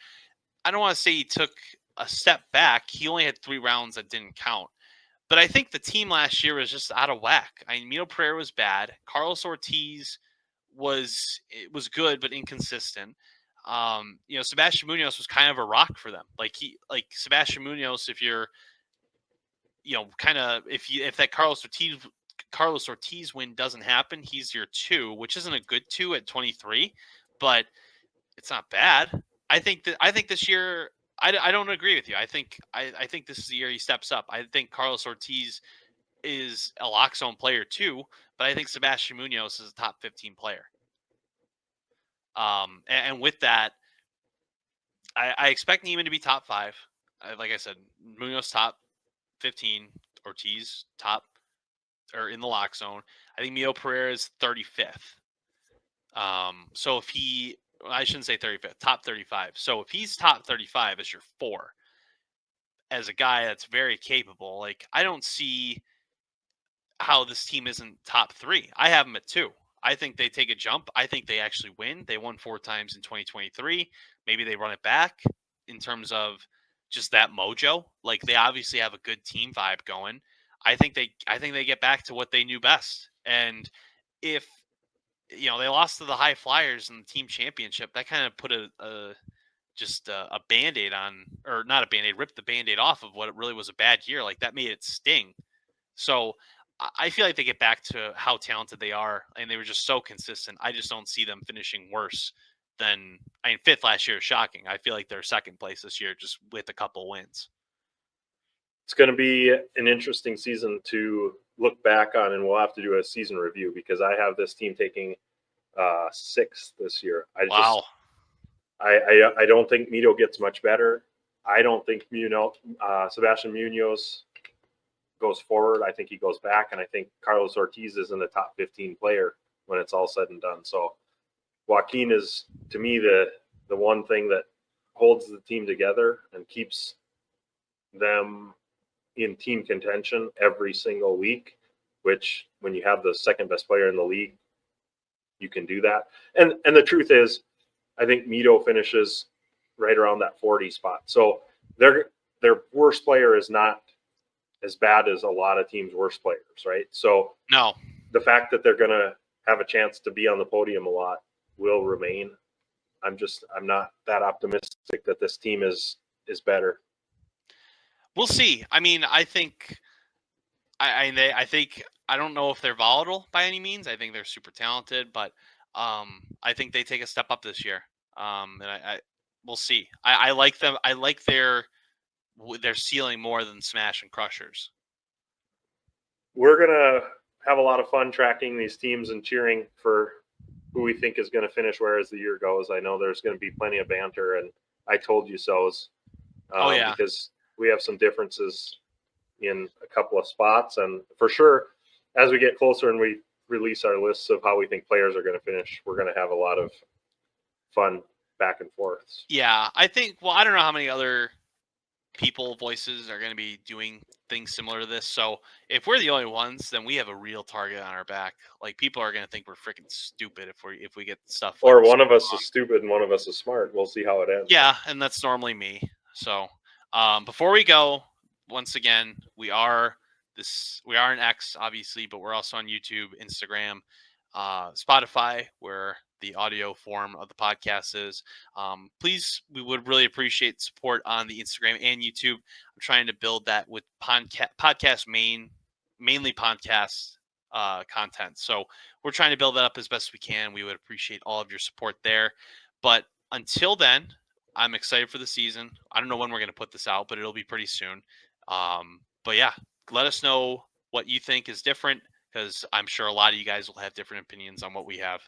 I don't want to say he took a step back. He only had 3 rounds that didn't count. But I think the team last year was just out of whack. I mean, Mito Pereira was bad. Carlos Ortiz was good but inconsistent. Sebastian Munoz was kind of a rock for them. Like Sebastian Munoz, if you're, if that Carlos Ortiz win doesn't happen, he's your 2, which isn't a good 2 at 23, but it's not bad. I think this year, I don't agree with you. I think this is the year he steps up. I think Carlos Ortiz is a lock zone player too, but I think Sebastian Munoz is a top 15 player. And with that, I expect Neiman to be top 5. Like I said, Munoz top 15, Ortiz top or in the lock zone. I think Mito Pereira is 35th. So if I shouldn't say 35th, top 35. So if he's top 35 as your 4, as a guy that's very capable, like I don't see how this team isn't top 3. I have them at 2. I think they take a jump. I think they actually win. They won 4 times in 2023. Maybe they run it back in terms of just that mojo. Like they obviously have a good team vibe going. I think they get back to what they knew best. And if they lost to the HyFlyers in the team championship, that kind of put a Band-Aid on, or not a Band-Aid, ripped the Band-Aid off of what it really was a bad year. Like that made it sting. So I feel like they get back to how talented they are, and they were just so consistent. I just don't see them finishing worse than, 5th last year is shocking. I feel like they're 2nd place this year just with a couple wins. It's going to be an interesting season to look back on, and we'll have to do a season review because I have this team taking 6th this year. Wow. I don't think Mito gets much better. I don't think Sebastian Munoz goes forward. I think he goes back, and I think Carlos Ortiz is in the top 15 player when it's all said and done. So Joaquin is, to me, the one thing that holds the team together and keeps them in team contention every single week, which when you have the 2nd best player in the league, you can do that. And the truth is, I think Mito finishes right around that 40 spot. So their worst player is not as bad as a lot of teams' worst players, right? So no, the fact that they're going to have a chance to be on the podium a lot will remain. I'm not that optimistic that this team is better. We'll see. I mean, I think I don't know if they're volatile by any means. I think they're super talented, but I think they take a step up this year. And we'll see. I like them. I like their ceiling more than Smash and Crushers. We're gonna have a lot of fun tracking these teams and cheering for who we think is going to finish where as the year goes. I know there's going to be plenty of banter and I told you so's. Because we have some differences in a couple of spots, and for sure, as we get closer and we release our lists of how we think players are going to finish, we're going to have a lot of fun back and forths. Yeah, I think. Well, I don't know how many other voices are going to be doing things similar to this. So if we're the only ones, then we have a real target on our back. Like people are going to think we're freaking stupid if we get stuff. Or one of us is stupid and one of us is smart. We'll see how it ends. Yeah, and that's normally me. So before we go, once again, we are We are on X, obviously, but we're also on YouTube, Instagram, Spotify, where the audio form of the podcast is. Please, we would really appreciate support on the Instagram and YouTube. I'm trying to build that with podcast mainly podcast content. So we're trying to build that up as best we can. We would appreciate all of your support there. But until then, I'm excited for the season. I don't know when we're going to put this out, but it'll be pretty soon. But yeah, let us know what you think is different, because I'm sure a lot of you guys will have different opinions on what we have.